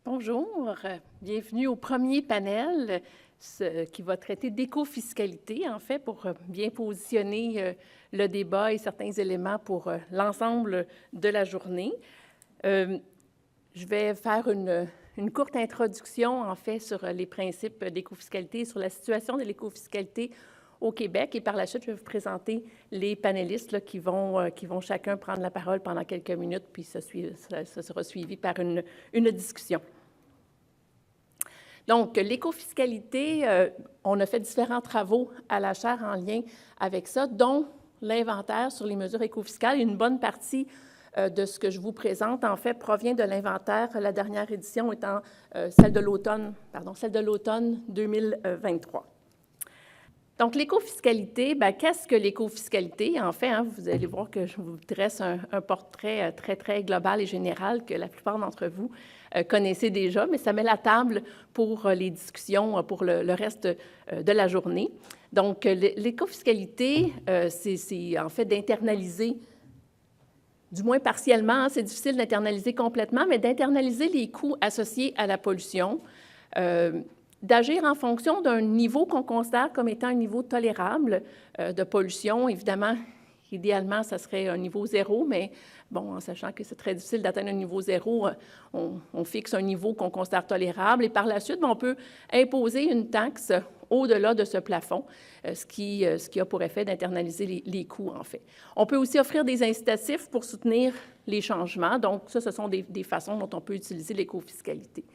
Bonjour, bienvenue au premier panel qui va traiter d'éco-fiscalité, en fait, pour bien positionner le débat et certains éléments pour l'ensemble de la journée. Je vais faire une courte introduction, en fait, sur les principes d'éco-fiscalité, sur la situation de l'éco-fiscalité au Québec, et par la suite, je vais vous présenter les panélistes là, qui vont chacun prendre la parole pendant quelques minutes, puis ça sera suivi par une discussion. Donc, l'éco-fiscalité, on a fait différents travaux à la Chaire en lien avec ça, dont l'inventaire sur les mesures éco-fiscales. Une bonne partie de ce que je vous présente, en fait, provient de l'inventaire, la dernière édition étant celle de l'automne 2023. Donc, l'éco-fiscalité, bien, qu'est-ce que l'éco-fiscalité? En fait, vous allez voir que je vous dresse un portrait très, très global et général que la plupart d'entre vous connaissez déjà, mais ça met la table pour les discussions pour le reste de la journée. Donc, l'éco-fiscalité, c'est en fait d'internaliser, du moins partiellement, c'est difficile d'internaliser complètement, mais d'internaliser les coûts associés à la pollution, d'agir en fonction d'un niveau qu'on considère comme étant un niveau tolérable de pollution. Évidemment, idéalement, ça serait un niveau 0, mais bon, en sachant que c'est très difficile d'atteindre un niveau 0, on fixe un niveau qu'on considère tolérable et par la suite, on peut imposer une taxe au-delà de ce plafond, ce qui a pour effet d'internaliser les coûts, en fait. On peut aussi offrir des incitatifs pour soutenir les changements. Donc, ça, ce sont des façons dont on peut utiliser l'éco-fiscalité.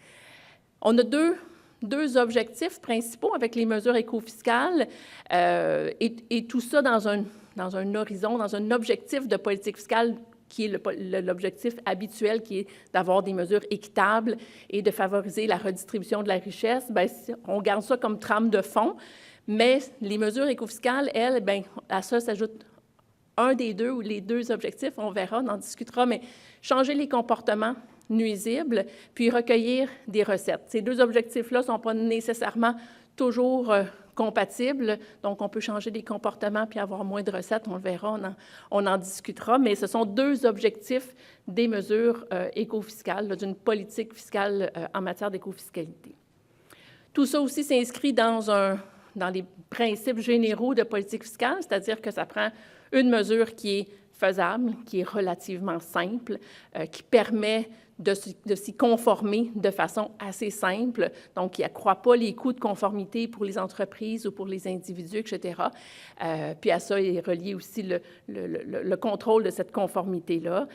On a deux objectifs principaux avec les mesures éco-fiscales et tout ça dans un horizon, dans un objectif de politique fiscale qui est l'objectif habituel, qui est d'avoir des mesures équitables et de favoriser la redistribution de la richesse. Bien, on garde ça comme trame de fond, mais les mesures éco-fiscales, elles, bien, à ça s'ajoute un des deux ou les deux objectifs, on verra, on en discutera, mais changer les comportements nuisibles, puis recueillir des recettes. Ces deux objectifs-là ne sont pas nécessairement toujours compatibles, donc on peut changer des comportements puis avoir moins de recettes, on le verra, on en discutera, mais ce sont deux objectifs des mesures éco-fiscales, d'une politique fiscale en matière d'éco-fiscalité. Tout ça aussi s'inscrit dans les principes généraux de politique fiscale, c'est-à-dire que ça prend une mesure qui est faisable, qui est relativement simple, qui permet de s'y conformer de façon assez simple, donc qui n'accroît pas les coûts de conformité pour les entreprises ou pour les individus, etc. Puis à ça est relié aussi le contrôle de cette conformité-là.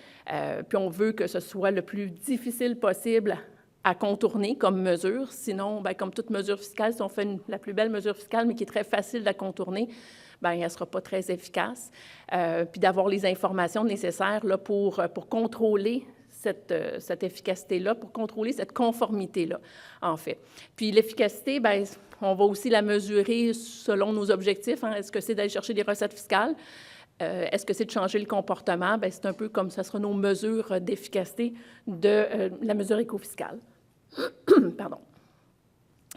Puis on veut que ce soit le plus difficile possible à contourner comme mesure. Sinon, bien, comme toute mesure fiscale, si on fait la plus belle mesure fiscale, mais qui est très facile à contourner, bien, elle ne sera pas très efficace. Puis d'avoir les informations nécessaires là, pour contrôler cette efficacité-là, pour contrôler cette conformité-là, en fait. Puis l'efficacité, bien, on va aussi la mesurer selon nos objectifs. Est-ce que c'est d'aller chercher des recettes fiscales? Est-ce que c'est de changer le comportement? Bien, c'est un peu comme ça sera nos mesures d'efficacité de la mesure éco-fiscale. Pardon.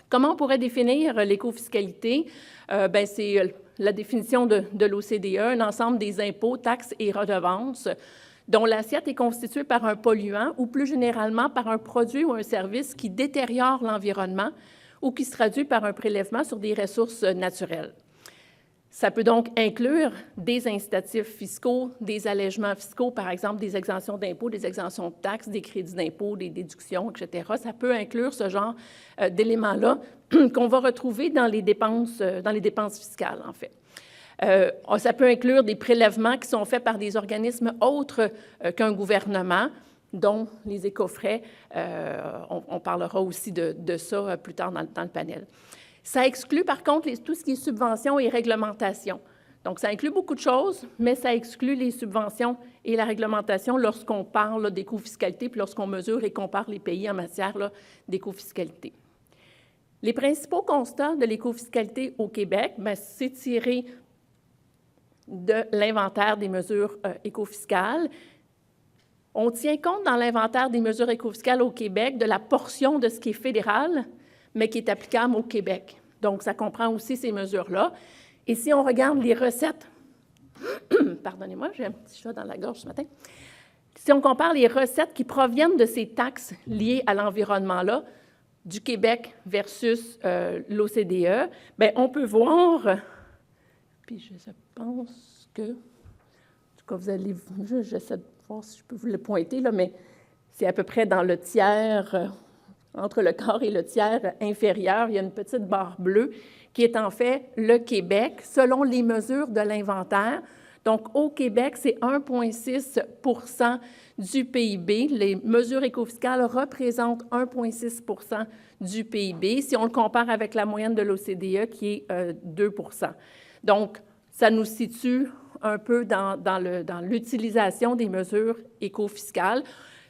Comment on pourrait définir l'éco-fiscalité? Bien, c'est la définition de l'OCDE, un ensemble des impôts, taxes et redevances dont l'assiette est constituée par un polluant ou plus généralement par un produit ou un service qui détériore l'environnement ou qui se traduit par un prélèvement sur des ressources naturelles. Ça peut donc inclure des incitatifs fiscaux, des allègements fiscaux, par exemple des exemptions d'impôts, des exemptions de taxes, des crédits d'impôts, des déductions, etc. Ça peut inclure ce genre d'éléments-là qu'on va retrouver dans les dépenses fiscales, en fait. Ça peut inclure des prélèvements qui sont faits par des organismes autres qu'un gouvernement, dont les écofrais. On parlera aussi de ça plus tard dans le panel. Ça exclut, par contre, tout ce qui est subventions et réglementation. Donc, ça inclut beaucoup de choses, mais ça exclut les subventions et la réglementation lorsqu'on parle d'éco-fiscalité, puis lorsqu'on mesure et compare les pays en matière d'éco-fiscalité. Les principaux constats de l'éco-fiscalité au Québec, bien, c'est tiré de l'inventaire des mesures éco-fiscales. On tient compte dans l'inventaire des mesures éco-fiscales au Québec de la portion de ce qui est fédéral, mais qui est applicable au Québec. Donc, ça comprend aussi ces mesures-là. Et si on regarde les recettes, pardonnez-moi, j'ai un petit chat dans la gorge ce matin. Si on compare les recettes qui proviennent de ces taxes liées à l'environnement-là, du Québec versus l'OCDE, bien, on peut voir, puis je pense que, en tout cas, vous allez, j'essaie de voir si je peux vous le pointer, là, mais c'est à peu près dans le tiers, entre le quart et le tiers inférieur, il y a une petite barre bleue qui est en fait le Québec, selon les mesures de l'inventaire. Donc, au Québec, c'est 1,6 % du PIB. Les mesures écofiscales représentent 1,6 % du PIB, si on le compare avec la moyenne de l'OCDE, qui est 2 %. Donc, ça nous situe un peu dans l'utilisation des mesures écofiscales.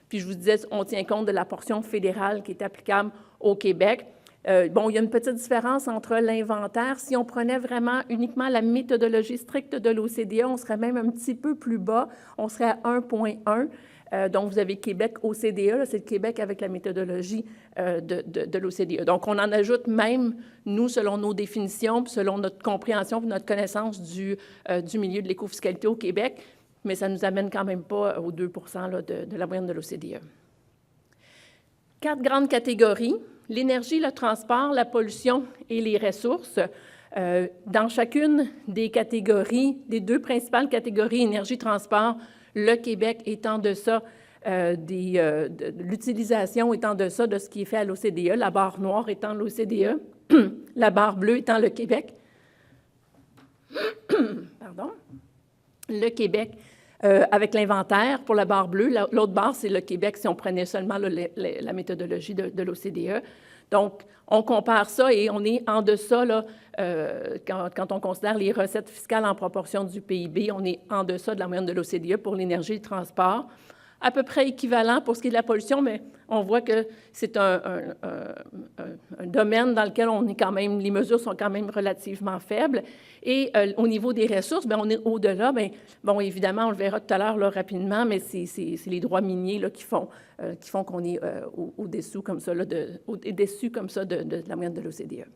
Puis, je vous disais, on tient compte de la portion fédérale qui est applicable au Québec. Bon, il y a une petite différence entre l'inventaire. Si on prenait vraiment uniquement la méthodologie stricte de l'OCDE, on serait même un petit peu plus bas. On serait à 1,1. Donc, vous avez Québec OCDE, c'est le Québec avec la méthodologie de l'OCDE. Donc, on en ajoute même, nous, selon nos définitions, puis selon notre compréhension, notre connaissance du milieu de l'écofiscalité au Québec, mais ça ne nous amène quand même pas aux 2 % là, de la moyenne de l'OCDE. 4 grandes catégories: l'énergie, le transport, la pollution et les ressources. Dans chacune des catégories, des 2 principales catégories, énergie-transport, le Québec est en deçà de l'utilisation, est en deçà de ce qui est fait à l'OCDE, la barre noire étant l'OCDE, la barre bleue étant le Québec. Pardon. Le Québec avec l'inventaire pour la barre bleue. L'autre barre, c'est le Québec si on prenait seulement la méthodologie de l'OCDE. Donc, on compare ça et on est en deçà, là, quand on considère les recettes fiscales en proportion du PIB, on est en deçà de la moyenne de l'OCDE pour l'énergie et le transport. À peu près équivalent pour ce qui est de la pollution, mais on voit que c'est un domaine dans lequel on est quand même, les mesures sont quand même relativement faibles. Et au niveau des ressources, bien, on est au-delà. Bien, bon, évidemment, on le verra tout à l'heure là, rapidement, mais c'est les droits miniers là, qui font qu'on est au-dessous comme ça, au-dessus comme ça de la moyenne de l'OCDE.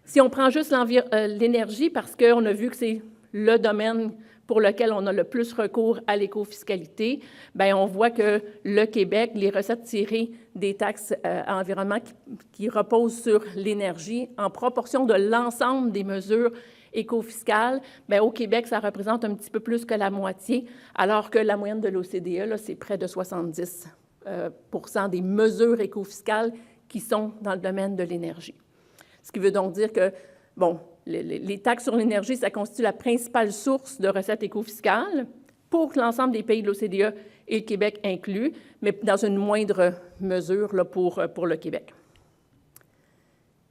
Si on prend juste l'énergie, parce qu'on a vu que c'est le domaine pour lequel on a le plus recours à l'écofiscalité, bien, on voit que le Québec, les recettes tirées des taxes à environnement qui reposent sur l'énergie, en proportion de l'ensemble des mesures écofiscales, bien, au Québec, ça représente un petit peu plus que la moitié, alors que la moyenne de l'OCDE, c'est près de 70 % des mesures écofiscales qui sont dans le domaine de l'énergie. Ce qui veut donc dire que, bon, les taxes sur l'énergie, ça constitue la principale source de recettes écofiscales pour l'ensemble des pays de l'OCDE et le Québec inclus, mais dans une moindre mesure là, pour le Québec.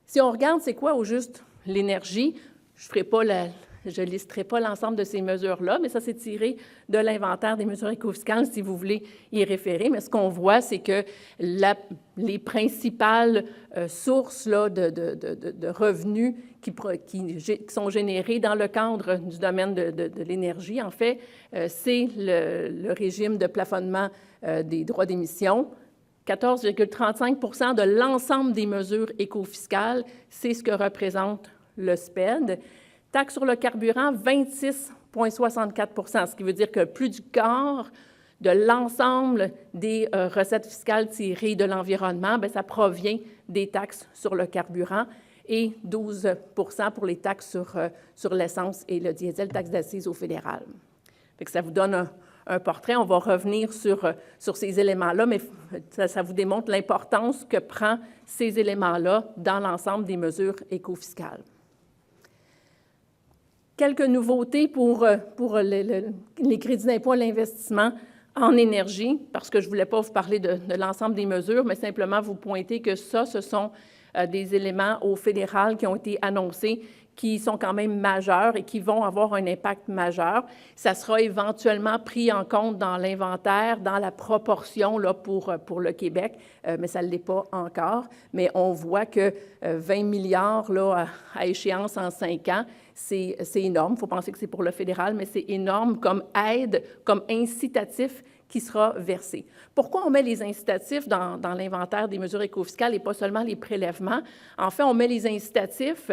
Si on regarde, c'est quoi au juste l'énergie? Je ne listerai pas l'ensemble de ces mesures-là, mais ça, c'est tiré de l'inventaire des mesures écofiscales, si vous voulez y référer. Mais ce qu'on voit, c'est que les principales sources là, de revenus qui sont générés dans le cadre du domaine de l'énergie, en fait, c'est le régime de plafonnement des droits d'émission. 14,35 % de l'ensemble des mesures écofiscales, c'est ce que représente le SPED. Taxe sur le carburant, 26,64 %, ce qui veut dire que plus du quart de l'ensemble des recettes fiscales tirées de l'environnement, bien, ça provient des taxes sur le carburant, et 12 % pour les taxes sur l'essence et le diesel, taxes d'assises au fédéral. Fait que ça vous donne un portrait. On va revenir sur ces éléments-là, mais ça vous démontre l'importance que prend ces éléments-là dans l'ensemble des mesures écofiscales. Quelques nouveautés pour les crédits d'impôt à l'investissement en énergie, parce que je ne voulais pas vous parler de l'ensemble des mesures, mais simplement vous pointer que ça, ce sont des éléments au fédéral qui ont été annoncés, qui sont quand même majeurs et qui vont avoir un impact majeur. Ça sera éventuellement pris en compte dans l'inventaire, dans la proportion là, pour le Québec, mais ça ne l'est pas encore. Mais on voit que 20 milliards là, à échéance en 5 ans, c'est énorme. Il faut penser que c'est pour le fédéral, mais c'est énorme comme aide, comme incitatif qui sera versé. Pourquoi on met les incitatifs dans l'inventaire des mesures écofiscales et pas seulement les prélèvements? En fait, on met les incitatifs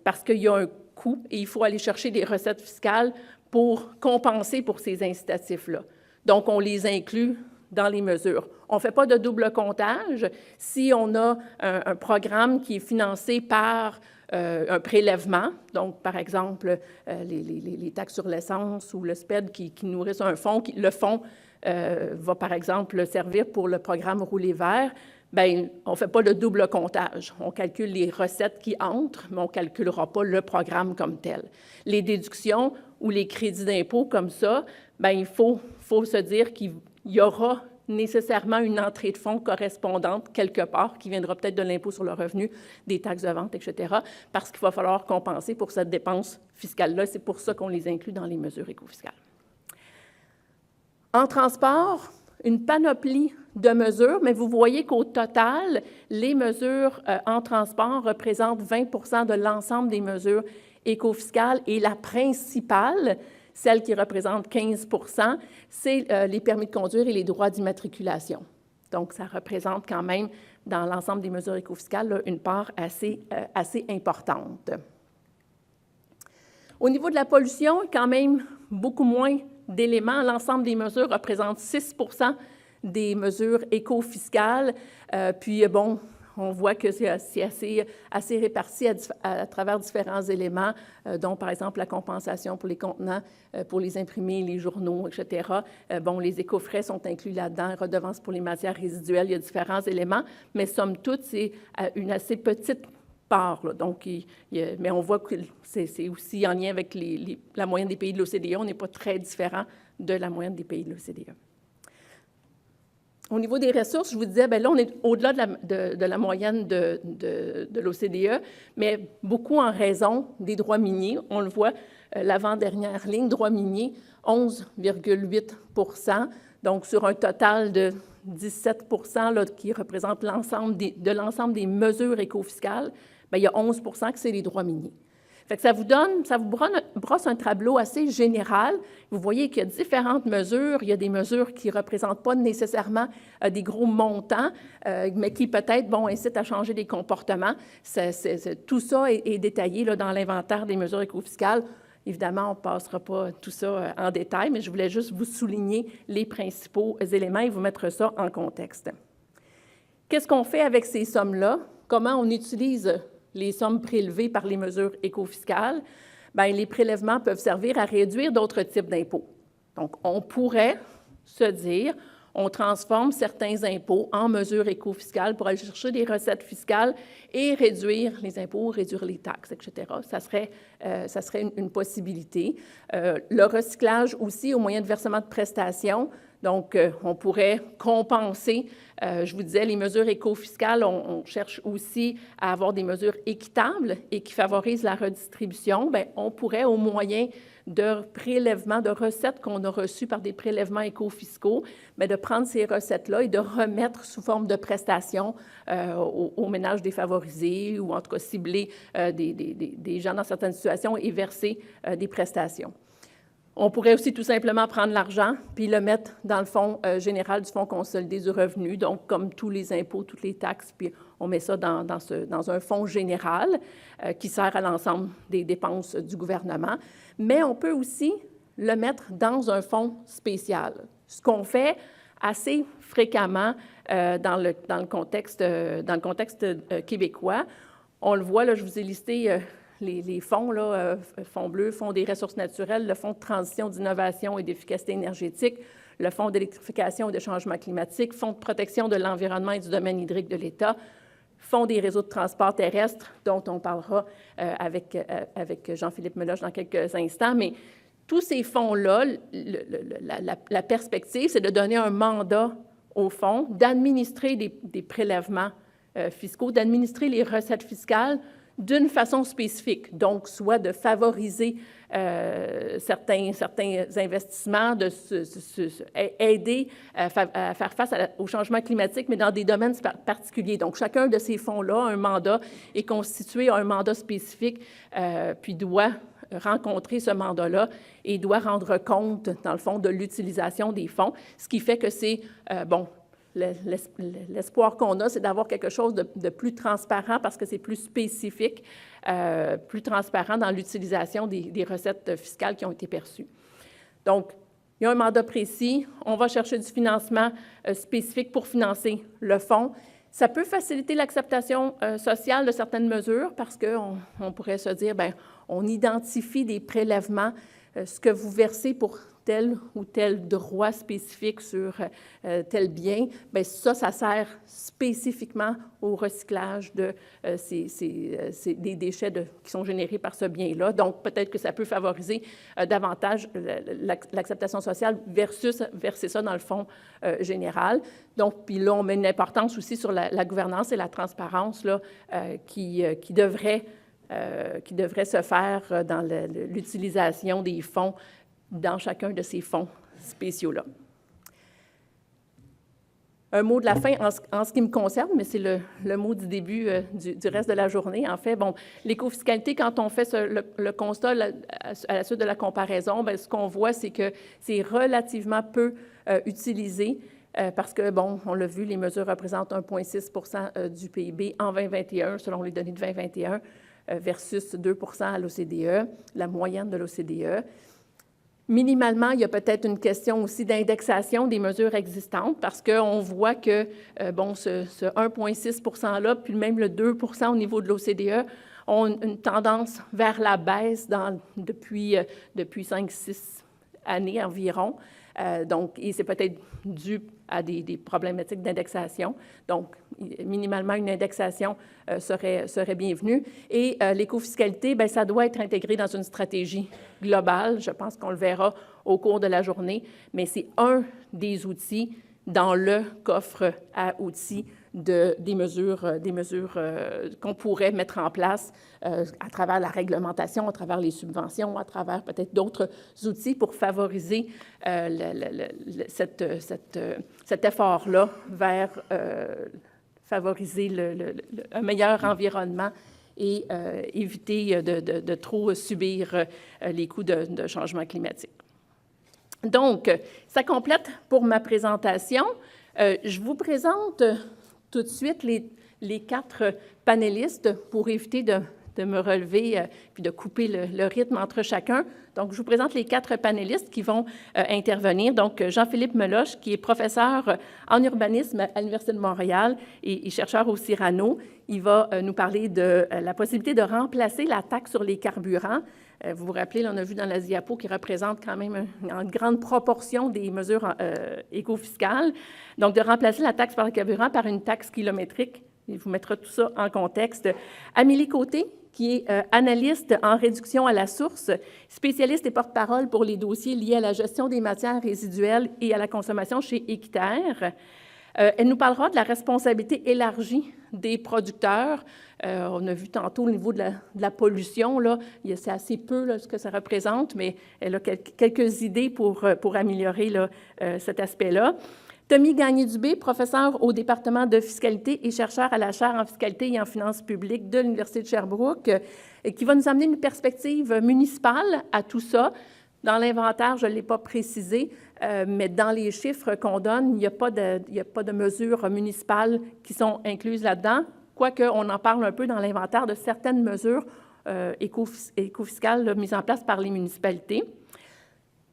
parce qu'il y a un coût et il faut aller chercher des recettes fiscales pour compenser pour ces incitatifs-là. Donc, on les inclut dans les mesures. On ne fait pas de double comptage. Si on a un programme qui est financé par un prélèvement, donc par exemple les taxes sur l'essence ou le SPED qui nourrissent un fonds, le fonds va par exemple servir pour le programme Rouler vert, bien, on ne fait pas de double comptage. On calcule les recettes qui entrent, mais on ne calculera pas le programme comme tel. Les déductions ou les crédits d'impôt comme ça, bien, il faut se dire qu'il y aura nécessairement une entrée de fonds correspondante quelque part, qui viendra peut-être de l'impôt sur le revenu, des taxes de vente, etc., parce qu'il va falloir compenser pour cette dépense fiscale-là. C'est pour ça qu'on les inclut dans les mesures écofiscales. En transport, une panoplie de mesures, mais vous voyez qu'au total, les mesures en transport représentent 20 de l'ensemble des mesures écofiscales et la principale, celle qui représente 15 c'est les permis de conduire et les droits d'immatriculation. Donc, ça représente quand même, dans l'ensemble des mesures écofiscales, là, une part assez importante. Au niveau de la pollution, quand même beaucoup moins d'éléments. L'ensemble des mesures représente 6 des mesures écofiscales. Puis, bon, on voit que c'est assez réparti à travers différents éléments, dont, par exemple, la compensation pour les contenants, pour les imprimés, les journaux, etc. Bon, les écofrais sont inclus là-dedans, redevances pour les matières résiduelles, il y a différents éléments, mais somme toute, c'est une assez petite part. Là. Donc, mais on voit que c'est aussi en lien avec la moyenne des pays de l'OCDE. On n'est pas très différent de la moyenne des pays de l'OCDE. Au niveau des ressources, je vous disais, bien là, on est au-delà de la moyenne de l'OCDE, mais beaucoup en raison des droits miniers. On le voit, l'avant-dernière ligne, droits miniers, 11,8 %, donc sur un total de 17 là, qui représente l'ensemble des mesures écofiscales, bien, il y a 11 que c'est les droits miniers. Fait que ça vous brosse un tableau assez général. Vous voyez qu'il y a différentes mesures. Il y a des mesures qui ne représentent pas nécessairement des gros montants, mais qui peut-être, bon, incitent à changer des comportements. Tout ça est détaillé là, dans l'inventaire des mesures écofiscales. Évidemment, on ne passera pas tout ça en détail, mais je voulais juste vous souligner les principaux éléments et vous mettre ça en contexte. Qu'est-ce qu'on fait avec ces sommes-là? Comment on utilise les sommes prélevées par les mesures écofiscales? Bien, les prélèvements peuvent servir à réduire d'autres types d'impôts. Donc, on pourrait se dire, on transforme certains impôts en mesures écofiscales pour aller chercher des recettes fiscales et réduire les impôts, réduire les taxes, etc. Ça serait une possibilité. Le recyclage aussi au moyen de versement de prestations. Donc, on pourrait compenser, je vous disais, les mesures écofiscales, on cherche aussi à avoir des mesures équitables et qui favorisent la redistribution. Bien, on pourrait, au moyen de prélèvements, de recettes qu'on a reçues par des prélèvements écofiscaux, bien, de prendre ces recettes-là et de remettre sous forme de prestations aux ménages défavorisés ou en tout cas cibler des gens dans certaines situations et verser des prestations. On pourrait aussi tout simplement prendre l'argent puis le mettre dans le fonds général du Fonds consolidé du revenu, donc comme tous les impôts, toutes les taxes, puis on met ça dans un fonds général qui sert à l'ensemble des dépenses du gouvernement. Mais on peut aussi le mettre dans un fonds spécial, ce qu'on fait assez fréquemment dans le contexte québécois. On le voit, là, je vous ai listé les fonds, là, Fonds bleu, Fonds des ressources naturelles, le Fonds de transition, d'innovation et d'efficacité énergétique, le Fonds d'électrification et de changement climatique, Fonds de protection de l'environnement et du domaine hydrique de l'État, Fonds des réseaux de transport terrestre, dont on parlera avec Jean-Philippe Meloche dans quelques instants. Mais tous ces fonds-là, la perspective, c'est de donner un mandat au fonds, d'administrer des prélèvements fiscaux, d'administrer les recettes fiscales d'une façon spécifique, donc soit de favoriser certains investissements, aider à faire face au changement climatique, mais dans des domaines particuliers. Donc, chacun de ces fonds-là, un mandat est constitué, un mandat spécifique, puis doit rencontrer ce mandat-là et doit rendre compte, dans le fond, de l'utilisation des fonds, ce qui fait que c'est, l'espoir qu'on a, c'est d'avoir quelque chose de plus transparent parce que c'est plus spécifique, plus transparent dans l'utilisation des recettes fiscales qui ont été perçues. Donc, il y a un mandat précis, on va chercher du financement spécifique pour financer le fonds. Ça peut faciliter l'acceptation sociale de certaines mesures parce qu'on pourrait se dire, bien, on identifie des prélèvements, ce que vous versez pour tel ou tel droit spécifique sur tel bien, bien ça sert spécifiquement au recyclage de des déchets qui sont générés par ce bien-là. Donc, peut-être que ça peut favoriser davantage l'acceptation sociale versus verser ça dans le fonds général. Donc, puis là, on met une importance aussi sur la gouvernance et la transparence là, qui devrait se faire dans l'utilisation des fonds dans chacun de ces fonds spéciaux-là. Un mot de la fin en ce qui me concerne, mais c'est le mot du début du reste de la journée. En fait, bon, l'écofiscalité, quand on fait le constat à la suite de la comparaison, bien, ce qu'on voit, c'est que c'est relativement peu utilisé parce que, bon, on l'a vu, les mesures représentent 1,6 % du PIB en 2021, selon les données de 2021, versus 2 % à l'OCDE, la moyenne de l'OCDE. Minimalement, il y a peut-être une question aussi d'indexation des mesures existantes parce qu'on voit que, bon, ce 1,6 % puis même le 2 % au niveau de l'OCDE ont une tendance vers la baisse depuis 5-6 années environ. Donc, et c'est peut-être dû à des problématiques d'indexation. Donc, minimalement, une indexation serait bienvenue. Et l'écofiscalité, bien, ça doit être intégré dans une stratégie globale. Je pense qu'on le verra au cours de la journée, mais c'est un des outils dans le coffre à outils des mesures qu'on pourrait mettre en place à travers la réglementation, à travers les subventions, à travers peut-être d'autres outils pour favoriser cet effort-là vers favoriser un meilleur environnement et éviter de trop subir les coûts de changement climatique. Donc, ça complète pour ma présentation. Je vous présente tout de suite les 4 panélistes pour éviter de me relever puis de couper le rythme entre chacun. Donc, je vous présente les 4 panélistes qui vont intervenir. Donc, Jean-Philippe Meloche, qui est professeur en urbanisme à l'Université de Montréal et chercheur au Cyrano. Il va nous parler de la possibilité de remplacer la taxe sur les carburants. Vous vous rappelez, là, on a vu dans la diapo qui représente quand même une grande proportion des mesures écofiscales. Donc, de remplacer la taxe par le carburant par une taxe kilométrique. Il vous mettra tout ça en contexte. Amélie Côté, qui est analyste en réduction à la source, spécialiste et porte-parole pour les dossiers liés à la gestion des matières résiduelles et à la consommation chez Équiterre. Elle nous parlera de la responsabilité élargie des producteurs. On a vu tantôt au niveau de la pollution, là, c'est assez peu là, ce que ça représente, mais elle a quelques idées pour améliorer là, cet aspect-là. Tommy Gagné-Dubé, professeur au département de fiscalité et chercheur à la chaire en fiscalité et en finances publiques de l'Université de Sherbrooke, qui va nous amener une perspective municipale à tout ça. Dans l'inventaire, je ne l'ai pas précisé, mais dans les chiffres qu'on donne, il n'y a pas de mesures municipales qui sont incluses là-dedans, quoique on en parle un peu dans l'inventaire de certaines mesures écofiscales mises en place par les municipalités.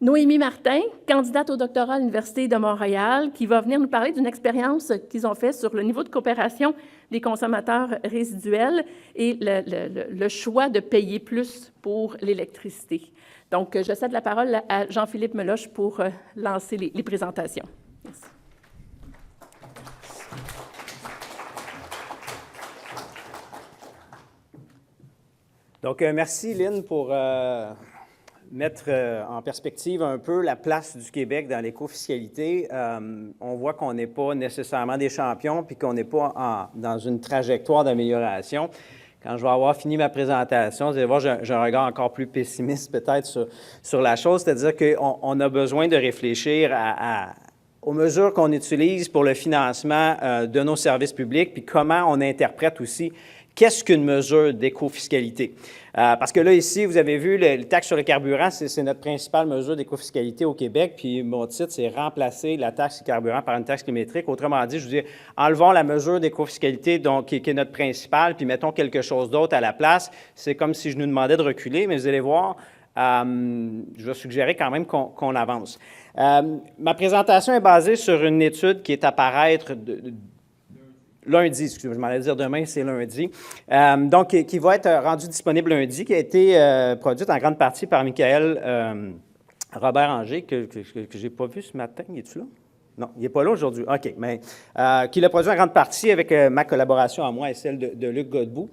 Noémie Martin, candidate au doctorat à l'Université de Montréal, qui va venir nous parler d'une expérience qu'ils ont faite sur le niveau de coopération des consommateurs résiduels et le choix de payer plus pour l'électricité. Donc, je cède la parole à Jean-Philippe Meloche pour lancer les présentations. Merci. Donc, merci Lynn pour mettre en perspective un peu la place du Québec dans l'écofiscalité. On voit qu'on n'est pas nécessairement des champions puis qu'on n'est pas dans une trajectoire d'amélioration. Quand je vais avoir fini ma présentation, vous allez voir, j'ai un regard encore plus pessimiste peut-être sur la chose, c'est-à-dire qu'on a besoin de réfléchir aux mesures qu'on utilise pour le financement de nos services publics, puis comment on interprète aussi qu'est-ce qu'une mesure d'écofiscalité. Parce que là, ici, vous avez vu, le taxe sur le carburant, c'est notre principale mesure d'écofiscalité au Québec, puis mon titre, c'est « Remplacer la taxe sur le carburant par une taxe kilométrique ». Autrement dit, je vous dis, enlevons la mesure d'écofiscalité qui est notre principale, puis mettons quelque chose d'autre à la place. C'est comme si je nous demandais de reculer, mais vous allez voir, je vais suggérer quand même qu'on avance. Ma présentation est basée sur une étude qui est à paraître lundi, excusez-moi, je m'allais dire demain, c'est lundi. Donc, qui va être rendue disponible lundi, qui a été produite en grande partie par Michael Robert-Anger, que je n'ai pas vu ce matin. Es-tu là? Non, il n'est pas là aujourd'hui. OK, mais qui l'a produit en grande partie avec ma collaboration à moi et celle de Luc Godbout,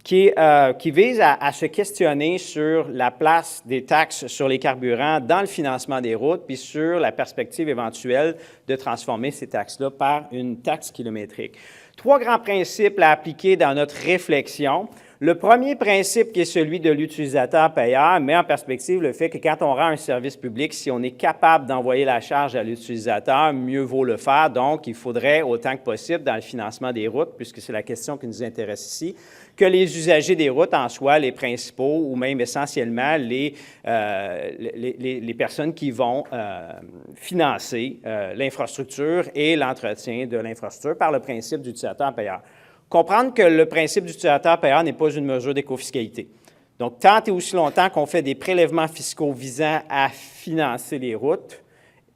qui vise à se questionner sur la place des taxes sur les carburants dans le financement des routes, puis sur la perspective éventuelle de transformer ces taxes-là par une taxe kilométrique. 3 grands principes à appliquer dans notre réflexion. Le premier principe, qui est celui de l'utilisateur-payeur, met en perspective le fait que quand on rend un service public, si on est capable d'envoyer la charge à l'utilisateur, mieux vaut le faire. Donc, il faudrait, autant que possible, dans le financement des routes, puisque c'est la question qui nous intéresse ici, que les usagers des routes en soient les principaux ou même essentiellement les personnes qui vont financer l'infrastructure et l'entretien de l'infrastructure par le principe d'utilisateur-payeur. Comprendre que le principe d'utilisateur-payeur n'est pas une mesure d'écofiscalité. Donc, tant et aussi longtemps qu'on fait des prélèvements fiscaux visant à financer les routes,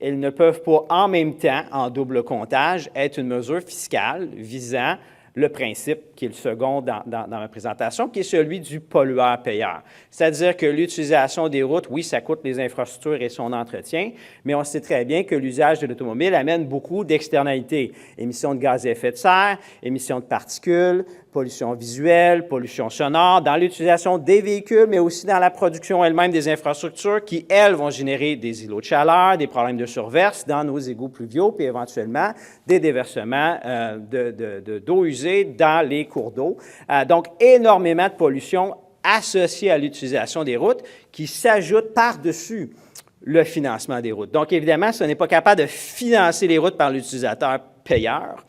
elles ne peuvent pas en même temps, en double comptage, être une mesure fiscale visant le principe, qui est le second dans ma présentation, qui est celui du pollueur-payeur. C'est-à-dire que l'utilisation des routes, oui, ça coûte les infrastructures et son entretien, mais on sait très bien que l'usage de l'automobile amène beaucoup d'externalités. Émissions de gaz à effet de serre, émissions de particules, pollution visuelle, pollution sonore, dans l'utilisation des véhicules, mais aussi dans la production elle-même des infrastructures qui, elles, vont générer des îlots de chaleur, des problèmes de surverse dans nos égouts pluviaux, puis éventuellement des déversements d'eau usée dans les cours d'eau. Donc, énormément de pollution associée à l'utilisation des routes qui s'ajoute par-dessus le financement des routes. Donc, évidemment, si on n'est pas capable de financer les routes par l'utilisateur payeur,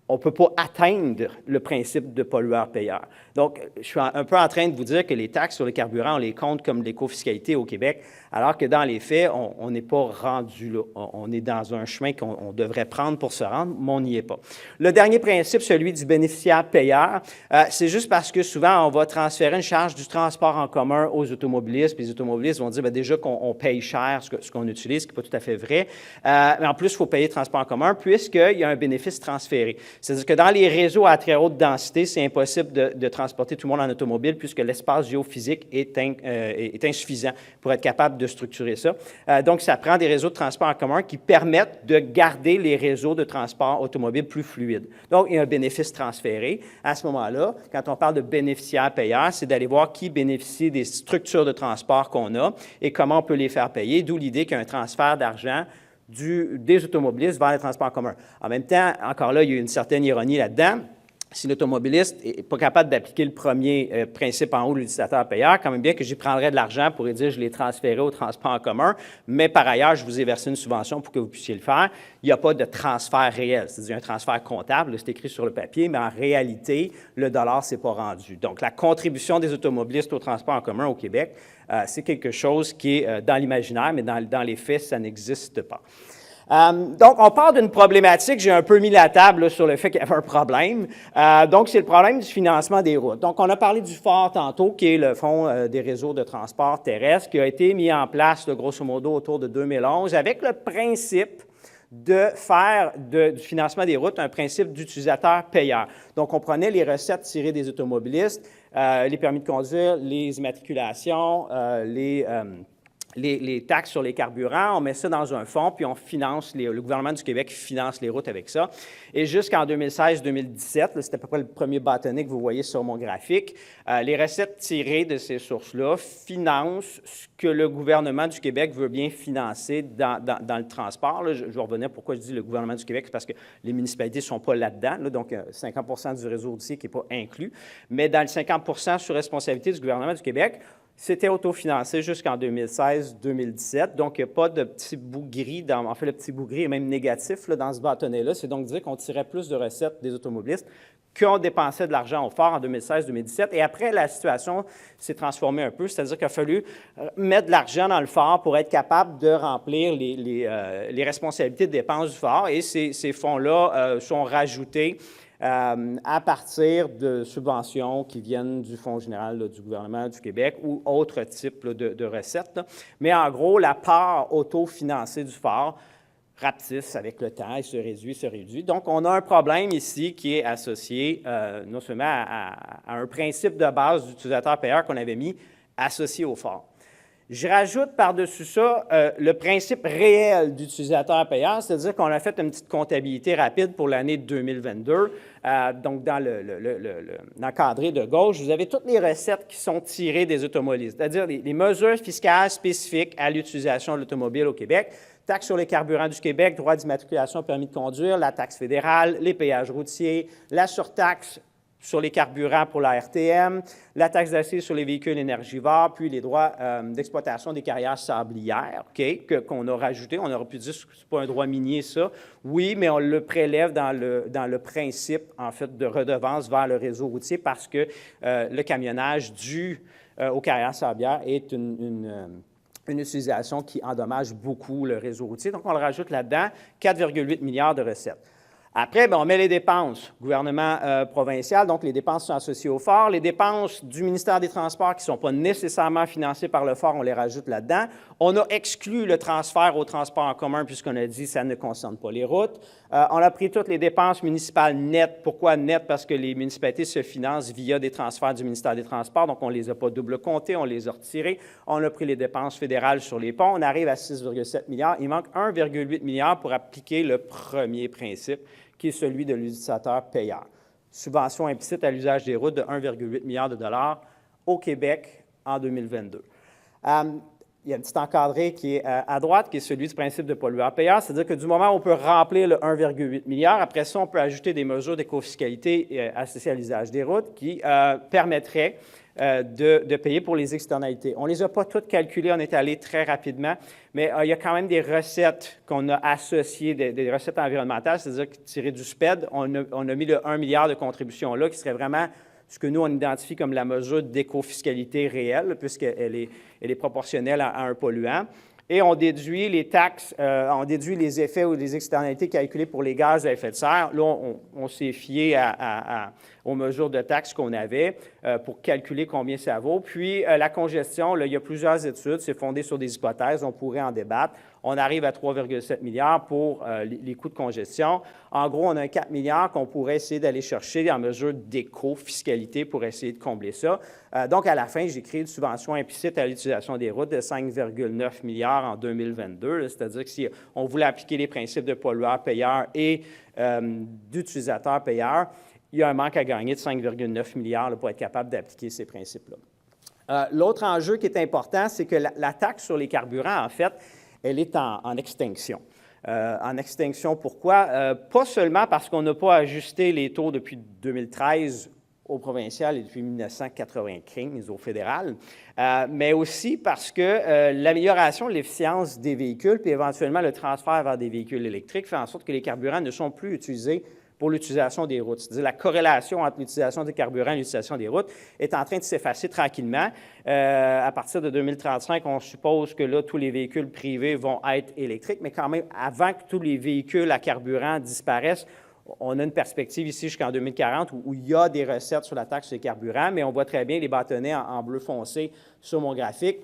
on ne peut pas atteindre le principe de pollueur-payeur. Donc, je suis un peu en train de vous dire que les taxes sur les carburants, on les compte comme l'écofiscalité au Québec, alors que dans les faits, on n'est pas rendu là. On est dans un chemin qu'on devrait prendre pour se rendre, mais on n'y est pas. Le dernier principe, celui du bénéficiaire-payeur, c'est juste parce que souvent, on va transférer une charge du transport en commun aux automobilistes, puis les automobilistes vont dire bien, déjà qu'on paye cher ce qu'on utilise, ce qui n'est pas tout à fait vrai. Mais en plus, il faut payer le transport en commun puisqu'il y a un bénéfice transféré. C'est-à-dire que dans les réseaux à très haute densité, c'est impossible de transporter tout le monde en automobile puisque l'espace géophysique est insuffisant pour être capable de structurer ça. Donc, ça prend des réseaux de transport en commun qui permettent de garder les réseaux de transport automobile plus fluides. Donc, il y a un bénéfice transféré. À ce moment-là, quand on parle de bénéficiaire-payeur, c'est d'aller voir qui bénéficie des structures de transport qu'on a et comment on peut les faire payer, d'où l'idée qu'il y a un transfert d'argent des automobilistes vers les transports en commun. En même temps, encore là, il y a une certaine ironie là-dedans. Si l'automobiliste n'est pas capable d'appliquer le premier principe en haut de l'utilisateur-payeur, quand même bien que j'y prendrais de l'argent pour dire je l'ai transféré au transport en commun, mais par ailleurs, je vous ai versé une subvention pour que vous puissiez le faire. Il n'y a pas de transfert réel, c'est-à-dire un transfert comptable, c'est écrit sur le papier, mais en réalité, le dollar ne s'est pas rendu. Donc, la contribution des automobilistes au transport en commun au Québec, c'est quelque chose qui est dans l'imaginaire, mais dans les faits, ça n'existe pas. Donc, on part d'une problématique. J'ai un peu mis la table là, sur le fait qu'il y avait un problème. Donc, c'est le problème du financement des routes. Donc, on a parlé du FOR tantôt, qui est le Fonds des réseaux de transport terrestre, qui a été mis en place, là, grosso modo, autour de 2011, avec le principe de faire du financement des routes un principe d'utilisateur-payeur. Donc, on prenait les recettes tirées des automobilistes, les permis de conduire, les immatriculations, les taxes sur les carburants, on met ça dans un fonds, puis on finance, le gouvernement du Québec finance les routes avec ça. Et jusqu'en 2016-2017, c'est à peu près le premier bâtonnet que vous voyez sur mon graphique, les recettes tirées de ces sources-là financent ce que le gouvernement du Québec veut bien financer dans le transport. Là, je vais revenir pourquoi je dis le gouvernement du Québec, c'est parce que les municipalités ne sont pas là-dedans, là, donc 50 du réseau routier qui n'est pas inclus. Mais dans le 50 sur responsabilité du gouvernement du Québec, c'était autofinancé jusqu'en 2016-2017, donc il n'y a pas de petit bout gris, en fait le petit bout gris est même négatif là, dans ce bâtonnet-là, c'est donc dire qu'on tirait plus de recettes des automobilistes qu'on dépensait de l'argent au FOR en 2016-2017, et après la situation s'est transformée un peu, c'est-à-dire qu'il a fallu mettre de l'argent dans le FOR pour être capable de remplir les responsabilités de dépenses du FOR, et ces fonds-là sont rajoutés à partir de subventions qui viennent du Fonds général là, du gouvernement du Québec ou autres types là, de recettes. Là. Mais en gros, la part autofinancée du FAR rapetisse avec le temps et se réduit. Donc, on a un problème ici qui est associé non seulement à un principe de base d'utilisateur-payeur qu'on avait mis associé au FAR. Je rajoute par-dessus ça le principe réel d'utilisateur-payeur, c'est-à-dire qu'on a fait une petite comptabilité rapide pour l'année 2022. Donc, dans l'encadré de gauche, vous avez toutes les recettes qui sont tirées des automobiles, c'est-à-dire les mesures fiscales spécifiques à l'utilisation de l'automobile au Québec. Taxe sur les carburants du Québec, droit d'immatriculation, permis de conduire, la taxe fédérale, les péages routiers, la surtaxe sur les carburants pour la RTM, la taxe d'accise sur les véhicules énergivores, puis les droits d'exploitation des carrières sablières, qu'on a rajouté. On aurait pu dire que ce n'est pas un droit minier, ça. Oui, mais on le prélève dans le principe, en fait, de redevance vers le réseau routier parce que le camionnage dû aux carrières sablières est une utilisation qui endommage beaucoup le réseau routier. Donc, on le rajoute là-dedans, 4,8 milliards de recettes. Après, bien, on met les dépenses, gouvernement provincial, donc les dépenses sont associées au FAR. Les dépenses du ministère des Transports qui ne sont pas nécessairement financées par le FAR, on les rajoute là-dedans. On a exclu le transfert au transport en commun puisqu'on a dit que ça ne concerne pas les routes. On a pris toutes les dépenses municipales nettes. Pourquoi nettes? Parce que les municipalités se financent via des transferts du ministère des Transports, donc on ne les a pas double comptés, on les a retirés. On a pris les dépenses fédérales sur les ponts. On arrive à 6,7 milliards. Il manque 1,8 milliard pour appliquer le premier principe, qui est celui de l'utilisateur payeur. Subvention implicite à l'usage des routes de 1,8 milliard de dollars au Québec en 2022. Il y a un petit encadré qui est à droite, qui est celui du principe de pollueur-payeur, c'est-à-dire que du moment où on peut remplir le 1,8 milliard, après ça, on peut ajouter des mesures d'écofiscalité associées à l'usage des routes qui permettraient de payer pour les externalités. On ne les a pas toutes calculées, on est allé très rapidement, mais il y a quand même des recettes qu'on a associées, des recettes environnementales, c'est-à-dire que tirées du SPED, on a mis le 1 milliard de contributions là, qui serait vraiment ce que nous, on identifie comme la mesure d'écofiscalité réelle, puisqu'elle est proportionnelle à un polluant. Et on déduit les taxes, on déduit les effets ou les externalités calculées pour les gaz à effet de serre. Là, on s'est fié aux mesures de taxes qu'on avait pour calculer combien ça vaut. Puis, la congestion, là, il y a plusieurs études, c'est fondé sur des hypothèses, on pourrait en débattre. On arrive à 3,7 milliards pour les coûts de congestion. En gros, on a 4 milliards qu'on pourrait essayer d'aller chercher en mesure d'éco-fiscalité pour essayer de combler ça. Donc, à la fin, j'ai créé une subvention implicite à l'utilisation des routes de 5,9 milliards en 2022. C'est-à-dire que si on voulait appliquer les principes de pollueur-payeur et d'utilisateur-payeur, il y a un manque à gagner de 5,9 milliards là, pour être capable d'appliquer ces principes-là. L'autre enjeu qui est important, c'est que la taxe sur les carburants, en fait, elle est en extinction. En extinction, pourquoi? Pas seulement parce qu'on n'a pas ajusté les taux depuis 2013 au provincial et depuis 1995 au fédéral, mais aussi parce que l'amélioration de l'efficience des véhicules puis éventuellement le transfert vers des véhicules électriques fait en sorte que les carburants ne sont plus utilisés pour l'utilisation des routes. C'est-à-dire la corrélation entre l'utilisation des carburants et l'utilisation des routes est en train de s'effacer tranquillement. À partir de 2035, on suppose que là, tous les véhicules privés vont être électriques, mais quand même, avant que tous les véhicules à carburant disparaissent, on a une perspective ici jusqu'en 2040 où il y a des recettes sur la taxe sur les carburants, mais on voit très bien les bâtonnets en bleu foncé sur mon graphique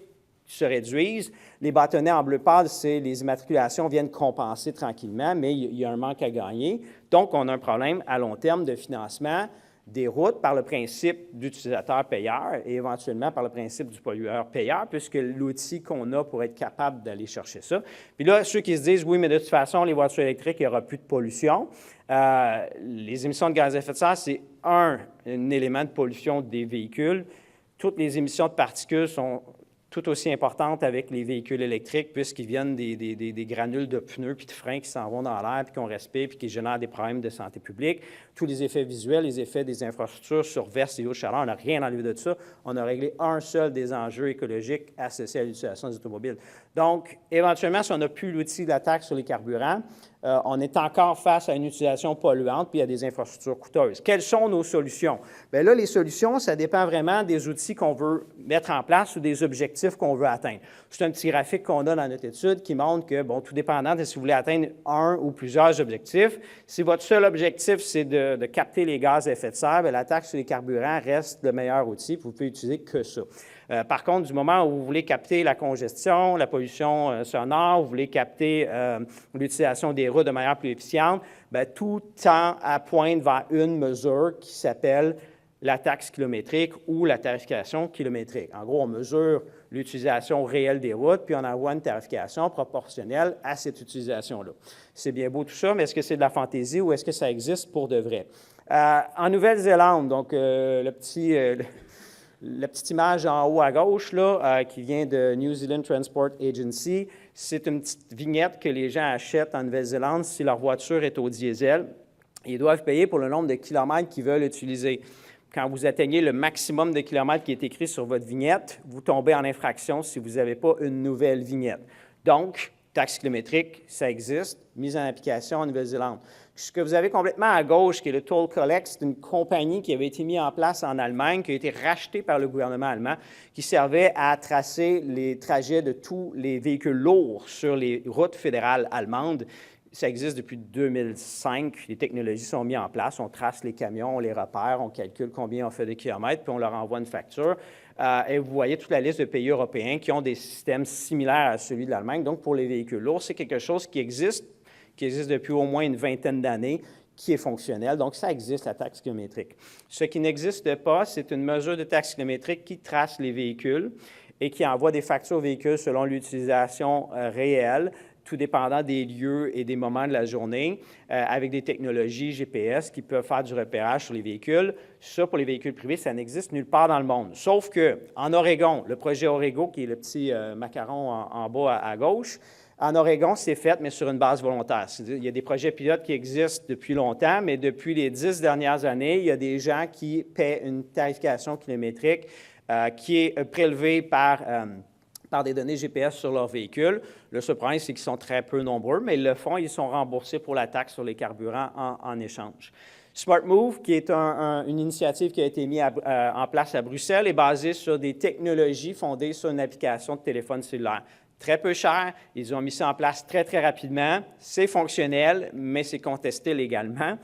se réduisent. Les bâtonnets en bleu pâle, c'est les immatriculations viennent compenser tranquillement, mais il y a un manque à gagner. Donc, on a un problème à long terme de financement des routes par le principe d'utilisateur-payeur et éventuellement par le principe du pollueur-payeur, puisque l'outil qu'on a pour être capable d'aller chercher ça. Puis là, ceux qui se disent, oui, mais de toute façon, les voitures électriques, il n'y aura plus de pollution. Les émissions de gaz à effet de serre, c'est un élément de pollution des véhicules. Toutes les émissions de particules sont tout aussi importantes avec les véhicules électriques puisqu'ils viennent des granules de pneus puis de freins qui s'en vont dans l'air puis qu'on respire puis qui génèrent des problèmes de santé publique. Tous les effets visuels, les effets des infrastructures sur verse et eau de chaleur, on n'a rien enlevé de ça. On a réglé un seul des enjeux écologiques associés à l'utilisation des automobiles. Donc, éventuellement, si on n'a plus l'outil de la taxe sur les carburants, on est encore face à une utilisation polluante puis à des infrastructures coûteuses. Quelles sont nos solutions? Bien là, les solutions, ça dépend vraiment des outils qu'on veut mettre en place ou des objectifs qu'on veut atteindre. C'est un petit graphique qu'on a dans notre étude qui montre que, bon, tout dépendant de si vous voulez atteindre un ou plusieurs objectifs, si votre seul objectif, c'est de capter les gaz à effet de serre, bien, la taxe sur les carburants reste le meilleur outil, puis vous pouvez utiliser que ça. Par contre, du moment où vous voulez capter la congestion, la pollution sonore, vous voulez capter l'utilisation des routes de manière plus efficiente, bien, tout tend à poindre vers une mesure qui s'appelle la taxe kilométrique ou la tarification kilométrique. En gros, on mesure l'utilisation réelle des routes, puis on envoie une tarification proportionnelle à cette utilisation-là. C'est bien beau tout ça, mais est-ce que c'est de la fantaisie ou est-ce que ça existe pour de vrai? En Nouvelle-Zélande, donc la petite image en haut à gauche, là, qui vient de New Zealand Transport Agency, c'est une petite vignette que les gens achètent en Nouvelle-Zélande si leur voiture est au diesel. Ils doivent payer pour le nombre de kilomètres qu'ils veulent utiliser. Quand vous atteignez le maximum de kilomètres qui est écrit sur votre vignette, vous tombez en infraction si vous n'avez pas une nouvelle vignette. Donc, taxe kilométrique, ça existe, mise en application en Nouvelle-Zélande. Ce que vous avez complètement à gauche, qui est le Toll Collect, c'est une compagnie qui avait été mise en place en Allemagne, qui a été rachetée par le gouvernement allemand, qui servait à tracer les trajets de tous les véhicules lourds sur les routes fédérales allemandes. Ça existe depuis 2005. Les technologies sont mises en place. On trace les camions, on les repère, on calcule combien on fait de kilomètres, puis on leur envoie une facture. Et vous voyez toute la liste de pays européens qui ont des systèmes similaires à celui de l'Allemagne. Donc, pour les véhicules lourds, c'est quelque chose qui existe depuis au moins une vingtaine d'années, qui est fonctionnel. Donc, ça existe, la taxe kilométrique. Ce qui n'existe pas, c'est une mesure de taxe kilométrique qui trace les véhicules et qui envoie des factures aux véhicules selon l'utilisation réelle, tout dépendant des lieux et des moments de la journée, avec des technologies GPS qui peuvent faire du repérage sur les véhicules. Ça, pour les véhicules privés, ça n'existe nulle part dans le monde. Sauf qu'en Oregon, le projet Orego, qui est le petit macaron en bas à gauche, en Oregon, c'est fait, mais sur une base volontaire. Il y a des projets pilotes qui existent depuis longtemps, mais depuis les 10 dernières années, il y a des gens qui paient une tarification kilométrique qui est prélevée par des données GPS sur leur véhicule. Le seul problème, c'est qu'ils sont très peu nombreux, mais ils le font, ils sont remboursés pour la taxe sur les carburants en échange. SmartMove, qui est une initiative qui a été mise en place à Bruxelles, est basée sur des technologies fondées sur une application de téléphone cellulaire. Très peu cher, ils ont mis ça en place très, très rapidement. C'est fonctionnel, mais c'est contesté légalement.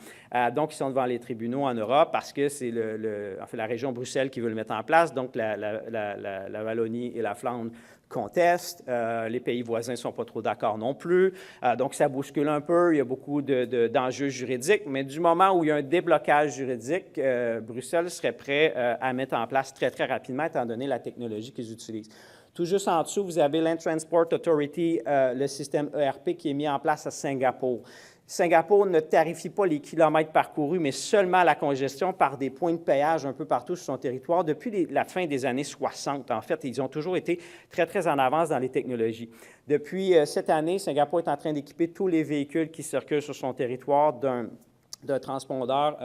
Donc, ils sont devant les tribunaux en Europe parce que c'est la région Bruxelles qui veut le mettre en place. Donc, la Wallonie et la Flandre contestent. Les pays voisins ne sont pas trop d'accord non plus. Donc, ça bouscule un peu. Il y a beaucoup d'enjeux juridiques. Mais du moment où il y a un déblocage juridique, Bruxelles serait prêt à mettre en place très, très rapidement, étant donné la technologie qu'ils utilisent. Tout juste en dessous, vous avez Land Transport Authority, le système ERP qui est mis en place à Singapour. Singapour ne tarifie pas les kilomètres parcourus, mais seulement la congestion par des points de péage un peu partout sur son territoire depuis la fin des années 60. En fait, ils ont toujours été très, très en avance dans les technologies. Depuis cette année, Singapour est en train d'équiper tous les véhicules qui circulent sur son territoire d'un transpondeur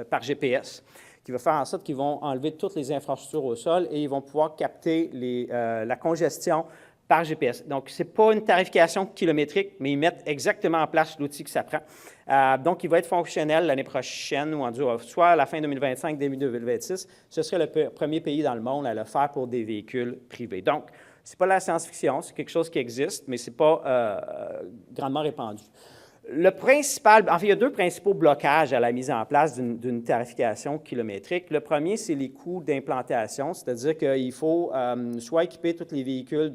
par GPS, qui va faire en sorte qu'ils vont enlever toutes les infrastructures au sol et ils vont pouvoir capter la congestion par GPS. Donc, ce n'est pas une tarification kilométrique, mais ils mettent exactement en place l'outil que ça prend. Donc, il va être fonctionnel l'année prochaine, ou soit à la fin 2025, début 2026. Ce serait le premier pays dans le monde à le faire pour des véhicules privés. Donc, ce n'est pas la science-fiction, c'est quelque chose qui existe, mais ce n'est pas grandement répandu. Le principal, en fait, il y a deux principaux blocages à la mise en place d'une tarification kilométrique. Le premier, c'est les coûts d'implantation, c'est-à-dire qu'il faut soit équiper tous les véhicules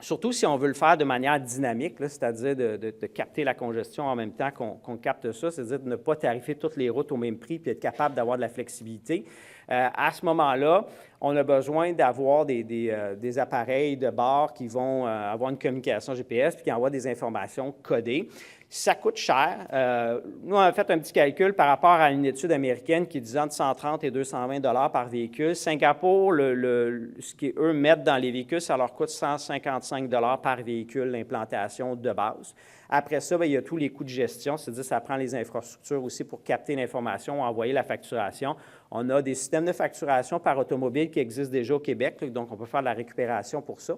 surtout si on veut le faire de manière dynamique, c'est-à-dire de capter la congestion en même temps qu'on capte ça, c'est-à-dire de ne pas tarifer toutes les routes au même prix puis être capable d'avoir de la flexibilité. À ce moment-là, on a besoin d'avoir des appareils de bord qui vont avoir une communication GPS puis qui envoient des informations codées. Ça coûte cher. Nous, on a fait un petit calcul par rapport à une étude américaine qui disait entre 130 et 220 $ par véhicule. Singapour, ce qu'eux mettent dans les véhicules, ça leur coûte 155 $ par véhicule, l'implantation de base. Après ça, bien, il y a tous les coûts de gestion, c'est-à-dire que ça prend les infrastructures aussi pour capter l'information, envoyer la facturation. On a des systèmes de facturation par automobile qui existent déjà au Québec, là, donc on peut faire de la récupération pour ça.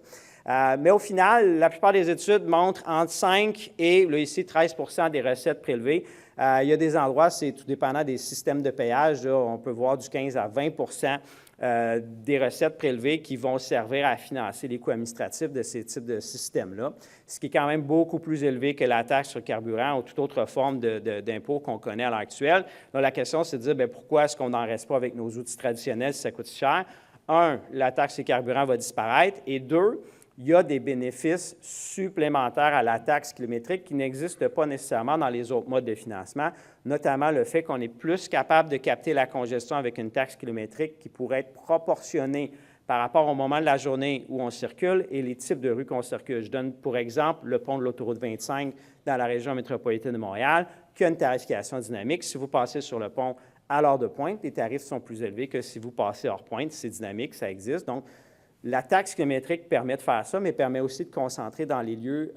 Mais au final, la plupart des études montrent entre 5 et, là, ici, 13% des recettes prélevées. Il y a des endroits, c'est tout dépendant des systèmes de péage, là, on peut voir du 15 à 20% des recettes prélevées qui vont servir à financer les coûts administratifs de ces types de systèmes-là, ce qui est quand même beaucoup plus élevé que la taxe sur le carburant ou toute autre forme d'impôt qu'on connaît à l'heure actuelle. Donc, la question, c'est de dire, bien, pourquoi est-ce qu'on n'en reste pas avec nos outils traditionnels si ça coûte cher? Un, la taxe sur le carburant va disparaître, et deux, il y a des bénéfices supplémentaires à la taxe kilométrique qui n'existent pas nécessairement dans les autres modes de financement, notamment le fait qu'on est plus capable de capter la congestion avec une taxe kilométrique qui pourrait être proportionnée par rapport au moment de la journée où on circule et les types de rues qu'on circule. Je donne pour exemple le pont de l'autoroute 25 dans la région métropolitaine de Montréal, qui a une tarification dynamique. Si vous passez sur le pont à l'heure de pointe, les tarifs sont plus élevés que si vous passez hors pointe. C'est dynamique, ça existe. Donc, la taxe kilométrique permet de faire ça, mais permet aussi de concentrer dans les lieux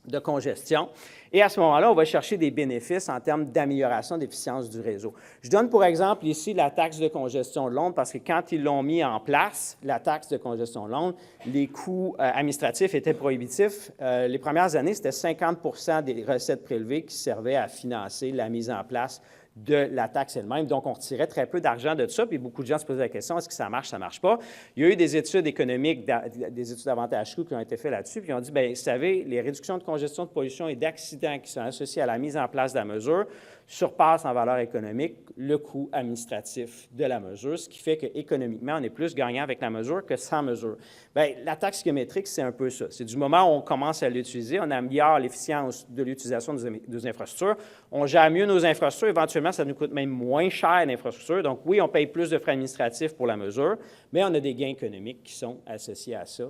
de congestion. Et à ce moment-là, on va chercher des bénéfices en termes d'amélioration d'efficience du réseau. Je donne pour exemple ici la taxe de congestion de Londres, parce que quand ils l'ont mis en place, la taxe de congestion de Londres, les coûts administratifs étaient prohibitifs. Les premières années, c'était 50% des recettes prélevées qui servaient à financer la mise en place de la taxe elle-même. Donc, on retirait très peu d'argent de ça, puis beaucoup de gens se posaient la question, est-ce que ça marche, ça ne marche pas? Il y a eu des études économiques, des études d'avantage coût qui ont été faites là-dessus, puis ils ont dit, bien, vous savez, les réductions de congestion, de pollution et d'accidents qui sont associées à la mise en place de la mesure surpassent en valeur économique le coût administratif de la mesure, ce qui fait qu'économiquement, on est plus gagnant avec la mesure que sans mesure. Bien, la taxe kilométrique, c'est un peu ça. C'est du moment où on commence à l'utiliser, on améliore l'efficience de l'utilisation des infrastructures, on gère mieux nos infrastructures, éventuellement, ça nous coûte même moins cher l'infrastructure. Donc, oui, on paye plus de frais administratifs pour la mesure, mais on a des gains économiques qui sont associés à ça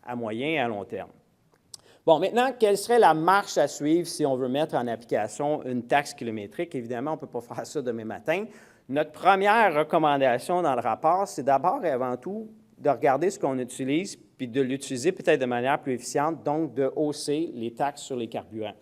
à moyen et à long terme. Bon, maintenant, quelle serait la marche à suivre si on veut mettre en application une taxe kilométrique? Évidemment, on ne peut pas faire ça demain matin. Notre première recommandation dans le rapport, c'est d'abord et avant tout de regarder ce qu'on utilise puis de l'utiliser peut-être de manière plus efficiente, donc de hausser les taxes sur les carburants.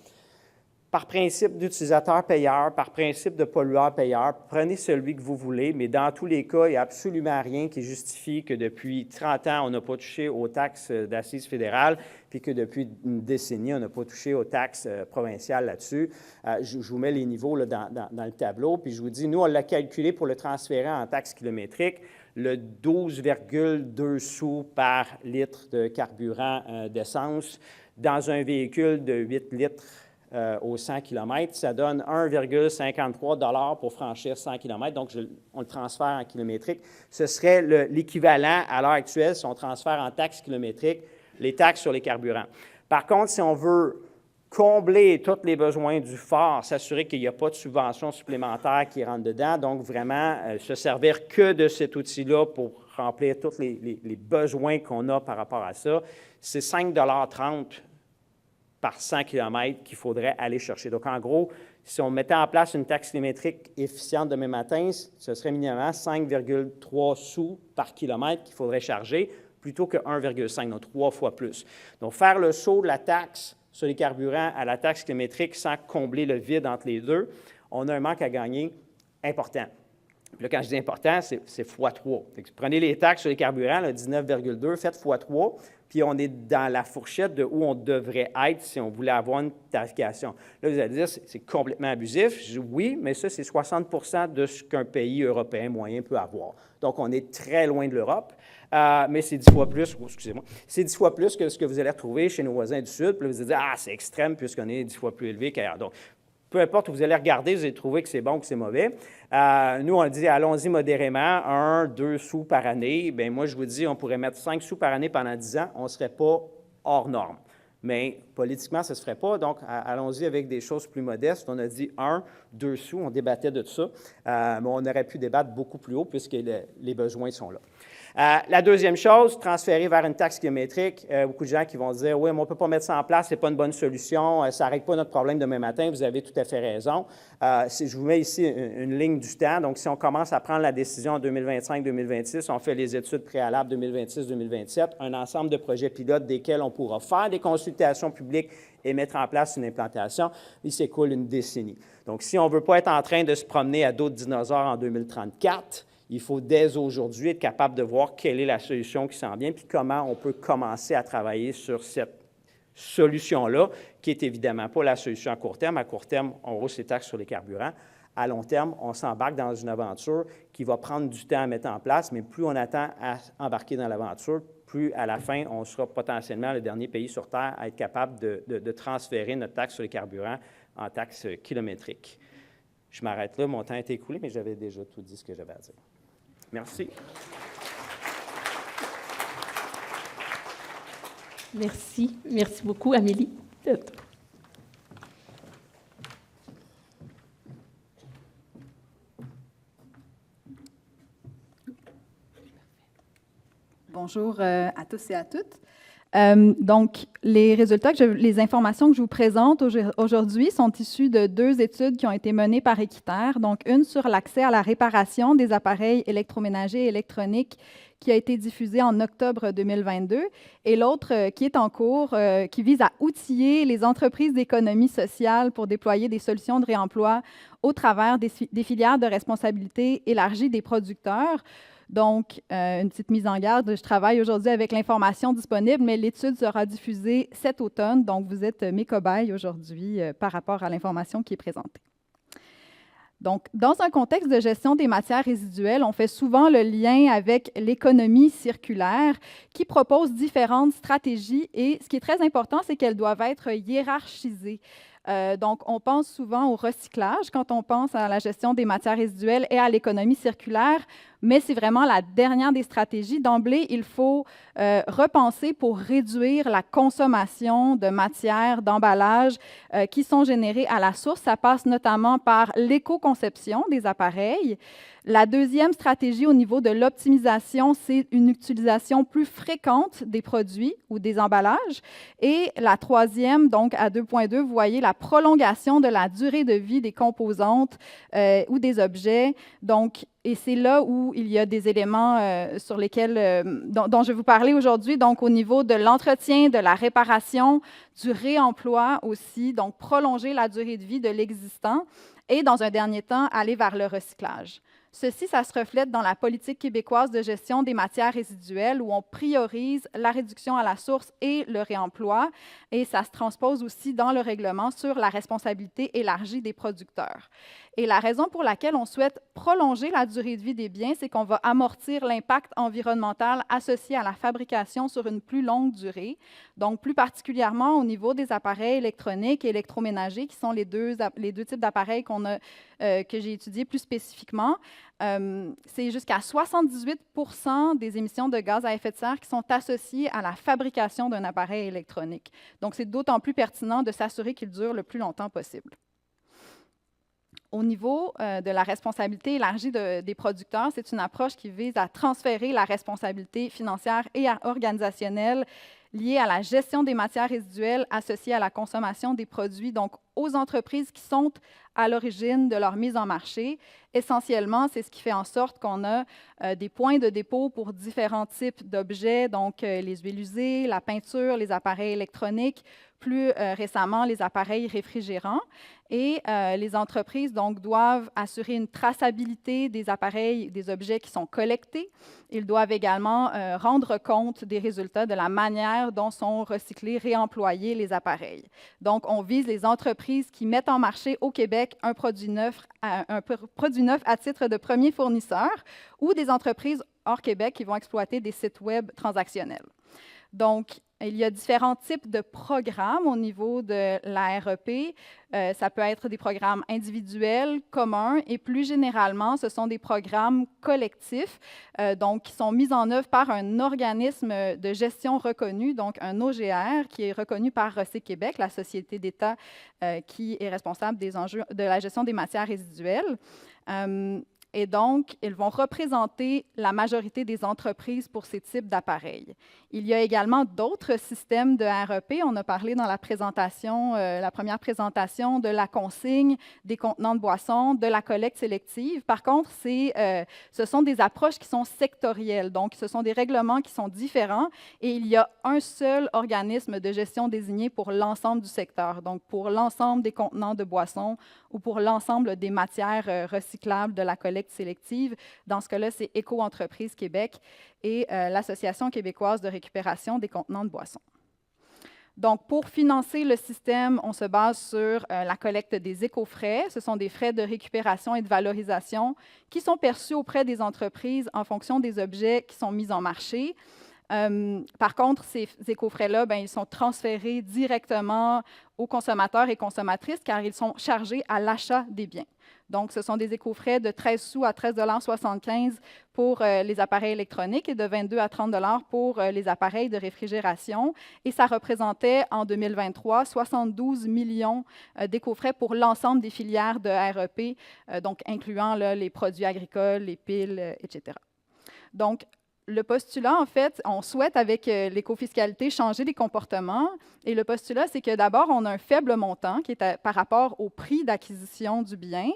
Par principe d'utilisateur-payeur, par principe de pollueur-payeur, prenez celui que vous voulez, mais dans tous les cas, il n'y a absolument rien qui justifie que depuis 30 ans, on n'a pas touché aux taxes d'assises fédérales, puis que depuis une décennie, on n'a pas touché aux taxes provinciales là-dessus. Je vous mets les niveaux là, dans le tableau, puis je vous dis, nous, on l'a calculé pour le transférer en taxes kilométriques, le 12,2 sous par litre de carburant d'essence dans un véhicule de 8 litres aux 100 km, ça donne 1,53 $ pour franchir 100 km. Donc, on le transfère en kilométrique. Ce serait l'équivalent à l'heure actuelle si on transfère en taxes kilométriques les taxes sur les carburants. Par contre, si on veut combler tous les besoins du fort, s'assurer qu'il n'y a pas de subventions supplémentaires qui rentrent dedans, donc vraiment se servir que de cet outil-là pour remplir tous les besoins qu'on a par rapport à ça, c'est 5,30 $ par 100 km qu'il faudrait aller chercher. Donc, en gros, si on mettait en place une taxe kilométrique efficiente demain matin, ce serait minimalement 5,3 sous par kilomètre qu'il faudrait charger, plutôt que 1,5, donc 3 fois plus. Donc, faire le saut de la taxe sur les carburants à la taxe kilométrique sans combler le vide entre les deux, on a un manque à gagner important. Puis là, quand je dis important, c'est x3. Prenez les taxes sur les carburants, 19,2, faites x3, puis on est dans la fourchette de où on devrait être si on voulait avoir une tarification. Là, vous allez dire, c'est complètement abusif. Je dis oui, mais ça, c'est 60 de ce qu'un pays européen moyen peut avoir. Donc, on est très loin de l'Europe, mais c'est 10 fois plus, c'est 10 fois plus que ce que vous allez retrouver chez nos voisins du Sud. Puis là, vous allez dire, ah, c'est extrême puisqu'on est 10 fois plus élevé qu'ailleurs. Donc, peu importe où vous allez regarder, vous allez trouver que c'est bon ou que c'est mauvais. Nous, on dit, allons-y modérément, 1, 2 sous par année. Bien, moi, je vous dis, on pourrait mettre 5 sous par année pendant 10 ans, on ne serait pas hors norme. Mais politiquement, ça ne se ferait pas. Donc, allons-y avec des choses plus modestes. On a dit 1, 2 sous, on débattait de tout ça. Mais on aurait pu débattre beaucoup plus haut puisque les besoins sont là. La deuxième chose, transférer vers une taxe kilométrique. Beaucoup de gens qui vont dire « Oui, mais on ne peut pas mettre ça en place, ce n'est pas une bonne solution, ça ne règle pas notre problème demain matin. » Vous avez tout à fait raison. Je vous mets ici une ligne du temps. Donc, si on commence à prendre la décision en 2025-2026, on fait les études préalables 2026-2027, un ensemble de projets pilotes desquels on pourra faire des consultations publiques et mettre en place une implantation, il s'écoule une décennie. Donc, si on ne veut pas être en train de se promener à d'autres dinosaures en 2034, il faut dès aujourd'hui être capable de voir quelle est la solution qui s'en vient, puis comment on peut commencer à travailler sur cette solution-là, qui n'est évidemment pas la solution à court terme. À court terme, on hausse les taxes sur les carburants. À long terme, on s'embarque dans une aventure qui va prendre du temps à mettre en place, mais plus on attend à embarquer dans l'aventure, plus à la fin, on sera potentiellement le dernier pays sur Terre à être capable de transférer notre taxe sur les carburants en taxe kilométrique. Je m'arrête là, mon temps est écoulé, mais j'avais déjà tout dit ce que j'avais à dire. Merci. Merci. Merci beaucoup, Amélie. Bonjour à tous et à toutes. Donc, les informations que je vous présente aujourd'hui sont issues de 2 études qui ont été menées par Équiterre. Donc, une sur l'accès à la réparation des appareils électroménagers et électroniques qui a été diffusée en octobre 2022, et l'autre qui est en cours, qui vise à outiller les entreprises d'économie sociale pour déployer des solutions de réemploi au travers des filières de responsabilité élargie des producteurs. Donc, une petite mise en garde, je travaille aujourd'hui avec l'information disponible, mais l'étude sera diffusée cet automne, donc vous êtes mes cobayes aujourd'hui par rapport à l'information qui est présentée. Donc, dans un contexte de gestion des matières résiduelles, on fait souvent le lien avec l'économie circulaire qui propose différentes stratégies, et ce qui est très important, c'est qu'elles doivent être hiérarchisées. Donc, on pense souvent au recyclage quand on pense à la gestion des matières résiduelles et à l'économie circulaire, mais c'est vraiment la dernière des stratégies. D'emblée, il faut repenser pour réduire la consommation de matières, d'emballages qui sont générées à la source. Ça passe notamment par l'éco-conception des appareils. La deuxième stratégie au niveau de l'optimisation, c'est une utilisation plus fréquente des produits ou des emballages. Et la troisième, donc à 2.2, vous voyez la prolongation de la durée de vie des composantes ou des objets. Donc, et c'est là où il y a des éléments sur lesquels, dont je vais vous parler aujourd'hui, donc au niveau de l'entretien, de la réparation, du réemploi aussi, donc prolonger la durée de vie de l'existant et, dans un dernier temps, aller vers le recyclage. Ceci, ça se reflète dans la politique québécoise de gestion des matières résiduelles où on priorise la réduction à la source et le réemploi, et ça se transpose aussi dans le règlement sur la responsabilité élargie des producteurs. Et la raison pour laquelle on souhaite prolonger la durée de vie des biens, c'est qu'on va amortir l'impact environnemental associé à la fabrication sur une plus longue durée, donc plus particulièrement au niveau des appareils électroniques et électroménagers, qui sont les deux types d'appareils que j'ai étudiés plus spécifiquement. C'est jusqu'à 78% des émissions de gaz à effet de serre qui sont associées à la fabrication d'un appareil électronique. Donc, c'est d'autant plus pertinent de s'assurer qu'il dure le plus longtemps possible. Au niveau de la responsabilité élargie des producteurs, c'est une approche qui vise à transférer la responsabilité financière et organisationnelle liée à la gestion des matières résiduelles associées à la consommation des produits, donc aux entreprises qui sont à l'origine de leur mise en marché. Essentiellement, c'est ce qui fait en sorte qu'on a des points de dépôt pour différents types d'objets, donc les huiles usées, la peinture, les appareils électroniques, plus récemment les appareils réfrigérants. Et les entreprises donc, doivent assurer une traçabilité des appareils, des objets qui sont collectés. Ils doivent également rendre compte des résultats de la manière dont sont recyclés, réemployés les appareils. Donc, on vise les entreprises qui mettent en marché au Québec un produit neuf à titre de premier fournisseur ou des entreprises hors Québec qui vont exploiter des sites web transactionnels. Donc, il y a différents types de programmes au niveau de la REP. Ça peut être des programmes individuels, communs, et plus généralement, ce sont des programmes collectifs, donc qui sont mis en œuvre par un organisme de gestion reconnu, donc un OGR, qui est reconnu par Recyc Québec, la société d'État qui est responsable des enjeux de la gestion des matières résiduelles. Et donc, ils vont représenter la majorité des entreprises pour ces types d'appareils. Il y a également d'autres systèmes de REP. On a parlé dans la présentation, la première présentation, de la consigne, des contenants de boissons, de la collecte sélective. Par contre, ce sont des approches qui sont sectorielles. Donc, ce sont des règlements qui sont différents et il y a un seul organisme de gestion désigné pour l'ensemble du secteur, donc pour l'ensemble des contenants de boissons ou pour l'ensemble des matières recyclables de la collecte sélective. Dans ce cas-là, c'est Éco-entreprise Québec et l'Association québécoise de récupération des contenants de boissons. Donc, pour financer le système, on se base sur la collecte des éco-frais. Ce sont des frais de récupération et de valorisation qui sont perçus auprès des entreprises en fonction des objets qui sont mis en marché. Par contre, ces éco-frais-là, ils sont transférés directement aux consommateurs et consommatrices car ils sont chargés à l'achat des biens. Donc, ce sont des éco-frais de 13 sous à 13,75 $ pour les appareils électroniques et de 22 à 30 $ pour les appareils de réfrigération. Et ça représentait en 2023 72 millions d'éco-frais pour l'ensemble des filières de REP, donc incluant là, les produits agricoles, les piles, etc. Donc, le postulat, en fait, on souhaite avec l'écofiscalité changer les comportements. Et le postulat, c'est que d'abord, on a un faible montant qui est par rapport au prix d'acquisition du bien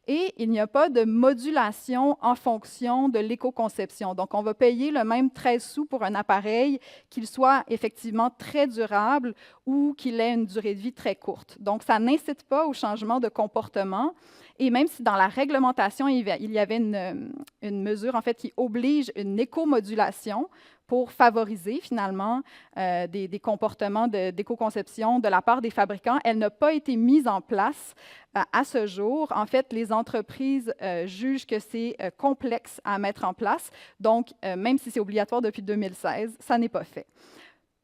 et il n'y a pas de modulation en fonction de l'éco-conception. Donc, on va payer le même 13 sous pour un appareil, qu'il soit effectivement très durable ou qu'il ait une durée de vie très courte. Donc, ça n'incite pas au changement de comportement. Et même si dans la réglementation, il y avait une mesure en fait, qui oblige une éco-modulation pour favoriser finalement des comportements d'éco-conception de la part des fabricants, elle n'a pas été mise en place à ce jour. En fait, les entreprises jugent que c'est complexe à mettre en place. Donc, même si c'est obligatoire depuis 2016, ça n'est pas fait.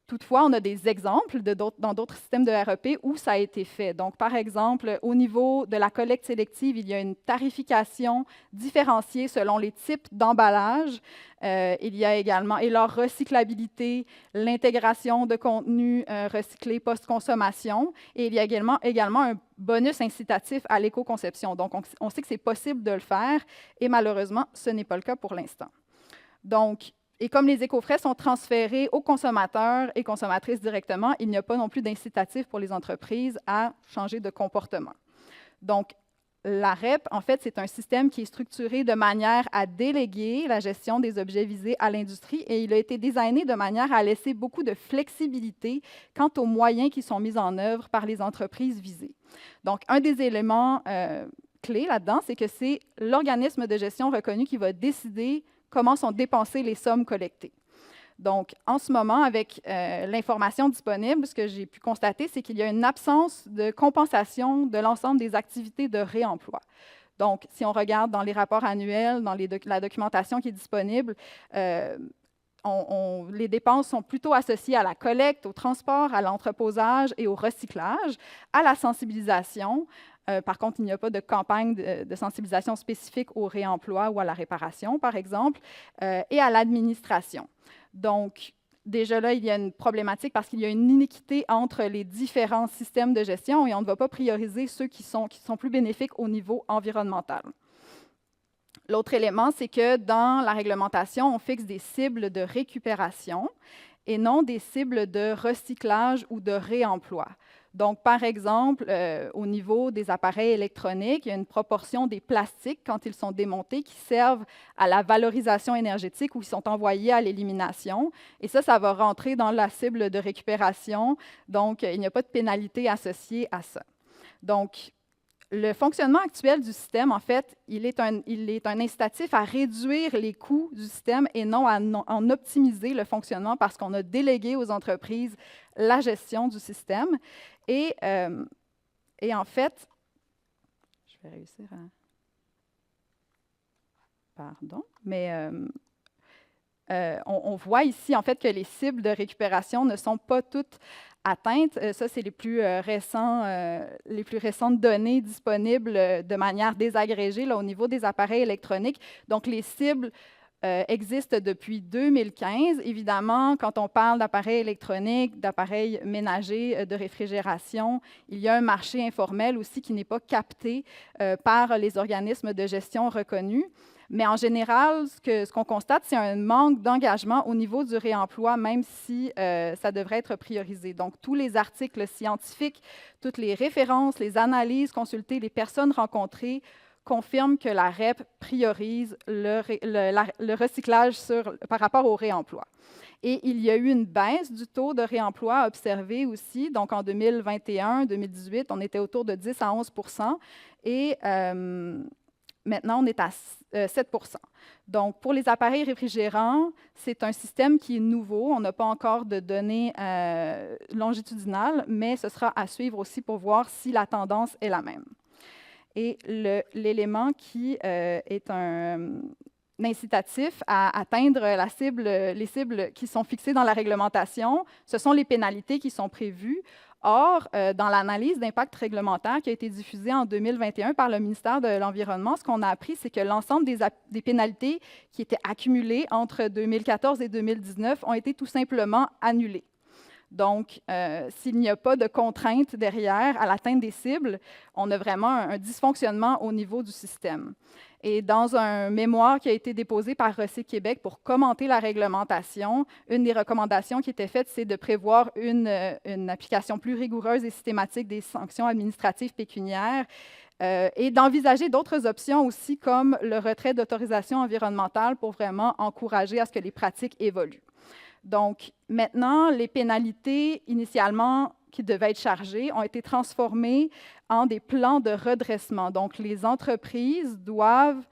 Toutefois, on a des exemples dans d'autres systèmes de REP où ça a été fait. Donc, par exemple, au niveau de la collecte sélective, il y a une tarification différenciée selon les types d'emballage. Il y a également, et leur recyclabilité, l'intégration de contenus recyclés post-consommation. Et il y a également un bonus incitatif à l'éco-conception. Donc, on sait que c'est possible de le faire et malheureusement, ce n'est pas le cas pour l'instant. Donc, et comme les éco-frais sont transférés aux consommateurs et consommatrices directement, il n'y a pas non plus d'incitatif pour les entreprises à changer de comportement. Donc, la REP, en fait, c'est un système qui est structuré de manière à déléguer la gestion des objets visés à l'industrie et il a été designé de manière à laisser beaucoup de flexibilité quant aux moyens qui sont mis en œuvre par les entreprises visées. Donc, un des éléments clés là-dedans, c'est que c'est l'organisme de gestion reconnu qui va décider comment sont dépensées les sommes collectées. Donc, en ce moment, avec l'information disponible, ce que j'ai pu constater, c'est qu'il y a une absence de compensation de l'ensemble des activités de réemploi. Donc, si on regarde dans les rapports annuels, dans la documentation qui est disponible, les dépenses sont plutôt associées à la collecte, au transport, à l'entreposage et au recyclage, à la sensibilisation. Par contre, il n'y a pas de campagne de sensibilisation spécifique au réemploi ou à la réparation, par exemple, et à l'administration. Donc, déjà là, il y a une problématique parce qu'il y a une iniquité entre les différents systèmes de gestion et on ne va pas prioriser ceux qui sont plus bénéfiques au niveau environnemental. L'autre élément, c'est que dans la réglementation, on fixe des cibles de récupération et non des cibles de recyclage ou de réemploi. Donc, par exemple, au niveau des appareils électroniques, il y a une proportion des plastiques, quand ils sont démontés, qui servent à la valorisation énergétique ou qui sont envoyés à l'élimination. Et ça va rentrer dans la cible de récupération. Donc, il n'y a pas de pénalité associée à ça. Donc, le fonctionnement actuel du système, en fait, il est un incitatif à réduire les coûts du système et non à en optimiser le fonctionnement parce qu'on a délégué aux entreprises la gestion du système. Et en fait, je vais réussir à... Pardon, mais on voit ici, en fait, que les cibles de récupération ne sont pas toutes atteintes. Ça, c'est les plus récentes données disponibles de manière désagrégée là, au niveau des appareils électroniques. Donc, les cibles existe depuis 2015. Évidemment, quand on parle d'appareils électroniques, d'appareils ménagers, de réfrigération, il y a un marché informel aussi qui n'est pas capté par les organismes de gestion reconnus. Mais en général, ce qu'on constate, c'est un manque d'engagement au niveau du réemploi, même si ça devrait être priorisé. Donc, tous les articles scientifiques, toutes les références, les analyses consultées, les personnes rencontrées confirment que la REP priorise le recyclage par rapport au réemploi. Et il y a eu une baisse du taux de réemploi observé aussi. Donc, en 2021-2018, on était autour de 10 à 11 %. Et maintenant, on est à 7 %. Donc, pour les appareils réfrigérants, c'est un système qui est nouveau. On n'a pas encore de données longitudinales, mais ce sera à suivre aussi pour voir si la tendance est la même. Et l'élément qui est un incitatif à atteindre les cibles qui sont fixées dans la réglementation, ce sont les pénalités qui sont prévues. Or, dans l'analyse d'impact réglementaire qui a été diffusée en 2021 par le ministère de l'Environnement, ce qu'on a appris, c'est que l'ensemble des pénalités qui étaient accumulées entre 2014 et 2019 ont été tout simplement annulées. Donc, s'il n'y a pas de contraintes derrière à l'atteinte des cibles, on a vraiment un dysfonctionnement au niveau du système. Et dans un mémoire qui a été déposé par Recyc Québec pour commenter la réglementation, une des recommandations qui était faite, c'est de prévoir une application plus rigoureuse et systématique des sanctions administratives pécuniaires et d'envisager d'autres options aussi, comme le retrait d'autorisation environnementale pour vraiment encourager à ce que les pratiques évoluent. Donc, maintenant, les pénalités initialement qui devaient être chargées ont été transformées en des plans de redressement. Donc, les entreprises doivent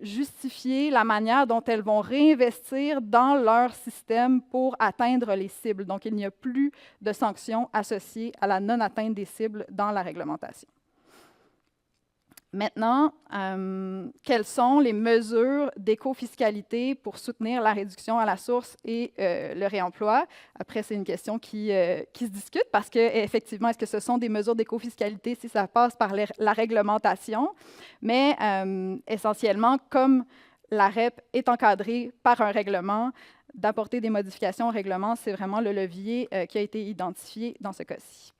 justifier la manière dont elles vont réinvestir dans leur système pour atteindre les cibles. Donc, il n'y a plus de sanctions associées à la non-atteinte des cibles dans la réglementation. Maintenant, quelles sont les mesures d'éco-fiscalité pour soutenir la réduction à la source et le réemploi? Après, c'est une question qui se discute parce qu'effectivement, est-ce que ce sont des mesures d'éco-fiscalité si ça passe par la réglementation? Mais essentiellement, comme la REP est encadrée par un règlement, d'apporter des modifications au règlement, c'est vraiment le levier qui a été identifié dans ce cas-ci.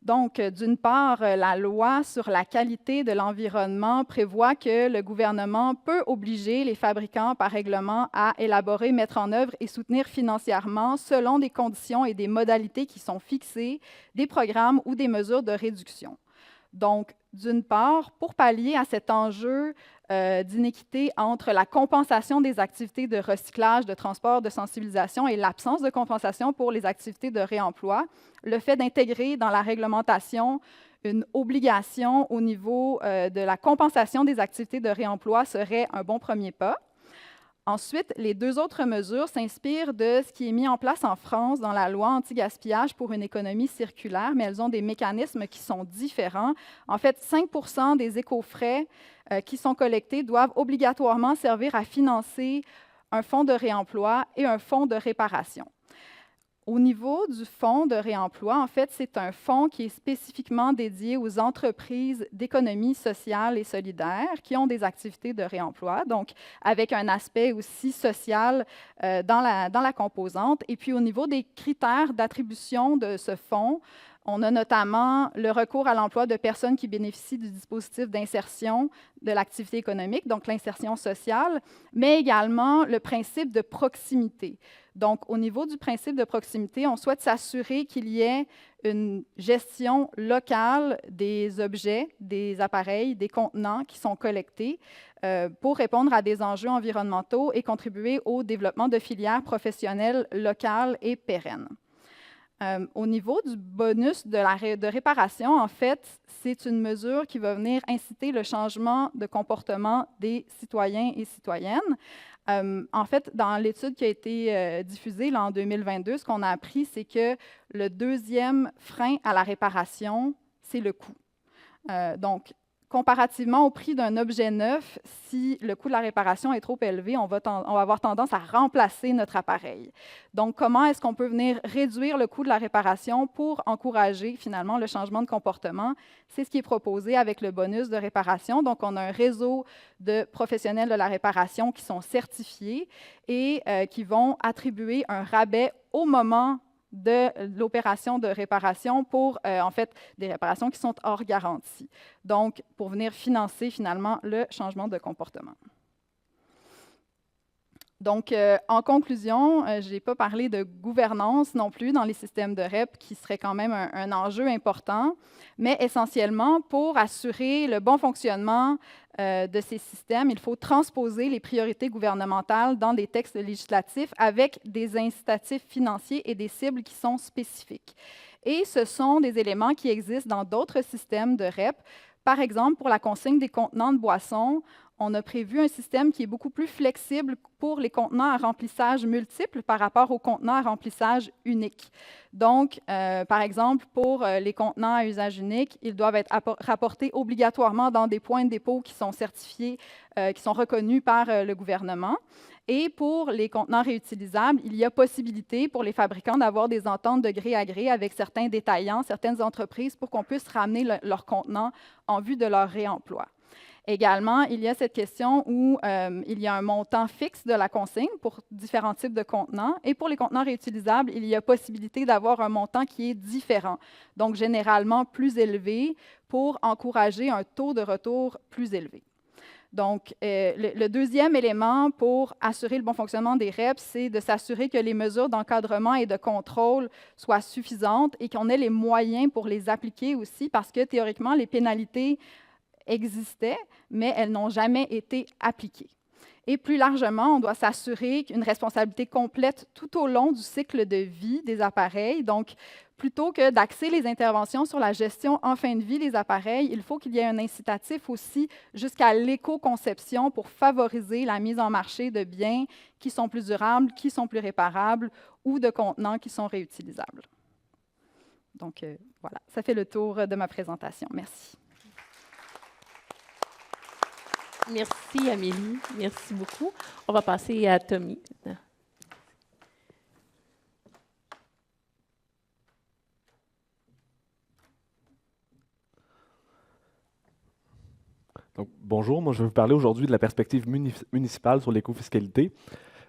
Donc, d'une part, la loi sur la qualité de l'environnement prévoit que le gouvernement peut obliger les fabricants par règlement à élaborer, mettre en œuvre et soutenir financièrement, selon des conditions et des modalités qui sont fixées, des programmes ou des mesures de réduction. Donc, d'une part, pour pallier à cet enjeu d'inéquité entre la compensation des activités de recyclage, de transport, de sensibilisation et l'absence de compensation pour les activités de réemploi, le fait d'intégrer dans la réglementation une obligation au niveau de la compensation des activités de réemploi serait un bon premier pas. Ensuite, les deux autres mesures s'inspirent de ce qui est mis en place en France dans la loi anti-gaspillage pour une économie circulaire, mais elles ont des mécanismes qui sont différents. En fait, 5 % des éco-frais qui sont collectés doivent obligatoirement servir à financer un fonds de réemploi et un fonds de réparation. Au niveau du fonds de réemploi, en fait, c'est un fonds qui est spécifiquement dédié aux entreprises d'économie sociale et solidaire qui ont des activités de réemploi, donc avec un aspect aussi social dans la composante. Et puis, au niveau des critères d'attribution de ce fonds, on a notamment le recours à l'emploi de personnes qui bénéficient du dispositif d'insertion de l'activité économique, donc l'insertion sociale, mais également le principe de proximité. Donc, au niveau du principe de proximité, on souhaite s'assurer qu'il y ait une gestion locale des objets, des appareils, des contenants qui sont collectés pour répondre à des enjeux environnementaux et contribuer au développement de filières professionnelles locales et pérennes. Au niveau du bonus de réparation, en fait, c'est une mesure qui va venir inciter le changement de comportement des citoyens et citoyennes. En fait, dans l'étude qui a été diffusée là, en 2022, ce qu'on a appris, c'est que le deuxième frein à la réparation, c'est le coût. Donc, comparativement au prix d'un objet neuf, si le coût de la réparation est trop élevé, on va avoir tendance à remplacer notre appareil. Donc, comment est-ce qu'on peut venir réduire le coût de la réparation pour encourager finalement le changement de comportement? C'est ce qui est proposé avec le bonus de réparation. Donc, on a un réseau de professionnels de la réparation qui sont certifiés et qui vont attribuer un rabais au moment de l'opération de réparation pour, en fait, des réparations qui sont hors garantie. Donc, pour venir financer, finalement, le changement de comportement. Donc, en conclusion, je n'ai pas parlé de gouvernance non plus dans les systèmes de REP, qui serait quand même un enjeu important, mais essentiellement, pour assurer le bon fonctionnement de ces systèmes, il faut transposer les priorités gouvernementales dans des textes législatifs avec des incitatifs financiers et des cibles qui sont spécifiques. Et ce sont des éléments qui existent dans d'autres systèmes de REP. Par exemple, pour la consigne des contenants de boissons, on a prévu un système qui est beaucoup plus flexible pour les contenants à remplissage multiple par rapport aux contenants à remplissage unique. Donc, par exemple, pour les contenants à usage unique, ils doivent être rapportés obligatoirement dans des points de dépôt qui sont certifiés, qui sont reconnus par le gouvernement. Et pour les contenants réutilisables, il y a possibilité pour les fabricants d'avoir des ententes de gré à gré avec certains détaillants, certaines entreprises, pour qu'on puisse ramener leurs contenants en vue de leur réemploi. Également, il y a cette question où il y a un montant fixe de la consigne pour différents types de contenants. Et pour les contenants réutilisables, il y a possibilité d'avoir un montant qui est différent, donc généralement plus élevé, pour encourager un taux de retour plus élevé. Donc, le deuxième élément pour assurer le bon fonctionnement des REP, c'est de s'assurer que les mesures d'encadrement et de contrôle soient suffisantes et qu'on ait les moyens pour les appliquer aussi, parce que théoriquement, les pénalités existaient, mais elles n'ont jamais été appliquées. Et plus largement, on doit s'assurer qu'une responsabilité complète tout au long du cycle de vie des appareils. Donc, plutôt que d'axer les interventions sur la gestion en fin de vie des appareils, il faut qu'il y ait un incitatif aussi jusqu'à l'éco-conception pour favoriser la mise en marché de biens qui sont plus durables, qui sont plus réparables ou de contenants qui sont réutilisables. Donc, voilà, ça fait le tour de ma présentation. Merci. Merci, Amélie. Merci beaucoup. On va passer à Tommy. Donc, bonjour, moi je vais vous parler aujourd'hui de la perspective municipale sur l'écofiscalité.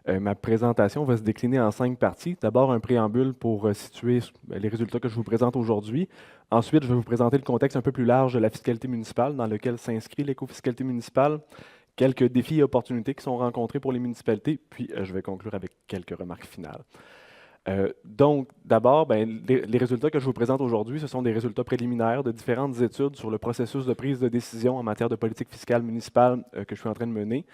Ma présentation va se décliner en 5 parties. D'abord, un préambule pour situer les résultats que je vous présente aujourd'hui. Ensuite, je vais vous présenter le contexte un peu plus large de la fiscalité municipale dans lequel s'inscrit l'écofiscalité municipale, quelques défis et opportunités qui sont rencontrés pour les municipalités, puis je vais conclure avec quelques remarques finales. Donc, d'abord, les résultats que je vous présente aujourd'hui, ce sont des résultats préliminaires de différentes études sur le processus de prise de décision en matière de politique fiscale municipale que je suis en train de mener.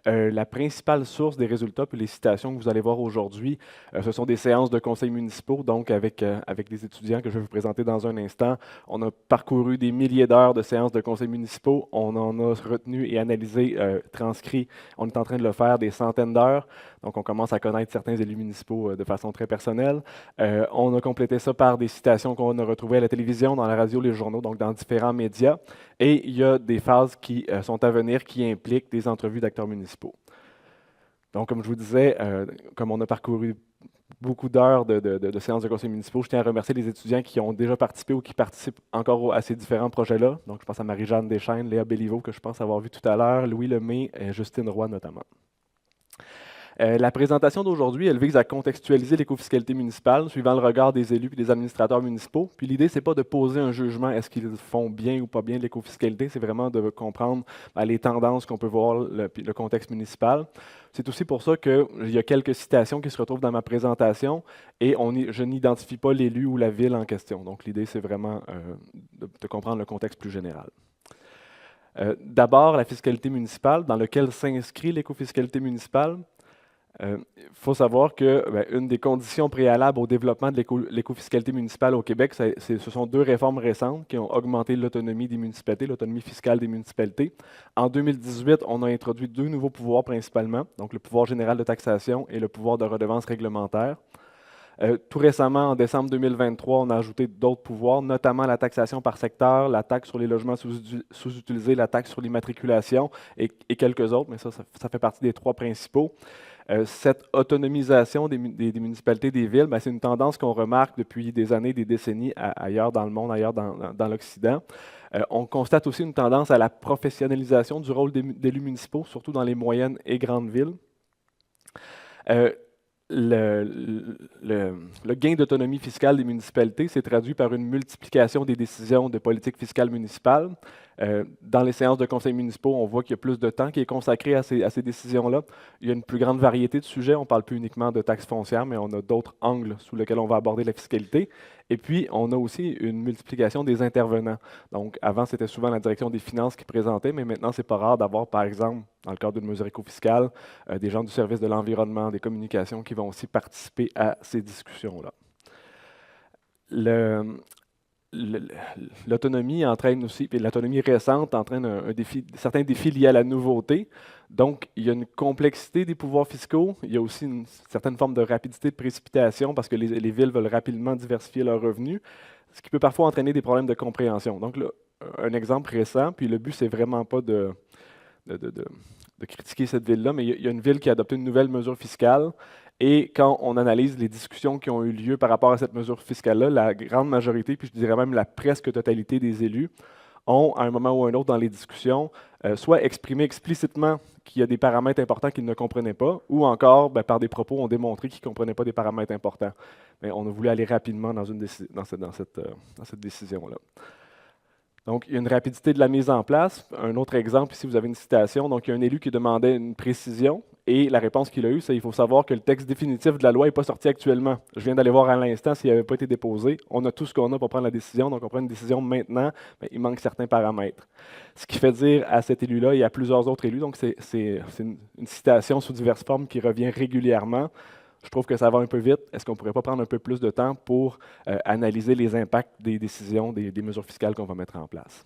La principale source des résultats, puis les citations que vous allez voir aujourd'hui, ce sont des séances de conseils municipaux, donc avec des étudiants que je vais vous présenter dans un instant. On a parcouru des milliers d'heures de séances de conseils municipaux. On en a retenu et analysé, transcrit. On est en train de le faire des centaines d'heures. Donc, on commence à connaître certains élus municipaux de façon très personnelle. On a complété ça par des citations qu'on a retrouvées à la télévision, dans la radio, les journaux, donc dans différents médias. Et il y a des phases qui sont à venir qui impliquent des entrevues d'acteurs municipaux. Donc, comme je vous disais, comme on a parcouru beaucoup d'heures de séances de conseils municipaux, je tiens à remercier les étudiants qui ont déjà participé ou qui participent encore à ces différents projets-là. Donc, je pense à Marie-Jeanne Deschaines, Léa Béliveau, que je pense avoir vu tout à l'heure, Louis Lemay et Justine Roy notamment. La présentation d'aujourd'hui, elle vise à contextualiser l'écofiscalité municipale suivant le regard des élus et des administrateurs municipaux. Puis l'idée, ce n'est pas de poser un jugement, est-ce qu'ils font bien ou pas bien l'écofiscalité, c'est vraiment de comprendre les tendances qu'on peut voir, le contexte municipal. C'est aussi pour ça qu'il y a quelques citations qui se retrouvent dans ma présentation et je n'identifie pas l'élu ou la ville en question. Donc l'idée, c'est vraiment de comprendre le contexte plus général. D'abord, la fiscalité municipale, dans laquelle s'inscrit l'écofiscalité municipale. Il faut savoir qu'une des conditions préalables au développement de l'écofiscalité municipale au Québec, ce sont 2 réformes récentes qui ont augmenté l'autonomie des municipalités, l'autonomie fiscale des municipalités. En 2018, on a introduit 2 nouveaux pouvoirs principalement, donc le pouvoir général de taxation et le pouvoir de redevance réglementaire. Tout récemment, en décembre 2023, on a ajouté d'autres pouvoirs, notamment la taxation par secteur, la taxe sur les logements sous-utilisés, la taxe sur l'immatriculation et quelques autres, mais ça fait partie des 3 principaux. Cette autonomisation des municipalités, des villes, c'est une tendance qu'on remarque depuis des années, des décennies ailleurs dans le monde, ailleurs dans l'Occident. On constate aussi une tendance à la professionnalisation du rôle d'élus municipaux, surtout dans les moyennes et grandes villes. Le gain d'autonomie fiscale des municipalités s'est traduit par une multiplication des décisions de politique fiscale municipale. Dans les séances de conseils municipaux, on voit qu'il y a plus de temps qui est consacré à ces décisions-là. Il y a une plus grande variété de sujets. On ne parle plus uniquement de taxes foncières, mais on a d'autres angles sous lesquels on va aborder la fiscalité. Et puis, on a aussi une multiplication des intervenants. Donc, avant, c'était souvent la direction des finances qui présentait, mais maintenant, c'est pas rare d'avoir, par exemple, dans le cadre d'une mesure écofiscale, des gens du service de l'environnement, des communications qui vont aussi participer à ces discussions-là. L'autonomie entraîne aussi, et l'autonomie récente entraîne certains défis liés à la nouveauté. Donc, il y a une complexité des pouvoirs fiscaux. Il y a aussi une certaine forme de rapidité de précipitation parce que les villes veulent rapidement diversifier leurs revenus, ce qui peut parfois entraîner des problèmes de compréhension. Donc, là, un exemple récent, puis le but, c'est vraiment pas de critiquer cette ville-là, mais il y a une ville qui a adopté une nouvelle mesure fiscale. Et quand on analyse les discussions qui ont eu lieu par rapport à cette mesure fiscale-là, la grande majorité, puis je dirais même la presque totalité des élus, ont, à un moment ou à un autre dans les discussions, soit exprimé explicitement qu'il y a des paramètres importants qu'ils ne comprenaient pas, ou encore, par des propos, ont démontré qu'ils ne comprenaient pas des paramètres importants. Mais on a voulu aller rapidement dans cette décision-là. Donc, il y a une rapidité de la mise en place. Un autre exemple, ici, vous avez une citation. Donc, il y a un élu qui demandait une précision et la réponse qu'il a eue, c'est qu'il faut savoir que le texte définitif de la loi n'est pas sorti actuellement. Je viens d'aller voir à l'instant s'il n'avait pas été déposé. On a tout ce qu'on a pour prendre la décision, donc on prend une décision maintenant, mais il manque certains paramètres. Ce qui fait dire à cet élu-là et à plusieurs autres élus, donc c'est une citation sous diverses formes qui revient régulièrement. Je trouve que ça va un peu vite. Est-ce qu'on ne pourrait pas prendre un peu plus de temps pour analyser les impacts des décisions, des mesures fiscales qu'on va mettre en place?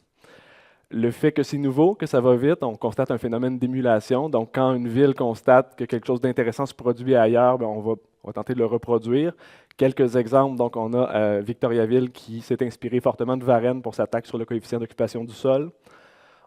Le fait que c'est nouveau, que ça va vite, on constate un phénomène d'émulation. Donc, quand une ville constate que quelque chose d'intéressant se produit ailleurs, on va tenter de le reproduire. Quelques exemples. Donc, on a Victoriaville qui s'est inspiré fortement de Varennes pour sa taxe sur le coefficient d'occupation du sol.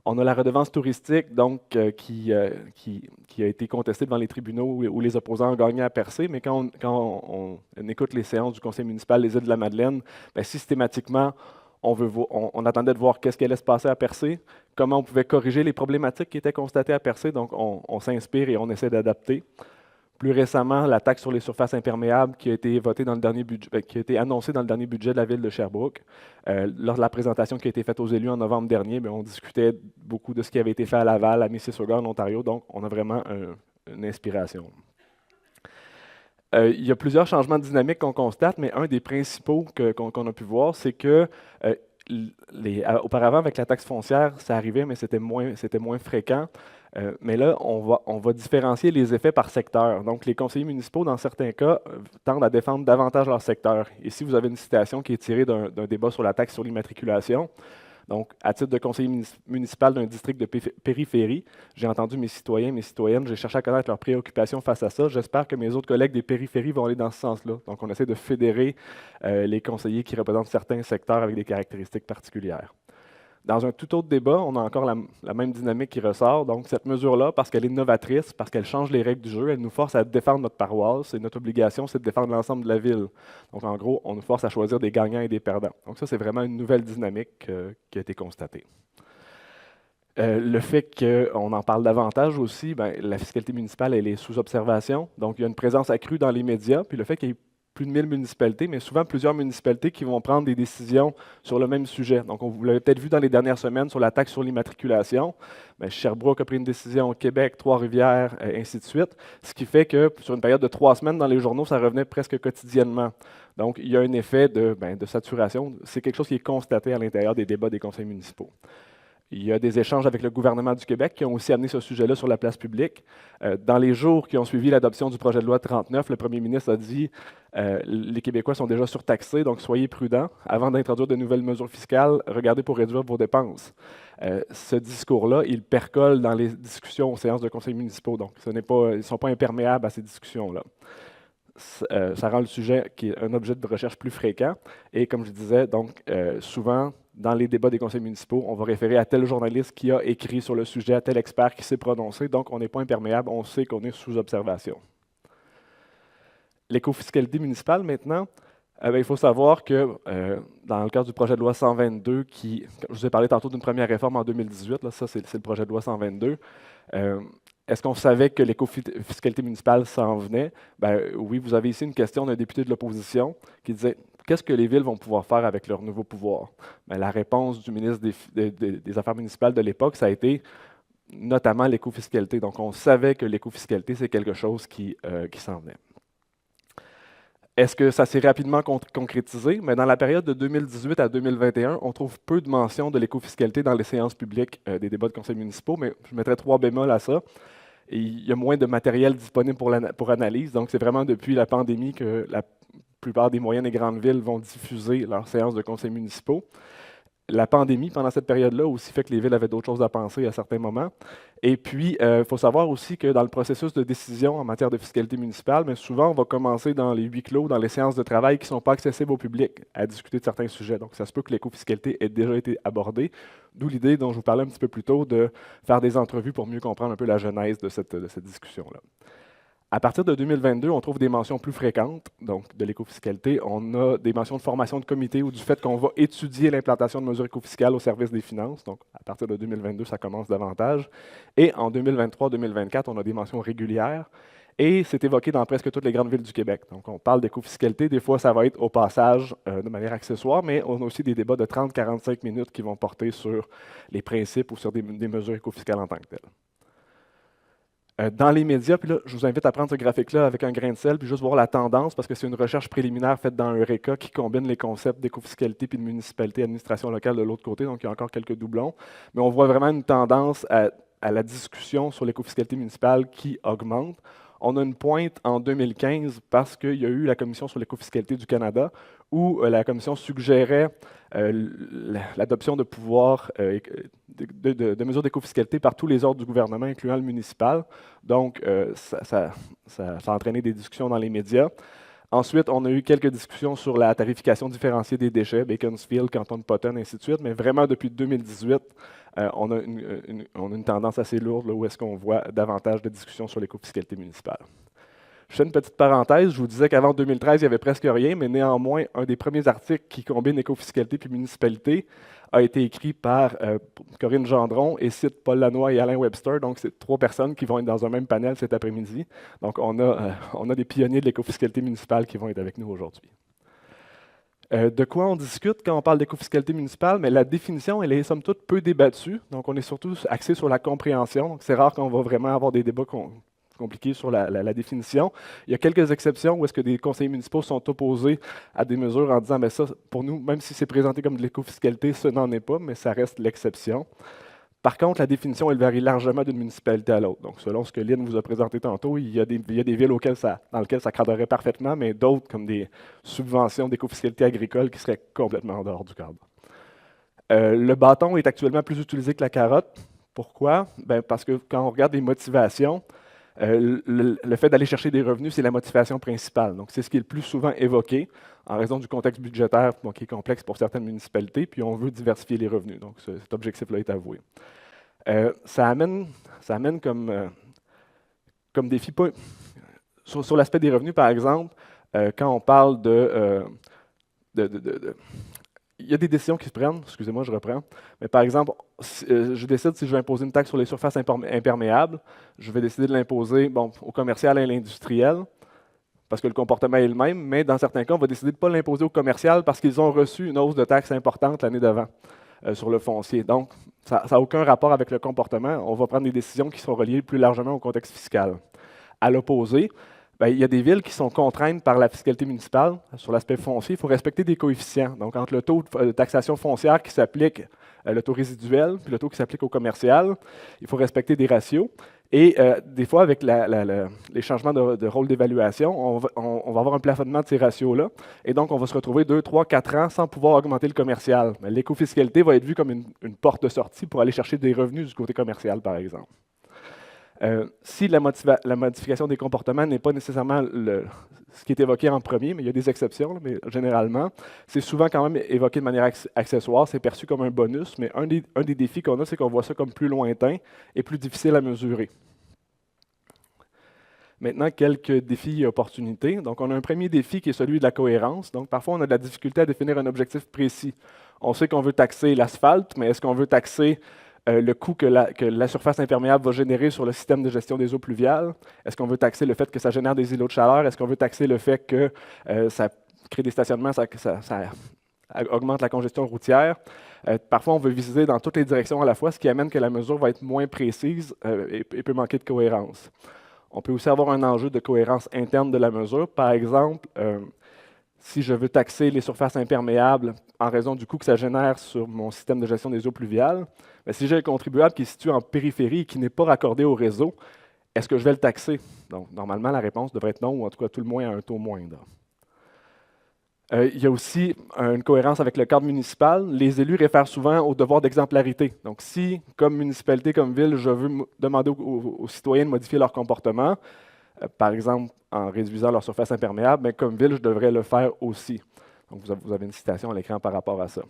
On a la redevance touristique, donc, qui a été contestée devant les tribunaux où les opposants ont gagné à Percé. Mais quand on écoute les séances du conseil municipal des Îles-de-la-Madeleine, systématiquement, on attendait de voir qu'est-ce qui allait se passer à Percé, comment on pouvait corriger les problématiques qui étaient constatées à Percé. Donc, on s'inspire et on essaie d'adapter. Plus récemment, la taxe sur les surfaces imperméables qui a été votée dans le dernier budget, qui a été annoncée dans le dernier budget de la ville de Sherbrooke. Lors de la présentation qui a été faite aux élus en novembre dernier, on discutait beaucoup de ce qui avait été fait à Laval, à Mississauga, en Ontario. Donc, on a vraiment une inspiration. Il y a plusieurs changements dynamiques qu'on constate, mais un des principaux qu'on a pu voir, c'est que auparavant, avec la taxe foncière, ça arrivait, mais c'était moins fréquent. Mais là, on va différencier les effets par secteur. Donc, les conseillers municipaux, dans certains cas, tendent à défendre davantage leur secteur. Ici, vous avez une citation qui est tirée d'un débat sur la taxe sur l'immatriculation. Donc, à titre de conseiller municipal d'un district de périphérie, j'ai entendu mes citoyens, mes citoyennes, j'ai cherché à connaître leurs préoccupations face à ça. J'espère que mes autres collègues des périphéries vont aller dans ce sens-là. Donc, on essaie de fédérer les conseillers qui représentent certains secteurs avec des caractéristiques particulières. Dans un tout autre débat, on a encore la même dynamique qui ressort. Donc, cette mesure-là, parce qu'elle est novatrice, parce qu'elle change les règles du jeu, elle nous force à défendre notre paroisse et notre obligation, c'est de défendre l'ensemble de la ville. Donc, en gros, on nous force à choisir des gagnants et des perdants. Donc, ça, c'est vraiment une nouvelle dynamique qui a été constatée. Le fait qu'on en parle davantage aussi, la fiscalité municipale, elle est sous observation. Donc, il y a une présence accrue dans les médias. Puis le fait qu'il y ait plus de 1000 municipalités, mais souvent plusieurs municipalités qui vont prendre des décisions sur le même sujet. Donc, vous l'avez peut-être vu dans les dernières semaines sur la taxe sur l'immatriculation. Sherbrooke a pris une décision, Québec, Trois-Rivières, ainsi de suite. Ce qui fait que sur une période de 3 semaines, dans les journaux, ça revenait presque quotidiennement. Donc, il y a un effet de saturation. C'est quelque chose qui est constaté à l'intérieur des débats des conseils municipaux. Il y a des échanges avec le gouvernement du Québec qui ont aussi amené ce sujet-là sur la place publique. Dans les jours qui ont suivi l'adoption du projet de loi 39, le premier ministre a dit les Québécois sont déjà surtaxés, donc soyez prudents. Avant d'introduire de nouvelles mesures fiscales, regardez pour réduire vos dépenses. Ce discours-là, il percole dans les discussions aux séances de conseils municipaux. Donc, ils ne sont pas imperméables à ces discussions-là. ça rend le sujet qui est un objet de recherche plus fréquent. Et comme je disais, donc, souvent, dans les débats des conseils municipaux, on va référer à tel journaliste qui a écrit sur le sujet, à tel expert qui s'est prononcé. Donc, on n'est pas imperméable, on sait qu'on est sous observation. L'écofiscalité municipale, maintenant, il faut savoir que dans le cadre du projet de loi 122, je vous ai parlé tantôt d'une première réforme en 2018, là, ça c'est le projet de loi 122, est-ce qu'on savait que l'écofiscalité municipale s'en venait? Oui, vous avez ici une question d'un député de l'opposition qui disait « Qu'est-ce que les villes vont pouvoir faire avec leur nouveau pouvoir? » La réponse du ministre des Affaires municipales de l'époque, ça a été notamment l'écofiscalité. Donc, on savait que l'écofiscalité, c'est quelque chose qui s'en venait. Est-ce que ça s'est rapidement concrétisé? Mais dans la période de 2018 à 2021, on trouve peu de mentions de l'écofiscalité dans les séances publiques des débats de conseils municipaux, mais je mettrais 3 bémols à ça. Et il y a moins de matériel disponible pour analyse, donc c'est vraiment depuis la pandémie que la plupart des moyennes et grandes villes vont diffuser leurs séances de conseils municipaux. La pandémie, pendant cette période-là, aussi fait que les villes avaient d'autres choses à penser à certains moments. Et puis, il faut savoir aussi que dans le processus de décision en matière de fiscalité municipale, mais souvent, on va commencer dans les huis clos, dans les séances de travail qui ne sont pas accessibles au public, à discuter de certains sujets. Donc, ça se peut que l'écofiscalité ait déjà été abordée, d'où l'idée dont je vous parlais un petit peu plus tôt de faire des entrevues pour mieux comprendre un peu la genèse de cette discussion-là. À partir de 2022, on trouve des mentions plus fréquentes, donc de l'écofiscalité. On a des mentions de formation de comité ou du fait qu'on va étudier l'implantation de mesures écofiscales au service des finances. Donc, à partir de 2022, ça commence davantage. Et en 2023-2024, on a des mentions régulières. Et c'est évoqué dans presque toutes les grandes villes du Québec. Donc, on parle d'écofiscalité. Des fois, ça va être au passage de manière accessoire, mais on a aussi des débats de 30-45 minutes qui vont porter sur les principes ou sur des mesures écofiscales en tant que telles. Dans les médias, puis là, je vous invite à prendre ce graphique-là avec un grain de sel, puis juste voir la tendance, parce que c'est une recherche préliminaire faite dans Eureka qui combine les concepts d'écofiscalité puis de municipalité, administration locale de l'autre côté, donc il y a encore quelques doublons. Mais on voit vraiment une tendance à la discussion sur l'écofiscalité municipale qui augmente. On a une pointe en 2015 parce qu'il y a eu la Commission sur l'écofiscalité du Canada où la Commission suggérait l'adoption de pouvoirs de mesures d'écofiscalité par tous les ordres du gouvernement, incluant le municipal. Donc, ça a entraîné des discussions dans les médias. Ensuite, on a eu quelques discussions sur la tarification différenciée des déchets, Beaconsfield, Canton de Potton, ainsi de suite. Mais vraiment, depuis 2018, on a une tendance assez lourde là, où est-ce qu'on voit davantage de discussions sur l'écofiscalité municipale. Je fais une petite parenthèse. Je vous disais qu'avant 2013, il n'y avait presque rien, mais néanmoins, un des premiers articles qui combine écofiscalité et municipalité a été écrit par Corinne Gendron et cite Paul Lanois et Alain Webster. Donc, c'est 3 personnes qui vont être dans un même panel cet après-midi. Donc, on a des pionniers de l'écofiscalité municipale qui vont être avec nous aujourd'hui. De quoi on discute quand on parle d'écofiscalité municipale? Mais la définition, elle est somme toute peu débattue. Donc, on est surtout axé sur la compréhension. Donc, c'est rare qu'on va vraiment avoir des débats compliqués sur la définition. Il y a quelques exceptions où est-ce que des conseillers municipaux sont opposés à des mesures en disant « mais ça, pour nous, même si c'est présenté comme de l'écofiscalité, ce n'en est pas, mais ça reste l'exception ». Par contre, la définition, elle varie largement d'une municipalité à l'autre. Donc, selon ce que Lynn vous a présenté tantôt, il y a des villes dans lesquelles ça cadrerait parfaitement, mais d'autres, comme des subventions d'écofiscalité agricole, qui seraient complètement en dehors du cadre. Le bâton est actuellement plus utilisé que la carotte. Pourquoi? Parce que quand on regarde les motivations, le fait d'aller chercher des revenus, c'est la motivation principale. Donc, c'est ce qui est le plus souvent évoqué en raison du contexte budgétaire qui est complexe pour certaines municipalités, puis on veut diversifier les revenus. Donc, cet objectif-là est avoué. Ça amène comme défi, sur l'aspect des revenus, par exemple, quand on parle il y a des décisions qui se prennent, excusez-moi, je reprends. Mais par exemple, je décide si je vais imposer une taxe sur les surfaces imperméables, je vais décider de l'imposer au commercial et à l'industriel, parce que le comportement est le même, mais dans certains cas, on va décider de ne pas l'imposer au commercial parce qu'ils ont reçu une hausse de taxes importante l'année d'avant sur le foncier. Donc, ça n'a aucun rapport avec le comportement. On va prendre des décisions qui sont reliées plus largement au contexte fiscal. À l'opposé, il y a des villes qui sont contraintes par la fiscalité municipale sur l'aspect foncier. Il faut respecter des coefficients. Donc, entre le taux de taxation foncière qui s'applique, le taux résiduel, puis le taux qui s'applique au commercial, il faut respecter des ratios. Et des fois, avec les changements de rôle d'évaluation, on va avoir un plafonnement de ces ratios-là. Et donc, on va se retrouver 2, 3, 4 ans sans pouvoir augmenter le commercial. Mais l'écofiscalité va être vue comme une porte de sortie pour aller chercher des revenus du côté commercial, par exemple. Si la modification des comportements n'est pas nécessairement ce qui est évoqué en premier, mais il y a des exceptions, là, mais généralement, c'est souvent quand même évoqué de manière accessoire, c'est perçu comme un bonus, mais un des défis qu'on a, c'est qu'on voit ça comme plus lointain et plus difficile à mesurer. Maintenant, quelques défis et opportunités. Donc, on a un premier défi qui est celui de la cohérence. Donc, parfois, on a de la difficulté à définir un objectif précis. On sait qu'on veut taxer l'asphalte, mais est-ce qu'on veut taxer le coût que la surface imperméable va générer sur le système de gestion des eaux pluviales? Est-ce qu'on veut taxer le fait que ça génère des îlots de chaleur? Est-ce qu'on veut taxer le fait que ça crée des stationnements, ça augmente la congestion routière? Parfois, on veut viser dans toutes les directions à la fois, ce qui amène que la mesure va être moins précise et peut manquer de cohérence. On peut aussi avoir un enjeu de cohérence interne de la mesure. Par exemple, si je veux taxer les surfaces imperméables en raison du coût que ça génère sur mon système de gestion des eaux pluviales, bien, si j'ai un contribuable qui est situé en périphérie et qui n'est pas raccordé au réseau, est-ce que je vais le taxer? Donc, normalement, la réponse devrait être non, ou en tout cas, tout le moins à un taux moindre. Il y a aussi une cohérence avec le cadre municipal. Les élus réfèrent souvent au devoir d'exemplarité. Donc, si, comme municipalité, comme ville, je veux demander aux citoyens de modifier leur comportement, par exemple en réduisant leur surface imperméable, mais comme ville, je devrais le faire aussi. Donc, vous avez une citation à l'écran par rapport à ça.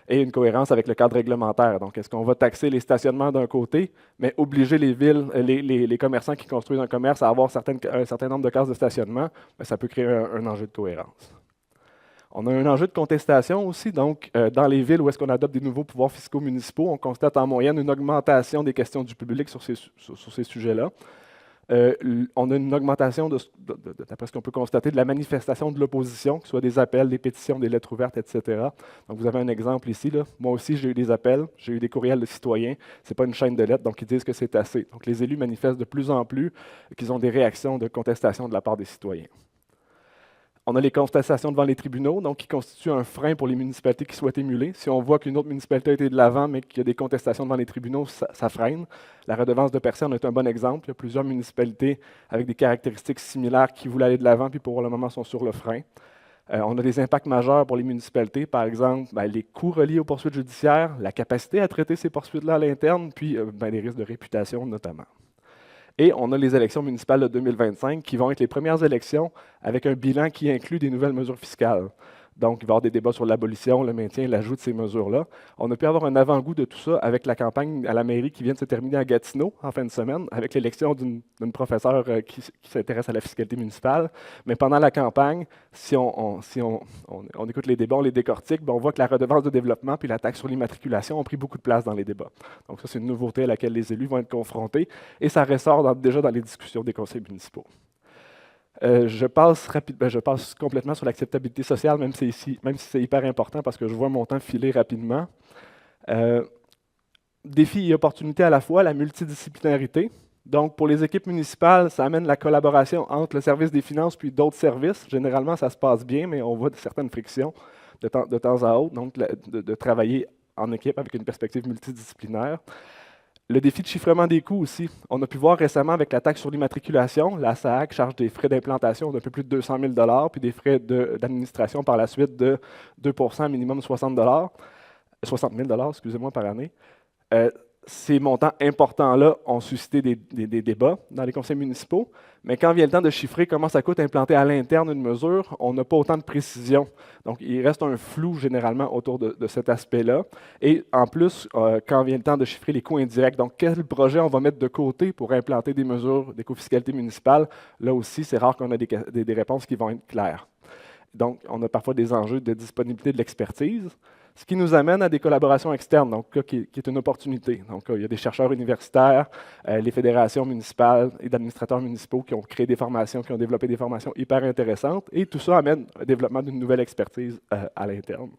Et une cohérence avec le cadre réglementaire. Donc, est-ce qu'on va taxer les stationnements d'un côté, mais obliger les villes, les commerçants qui construisent un commerce à avoir un certain nombre de cases de stationnement? Bien, ça peut créer un enjeu de cohérence. On a un enjeu de contestation aussi. Donc, dans les villes où est-ce qu'on adopte des nouveaux pouvoirs fiscaux municipaux, on constate en moyenne une augmentation des questions du public sur ces sujets-là. On a une augmentation, d'après ce qu'on peut constater, de la manifestation de l'opposition, que ce soit des appels, des pétitions, des lettres ouvertes, etc. Donc, vous avez un exemple ici. Là. Moi aussi, j'ai eu des appels, j'ai eu des courriels de citoyens. Ce n'est pas une chaîne de lettres, donc ils disent que c'est assez. Donc, les élus manifestent de plus en plus qu'ils ont des réactions de contestation de la part des citoyens. On a les contestations devant les tribunaux, donc qui constituent un frein pour les municipalités qui souhaitent émuler. Si on voit qu'une autre municipalité a été de l'avant, mais qu'il y a des contestations devant les tribunaux, ça freine. La redevance de personnes est un bon exemple. Il y a plusieurs municipalités avec des caractéristiques similaires qui voulaient aller de l'avant, puis pour le moment sont sur le frein. On a des impacts majeurs pour les municipalités, par exemple les coûts reliés aux poursuites judiciaires, la capacité à traiter ces poursuites-là à l'interne, puis les risques de réputation notamment. Et on a les élections municipales de 2025 qui vont être les premières élections avec un bilan qui inclut des nouvelles mesures fiscales. Donc, il va y avoir des débats sur l'abolition, le maintien, l'ajout de ces mesures-là. On a pu avoir un avant-goût de tout ça avec la campagne à la mairie qui vient de se terminer à Gatineau en fin de semaine, avec l'élection d'une professeure qui s'intéresse à la fiscalité municipale. Mais pendant la campagne, si on écoute les débats, on les décortique, on voit que la redevance de développement puis la taxe sur l'immatriculation ont pris beaucoup de place dans les débats. Donc ça, c'est une nouveauté à laquelle les élus vont être confrontés et ça ressort déjà dans les discussions des conseils municipaux. Je passe complètement sur l'acceptabilité sociale, même si c'est hyper important parce que je vois mon temps filer rapidement. Défis et opportunités à la fois, la multidisciplinarité. Donc, pour les équipes municipales, ça amène la collaboration entre le service des finances puis d'autres services. Généralement, ça se passe bien, mais on voit certaines frictions de temps à autre, donc de travailler en équipe avec une perspective multidisciplinaire. Le défi de chiffrement des coûts aussi. On a pu voir récemment avec la taxe sur l'immatriculation, la SAAC charge des frais d'implantation d'un peu plus de 200 000 $, puis des frais d'administration par la suite de 2 %, minimum 60 000 excusez-moi, par année. Ces montants importants-là ont suscité des débats dans les conseils municipaux, mais quand vient le temps de chiffrer comment ça coûte implanter à l'interne une mesure, on n'a pas autant de précision. Donc, il reste un flou généralement autour de cet aspect-là. Et en plus, quand vient le temps de chiffrer les coûts indirects, donc quel projet on va mettre de côté pour implanter des mesures d'écofiscalité municipale, là aussi, c'est rare qu'on ait des réponses qui vont être claires. Donc, on a parfois des enjeux de disponibilité de l'expertise, ce qui nous amène à des collaborations externes, donc qui est une opportunité. Donc, il y a des chercheurs universitaires, les fédérations municipales et d'administrateurs municipaux qui ont créé des formations, qui ont développé des formations hyper intéressantes, et tout ça amène au développement d'une nouvelle expertise à l'interne.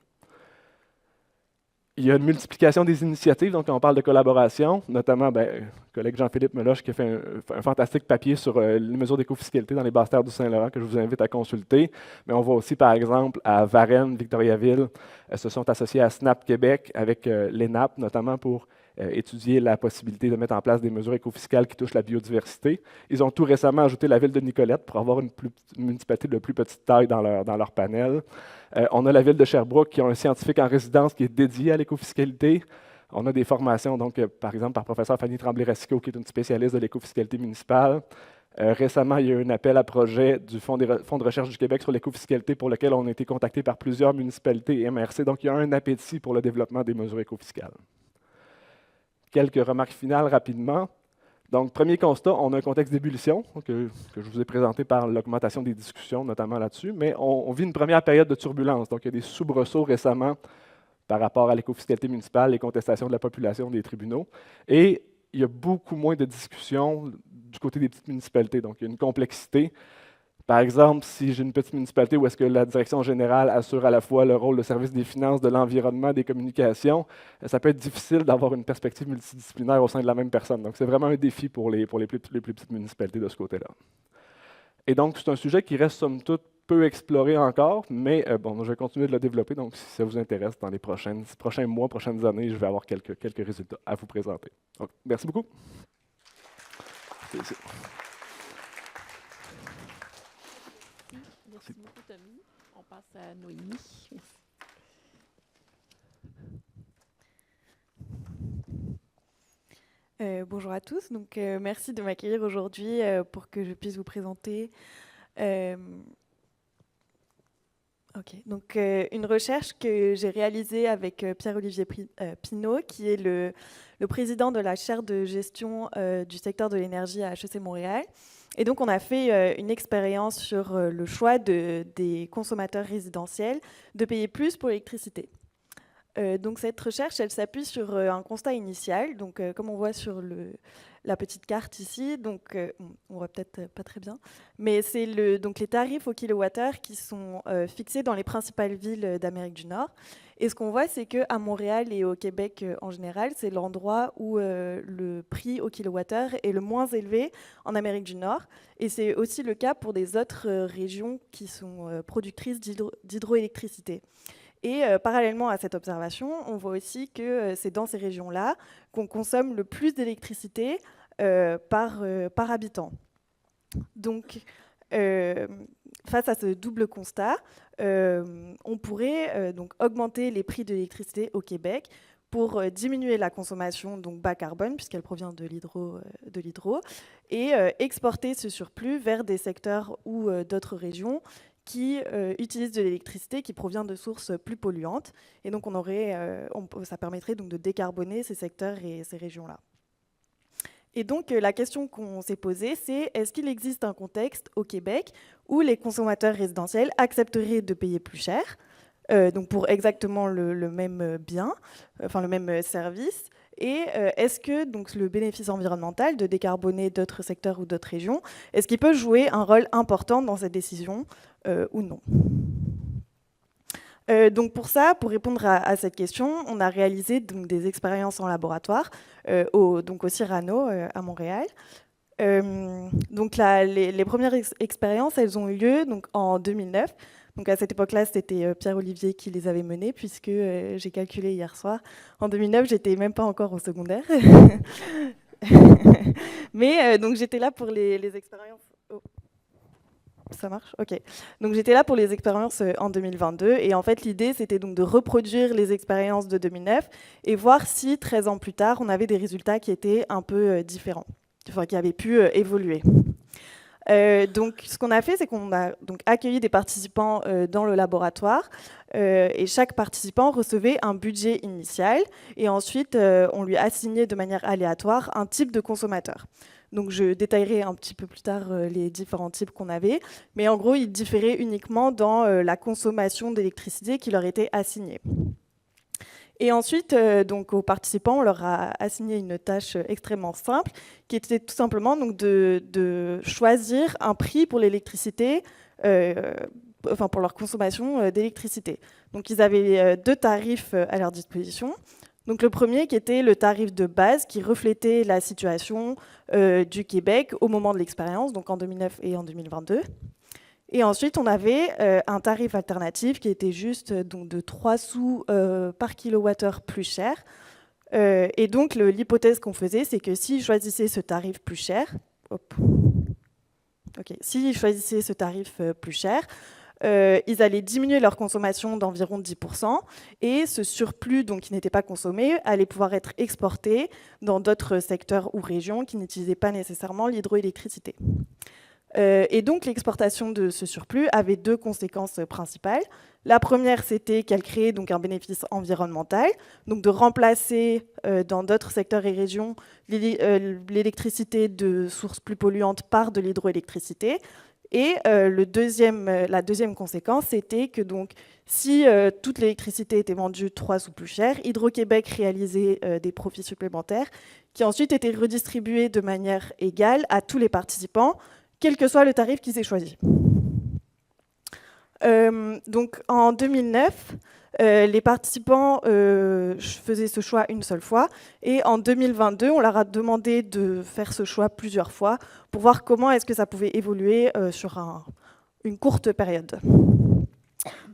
Il y a une multiplication des initiatives, donc quand on parle de collaboration, notamment le collègue Jean-Philippe Meloche qui a fait un fantastique papier sur les mesures d'écofiscalité dans les basses terres du Saint-Laurent que je vous invite à consulter. Mais on voit aussi, par exemple, à Varennes, Victoriaville, se sont associés à SNAP Québec avec l'ENAP, notamment pour étudier la possibilité de mettre en place des mesures écofiscales qui touchent la biodiversité. Ils ont tout récemment ajouté la ville de Nicolette pour avoir une municipalité de plus petite taille dans leur panel. On a la ville de Sherbrooke qui a un scientifique en résidence qui est dédié à l'écofiscalité. On a des formations, donc, par exemple, par professeur Fanny Tremblay-Racicot, qui est une spécialiste de l'écofiscalité municipale. Récemment, il y a eu un appel à projet du Fonds de recherche du Québec sur l'écofiscalité pour lequel on a été contacté par plusieurs municipalités et MRC. Donc, il y a un appétit pour le développement des mesures écofiscales. Quelques remarques finales rapidement. Donc, premier constat, on a un contexte d'ébullition que je vous ai présenté par l'augmentation des discussions, notamment là-dessus, mais on vit une première période de turbulence. Donc, il y a des soubresauts récemment par rapport à l'écofiscalité municipale, les contestations de la population, des tribunaux. Et il y a beaucoup moins de discussions du côté des petites municipalités. Donc, il y a une complexité. Par exemple, si j'ai une petite municipalité où est-ce que la direction générale assure à la fois le rôle de service des finances, de l'environnement, des communications, ça peut être difficile d'avoir une perspective multidisciplinaire au sein de la même personne. Donc, c'est vraiment un défi pour les plus petites municipalités de ce côté-là. Et donc, c'est un sujet qui reste, somme toute, peu exploré encore, mais bon, je vais continuer de le développer. Donc, si ça vous intéresse, dans les prochains mois, prochaines années, je vais avoir quelques résultats à vous présenter. Donc, merci beaucoup. Merci beaucoup, Tommy. On passe à Noémie. Bonjour à tous. Donc, merci de m'accueillir aujourd'hui pour que je puisse vous présenter une recherche que j'ai réalisée avec Pierre-Olivier Pinault, qui est le président de la chaire de gestion du secteur de l'énergie à HEC Montréal. Et donc, on a fait une expérience sur le choix des consommateurs résidentiels de payer plus pour l'électricité. Donc, cette recherche, elle s'appuie sur un constat initial. Donc, comme on voit sur la petite carte ici, donc on voit peut-être pas très bien, mais c'est donc les tarifs au kilowattheure qui sont fixés dans les principales villes d'Amérique du Nord. Et ce qu'on voit, c'est qu'à Montréal et au Québec en général, c'est l'endroit où le prix au kilowattheure est le moins élevé en Amérique du Nord. Et c'est aussi le cas pour des autres régions qui sont productrices d'hydroélectricité. Et parallèlement à cette observation, on voit aussi que c'est dans ces régions-là qu'on consomme le plus d'électricité par habitant. Donc, face à ce double constat, on pourrait donc augmenter les prix de l'électricité au Québec pour diminuer la consommation donc bas carbone, puisqu'elle provient de l'hydro, et exporter ce surplus vers des secteurs ou d'autres régions qui utilisent de l'électricité qui provient de sources plus polluantes. Et donc, ça permettrait donc de décarboner ces secteurs et ces régions-là. Et donc, la question qu'on s'est posée, c'est est-ce qu'il existe un contexte au Québec où les consommateurs résidentiels accepteraient de payer plus cher, donc pour exactement le même bien, enfin le même service. Et est-ce que donc, le bénéfice environnemental de décarboner d'autres secteurs ou d'autres régions, est-ce qu'il peut jouer un rôle important dans cette décision ou non? Donc pour ça, pour répondre à cette question, on a réalisé donc, des expériences en laboratoire au Cyrano à Montréal. Donc les premières expériences, elles ont eu lieu donc, en 2009. Donc à cette époque-là, c'était Pierre-Olivier qui les avait menées, puisque j'ai calculé hier soir. En 2009, j'étais même pas encore au secondaire. Mais donc j'étais là pour les expériences. Oh. Ça marche ? Ok. Donc j'étais là pour les expériences en 2022. Et en fait, l'idée, c'était donc de reproduire les expériences de 2009 et voir si, 13 ans plus tard, on avait des résultats qui étaient un peu différents, enfin qui avaient pu évoluer. Donc, ce qu'on a fait, c'est qu'on a donc accueilli des participants dans le laboratoire et chaque participant recevait un budget initial et ensuite, on lui assignait de manière aléatoire un type de consommateur. Donc, je détaillerai un petit peu plus tard les différents types qu'on avait, mais en gros, ils différaient uniquement dans la consommation d'électricité qui leur était assignée. Et ensuite, donc, aux participants, on leur a assigné une tâche extrêmement simple, qui était tout simplement donc, de choisir un prix pour l'électricité, enfin pour leur consommation d'électricité. Donc, ils avaient deux tarifs à leur disposition. Donc, le premier qui était le tarif de base, qui reflétait la situation du Québec au moment de l'expérience, donc en 2009 et en 2022. Et ensuite, on avait un tarif alternatif qui était juste donc, de 3 sous par kilowattheure plus cher. Et donc, l'hypothèse qu'on faisait, c'est que s'ils choisissaient ce tarif plus cher, s'ils choisissaient ce tarif plus cher, ils allaient diminuer leur consommation d'environ 10%, et ce surplus donc, qui n'était pas consommé allait pouvoir être exporté dans d'autres secteurs ou régions qui n'utilisaient pas nécessairement l'hydroélectricité. Et donc l'exportation de ce surplus avait deux conséquences principales. La première, c'était qu'elle créait donc un bénéfice environnemental, donc de remplacer dans d'autres secteurs et régions l'électricité de sources plus polluantes par de l'hydroélectricité. Et la deuxième conséquence, c'était que donc, si toute l'électricité était vendue 3 sous plus cher, Hydro-Québec réalisait des profits supplémentaires qui ensuite étaient redistribués de manière égale à tous les participants, quel que soit le tarif qu'ils aient choisi. Donc en 2009, les participants faisaient ce choix une seule fois, et en 2022, on leur a demandé de faire ce choix plusieurs fois pour voir comment est-ce que ça pouvait évoluer sur une courte période.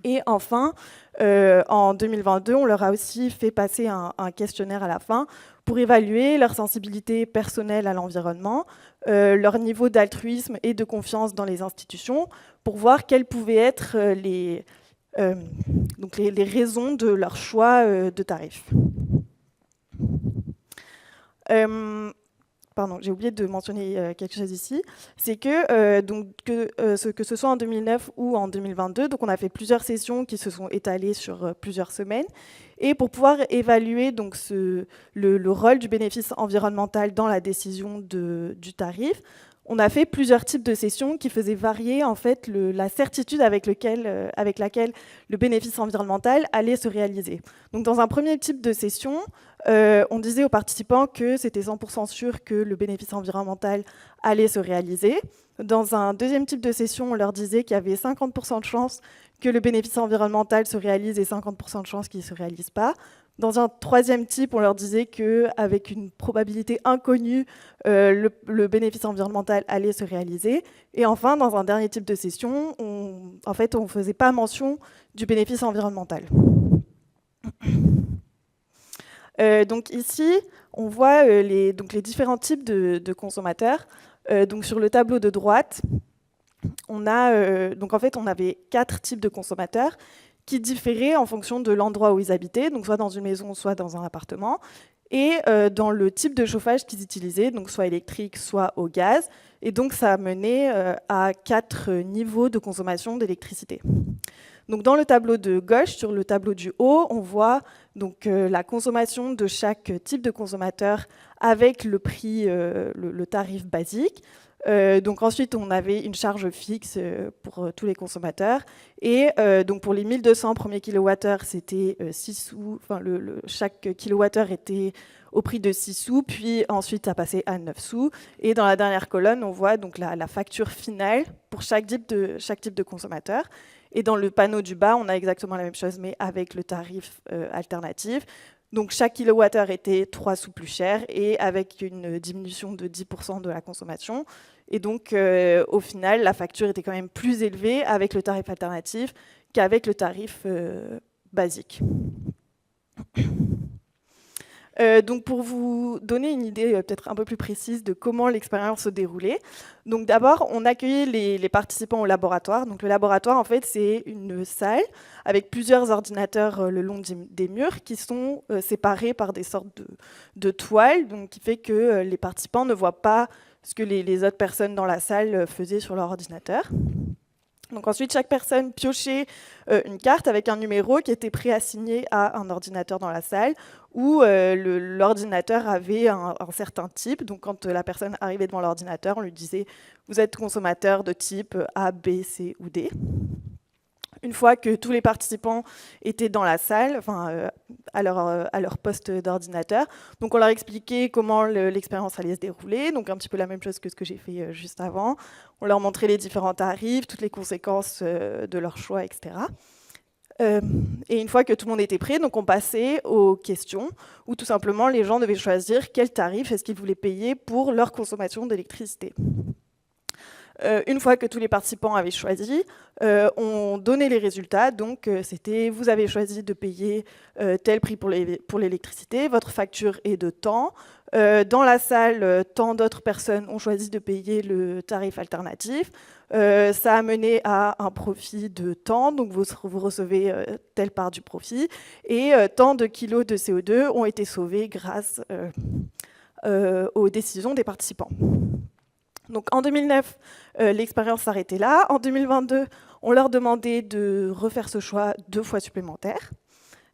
Et enfin, en 2022, on leur a aussi fait passer un questionnaire à la fin pour évaluer leur sensibilité personnelle à l'environnement, leur niveau d'altruisme et de confiance dans les institutions, pour voir quelles pouvaient être les raisons de leur choix de tarif. Pardon, j'ai oublié de mentionner quelque chose ici, c'est que, que ce soit en 2009 ou en 2022, donc on a fait plusieurs sessions qui se sont étalées sur plusieurs semaines, et pour pouvoir évaluer donc, le rôle du bénéfice environnemental dans la décision du tarif, on a fait plusieurs types de sessions qui faisaient varier en fait, la certitude avec laquelle le bénéfice environnemental allait se réaliser. Donc, dans un premier type de session, on disait aux participants que c'était 100% sûr que le bénéfice environnemental allait se réaliser. Dans un deuxième type de session, on leur disait qu'il y avait 50% de chances que le bénéfice environnemental se réalise et 50% de chances qu'il ne se réalise pas. Dans un troisième type, on leur disait qu'avec une probabilité inconnue, le bénéfice environnemental allait se réaliser. Et enfin, dans un dernier type de session, on ne faisait pas mention du bénéfice environnemental. Donc ici, on voit les différents types de consommateurs. Donc sur le tableau de droite, on avait 4 types de consommateurs qui différaient en fonction de l'endroit où ils habitaient, donc soit dans une maison, soit dans un appartement, et dans le type de chauffage qu'ils utilisaient, donc soit électrique, soit au gaz. Et donc ça a mené à 4 niveaux de consommation d'électricité. Donc dans le tableau de gauche, sur le tableau du haut, on voit donc, la consommation de chaque type de consommateur avec le prix, le tarif basique. Donc ensuite, on avait une charge fixe pour tous les consommateurs. Et donc pour les 1200 premiers kilowattheures, c'était 6 sous. Enfin, chaque kilowattheure était au prix de 6 sous, puis ensuite ça passait à 9 sous. Et dans la dernière colonne, on voit donc la facture finale pour chaque type de consommateur. Et dans le panneau du bas, on a exactement la même chose, mais avec le tarif alternatif. Donc chaque kilowattheure était 3 sous plus cher et avec une diminution de 10% de la consommation. Et donc au final, la facture était quand même plus élevée avec le tarif alternatif qu'avec le tarif basique. Donc pour vous donner une idée peut-être un peu plus précise de comment l'expérience se déroulait, donc d'abord on accueillait les participants au laboratoire. Donc le laboratoire en fait c'est une salle avec plusieurs ordinateurs le long des murs qui sont séparés par des sortes de toiles, donc qui fait que les participants ne voient pas ce que les autres personnes dans la salle faisaient sur leur ordinateur. Donc ensuite, chaque personne piochait une carte avec un numéro qui était préassigné à un ordinateur dans la salle où l'ordinateur avait un certain type. Donc quand la personne arrivait devant l'ordinateur, on lui disait « Vous êtes consommateur de type A, B, C ou D ». Une fois que tous les participants étaient dans la salle, enfin, à leur poste d'ordinateur, donc on leur expliquait comment l'expérience allait se dérouler, donc un petit peu la même chose que ce que j'ai fait juste avant. On leur montrait les différents tarifs, toutes les conséquences de leur choix, etc. Et une fois que tout le monde était prêt, donc on passait aux questions, où tout simplement les gens devaient choisir quel tarif est-ce qu'ils voulaient payer pour leur consommation d'électricité. une fois que tous les participants avaient choisi, on donnait les résultats. Donc, c'était vous avez choisi de payer tel prix pour l'électricité, votre facture est de temps. Dans la salle, tant d'autres personnes ont choisi de payer le tarif alternatif. Ça a mené à un profit de temps, donc vous recevez telle part du profit. Et tant de kilos de CO2 ont été sauvés grâce aux décisions des participants. Donc en 2009, l'expérience s'arrêtait là. En 2022, on leur demandait de refaire ce choix 2 fois supplémentaire.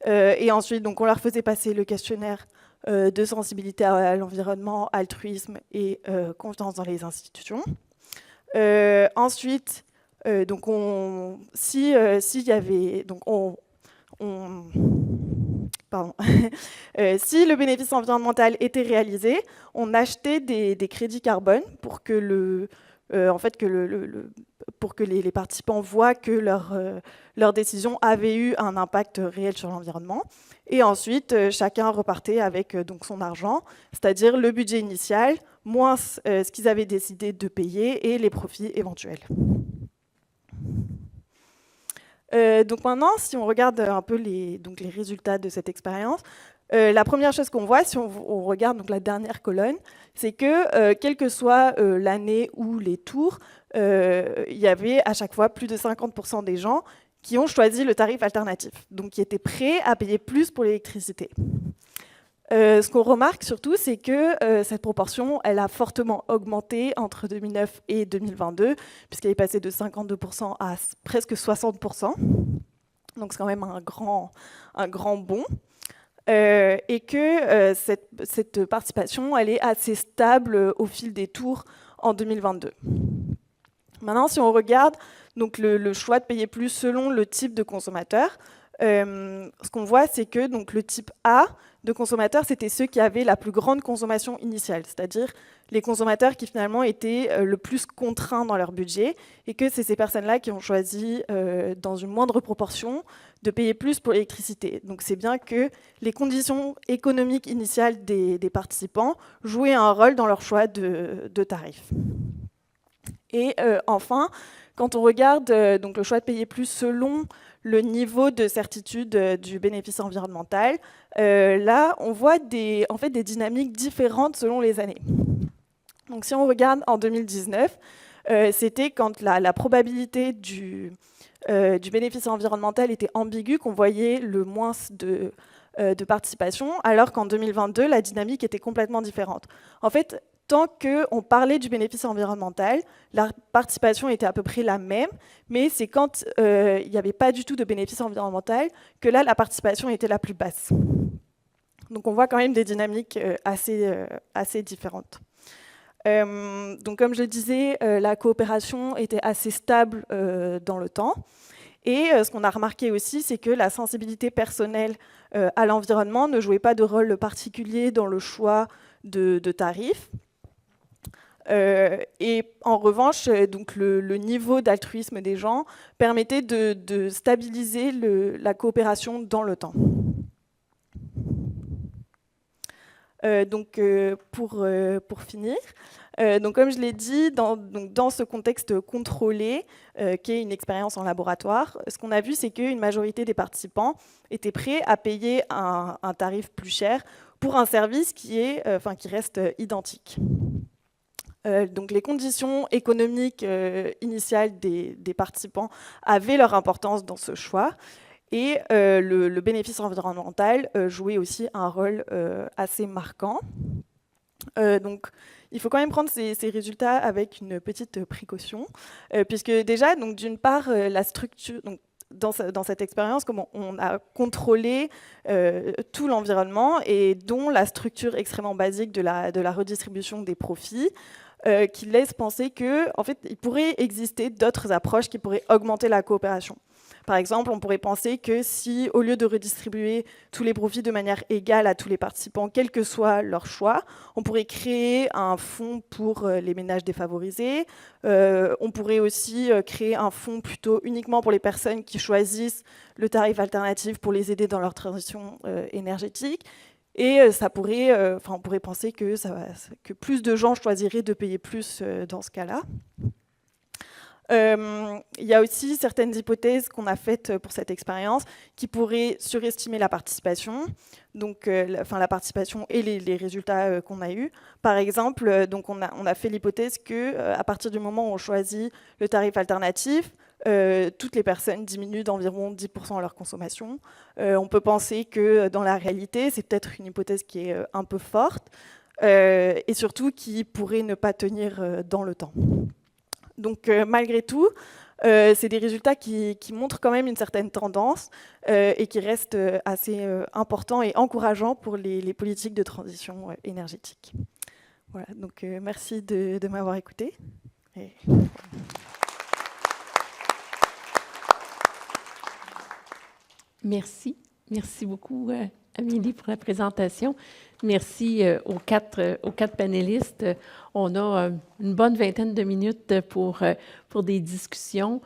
Et ensuite, donc, on leur faisait passer le questionnaire de sensibilité à l'environnement, altruisme et confiance dans les institutions. Ensuite, donc s'il y avait, donc pardon. Si le bénéfice environnemental était réalisé, on achetait des crédits carbone pour que pour que les participants voient que leur décision avait eu un impact réel sur l'environnement. Et ensuite, chacun repartait avec donc son argent, c'est-à-dire le budget initial, moins ce qu'ils avaient décidé de payer et les profits éventuels. Donc maintenant, si on regarde un peu les résultats de cette expérience, la première chose qu'on voit, si on regarde donc la dernière colonne, c'est que quelle que soit l'année ou les tours, il y avait à chaque fois plus de 50% des gens qui ont choisi le tarif alternatif, donc qui étaient prêts à payer plus pour l'électricité. Ce qu'on remarque surtout, c'est que cette proportion, elle a fortement augmenté entre 2009 et 2022, puisqu'elle est passée de 52% à presque 60%. Donc c'est quand même un grand bond. Et que cette participation, elle est assez stable au fil des tours en 2022. Maintenant, si on regarde donc, le choix de payer plus selon le type de consommateur, ce qu'on voit, c'est que donc, le type A de consommateurs, c'était ceux qui avaient la plus grande consommation initiale, c'est-à-dire les consommateurs qui finalement étaient le plus contraints dans leur budget, et que c'est ces personnes-là qui ont choisi, dans une moindre proportion, de payer plus pour l'électricité. Donc c'est bien que les conditions économiques initiales des participants jouaient un rôle dans leur choix de tarifs. Et enfin, quand on regarde donc le choix de payer plus selon le niveau de certitude du bénéfice environnemental, là, on voit des dynamiques différentes selon les années. Donc, si on regarde en 2019, c'était quand la probabilité du bénéfice environnemental était ambiguë qu'on voyait le moins de participation, alors qu'en 2022, la dynamique était complètement différente. En fait, tant qu'on parlait du bénéfice environnemental, la participation était à peu près la même, mais c'est quand il n'y avait pas du tout de bénéfice environnemental que là, la participation était la plus basse. Donc on voit quand même des dynamiques assez différentes. Donc comme je le disais, la coopération était assez stable dans le temps. Et ce qu'on a remarqué aussi, c'est que la sensibilité personnelle à l'environnement ne jouait pas de rôle particulier dans le choix de tarifs. Et en revanche, donc le niveau d'altruisme des gens permettait de stabiliser la coopération dans le temps. Donc pour finir, donc comme je l'ai dit, dans ce contexte contrôlé, qui est une expérience en laboratoire, ce qu'on a vu, c'est qu'une majorité des participants étaient prêts à payer un tarif plus cher pour un service qui reste identique. Donc les conditions économiques initiales des participants avaient leur importance dans ce choix. Et le bénéfice environnemental jouait aussi un rôle assez marquant. Donc, il faut quand même prendre ces résultats avec une petite précaution, puisque déjà, d'une part, la structure, donc, dans cette expérience, comment on a contrôlé tout l'environnement et dont la structure extrêmement basique de la redistribution des profits, qui laisse penser qu'en fait, il pourrait exister d'autres approches qui pourraient augmenter la coopération. Par exemple, on pourrait penser que si, au lieu de redistribuer tous les profits de manière égale à tous les participants, quel que soit leur choix, on pourrait créer un fonds pour les ménages défavorisés. On pourrait aussi créer un fonds plutôt uniquement pour les personnes qui choisissent le tarif alternatif pour les aider dans leur transition énergétique. Et on pourrait penser que plus de gens choisiraient de payer plus dans ce cas-là. Il y a aussi certaines hypothèses qu'on a faites pour cette expérience qui pourraient surestimer la participation, donc la participation et les résultats qu'on a eus. Par exemple, donc on a fait l'hypothèse qu'à partir du moment où on choisit le tarif alternatif, toutes les personnes diminuent d'environ 10% leur consommation. On peut penser que dans la réalité, c'est peut-être une hypothèse qui est un peu forte et surtout qui pourrait ne pas tenir dans le temps. Donc malgré tout, c'est des résultats qui montrent quand même une certaine tendance et qui restent assez importants et encourageants pour les politiques de transition énergétique. Voilà, donc merci de m'avoir écouté. Et... Merci. Merci beaucoup, Amélie, pour la présentation. Merci aux quatre panélistes. On a une bonne vingtaine de minutes pour des discussions.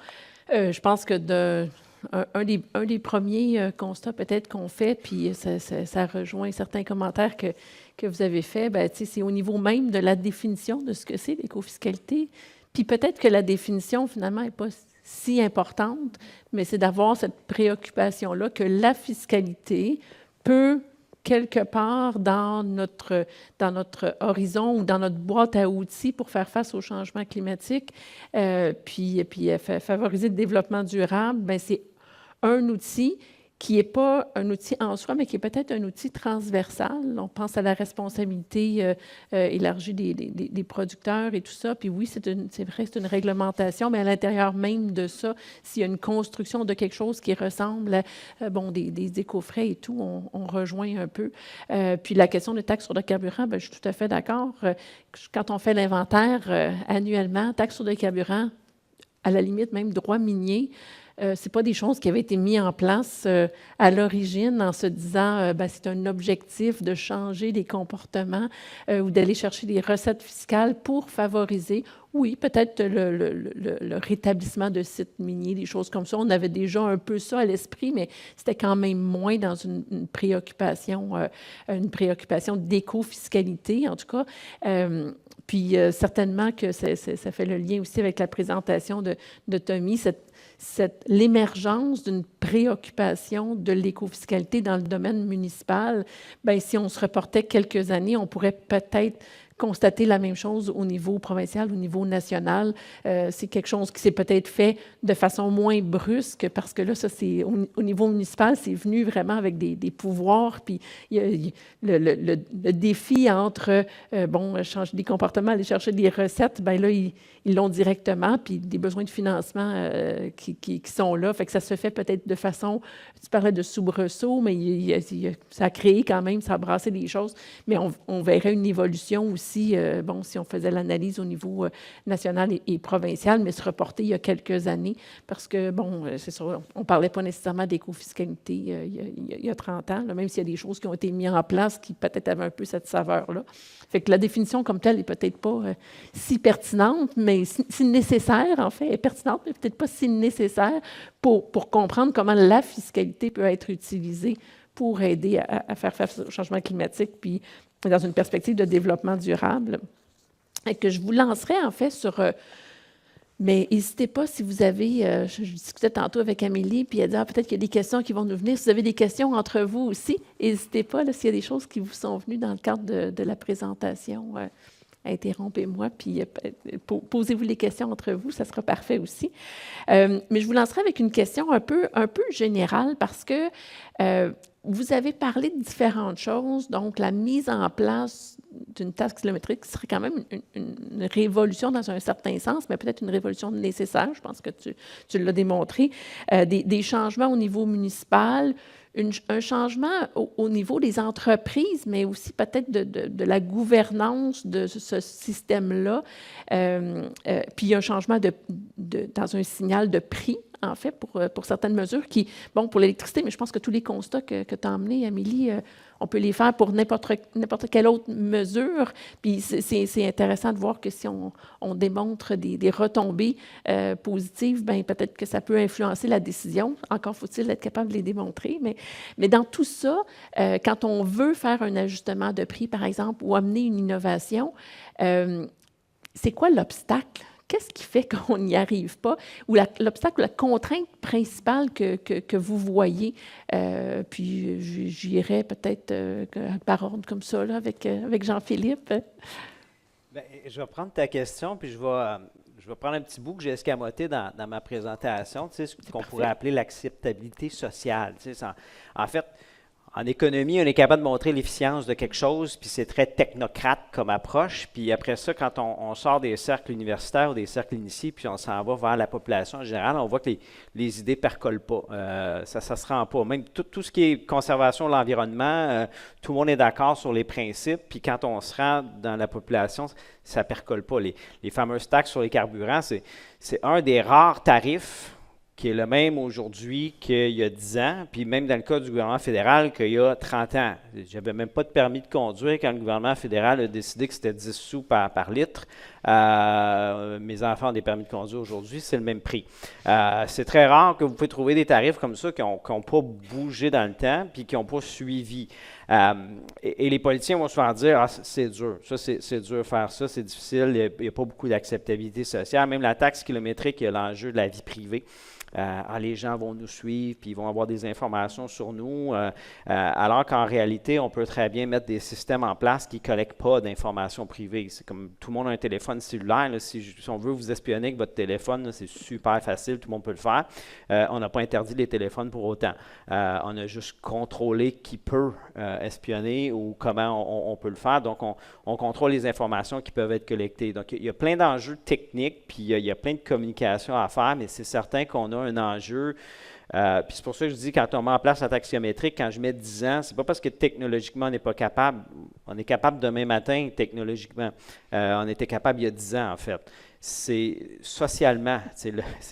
Je pense que un des premiers constats peut-être qu'on fait, puis ça rejoint certains commentaires que vous avez faits, c'est au niveau même de la définition de ce que c'est l'écofiscalité. Puis peut-être que la définition, finalement, n'est pas si importante, mais c'est d'avoir cette préoccupation-là que la fiscalité peut, quelque part, dans notre horizon ou dans notre boîte à outils pour faire face au changement climatique, puis favoriser le développement durable, c'est un outil qui n'est pas un outil en soi, mais qui est peut-être un outil transversal. On pense à la responsabilité élargie des producteurs et tout ça. Puis oui, c'est vrai, c'est une réglementation, mais à l'intérieur même de ça, s'il y a une construction de quelque chose qui ressemble à des éco-frais et tout, on rejoint un peu. Puis la question des taxes sur le carburant, je suis tout à fait d'accord. Quand on fait l'inventaire annuellement, taxes sur le carburant, à la limite même droit minier, c'est pas des choses qui avaient été mises en place à l'origine en se disant c'est un objectif de changer les comportements ou d'aller chercher des recettes fiscales pour favoriser, oui, peut-être le rétablissement de sites miniers, des choses comme ça. On avait déjà un peu ça à l'esprit, mais c'était quand même moins dans une préoccupation d'éco-fiscalité, en tout cas. Puis certainement que ça fait le lien aussi avec la présentation de Tommy, l'émergence d'une préoccupation de l'écofiscalité dans le domaine municipal. Si on se reportait quelques années, on pourrait peut-être constater la même chose au niveau provincial, au niveau national. C'est quelque chose qui s'est peut-être fait de façon moins brusque parce que là, ça, c'est au niveau municipal, c'est venu vraiment avec des pouvoirs. Puis le défi entre, changer des comportements, aller chercher des recettes, là, ils l'ont directement, puis des besoins de financement qui sont là. Fait que ça se fait peut-être de façon, tu parlais de soubresaut, mais ça a créé quand même, ça a brassé des choses. Mais on verrait une évolution aussi, si on faisait l'analyse au niveau national et provincial, mais se reporter il y a quelques années, parce que, c'est sûr, on ne parlait pas nécessairement d'écofiscalité il y a 30 ans, là, même s'il y a des choses qui ont été mises en place qui peut-être avaient un peu cette saveur-là. Fait que la définition comme telle n'est peut-être pas si pertinente, mais si nécessaire, en fait, est pertinente, mais peut-être pas si nécessaire pour comprendre comment la fiscalité peut être utilisée pour aider à faire face au changement climatique, puis dans une perspective de développement durable. Et que je vous lancerai, en fait, sur... mais n'hésitez pas si vous avez... je discutais tantôt avec Amélie, puis elle dit peut-être qu'il y a des questions qui vont nous venir. Si vous avez des questions entre vous aussi, n'hésitez pas, s'il y a des choses qui vous sont venues dans le cadre de la présentation. Interrompez-moi, puis posez-vous les questions entre vous, ça sera parfait aussi. Mais je vous lancerai avec une question un peu générale parce que vous avez parlé de différentes choses, donc la mise en place d'une taxe kilométrique serait quand même une révolution dans un certain sens, mais peut-être une révolution nécessaire, je pense que tu l'as démontré, des changements au niveau municipal, un changement au niveau des entreprises, mais aussi peut-être de la gouvernance de ce système-là, puis un changement dans un signal de prix, en fait, pour certaines mesures qui, pour l'électricité, mais je pense que tous les constats que tu as emmenés, Amélie, on peut les faire pour n'importe quelle autre mesure. Puis c'est intéressant de voir que si on démontre des retombées positives, peut-être que ça peut influencer la décision. Encore faut-il être capable de les démontrer. Mais dans tout ça, quand on veut faire un ajustement de prix, par exemple, ou amener une innovation, c'est quoi l'obstacle qu'est-ce qui fait qu'on n'y arrive pas? Ou l'obstacle ou la contrainte principale que vous voyez? Puis j'irai peut-être par ordre comme ça, là, avec Jean-Philippe. Bien, je vais prendre ta question, puis je vais prendre un petit bout que j'ai escamoté dans ma présentation, tu sais, ce qu'on pourrait appeler l'acceptabilité sociale. Tu sais, en fait, en économie, on est capable de montrer l'efficience de quelque chose, puis c'est très technocrate comme approche. Puis après ça, quand on sort des cercles universitaires ou des cercles initiés, puis on s'en va vers la population en général, on voit que les idées ne percolent pas. Ça ne se rend pas. Même tout ce qui est conservation de l'environnement, tout le monde est d'accord sur les principes, puis quand on se rend dans la population, ça ne percole pas. Les fameuses taxes sur les carburants, c'est un des rares tarifs qui est le même aujourd'hui qu'il y a 10 ans, puis même dans le cas du gouvernement fédéral qu'il y a 30 ans. Je n'avais même pas de permis de conduire quand le gouvernement fédéral a décidé que c'était 10 sous par litre. Mes enfants ont des permis de conduire aujourd'hui, c'est le même prix. C'est très rare que vous pouvez trouver des tarifs comme ça qui n'ont pas bougé dans le temps puis qui n'ont pas suivi. Et les politiciens vont souvent dire « Ah, c'est dur, ça c'est dur de faire ça, c'est difficile, il n'y a pas beaucoup d'acceptabilité sociale. » Même la taxe kilométrique, il y a l'enjeu de la vie privée. Les gens vont nous suivre, puis ils vont avoir des informations sur nous, alors qu'en réalité, on peut très bien mettre des systèmes en place qui ne collectent pas d'informations privées. C'est comme tout le monde a un téléphone cellulaire. Là, si on veut vous espionner avec votre téléphone, là, c'est super facile, tout le monde peut le faire. On n'a pas interdit les téléphones pour autant. On a juste contrôlé qui peut espionner ou comment on peut le faire. Donc, on contrôle les informations qui peuvent être collectées. Donc, il y a plein d'enjeux techniques, puis il y a plein de communication à faire, mais c'est certain qu'on a un enjeu. Puis c'est pour ça que je dis, quand on met en place la taxiométrique, quand je mets 10 ans, c'est pas parce que technologiquement on n'est pas capable. On est capable demain matin, technologiquement. On était capable il y a 10 ans, en fait. C'est socialement, c'est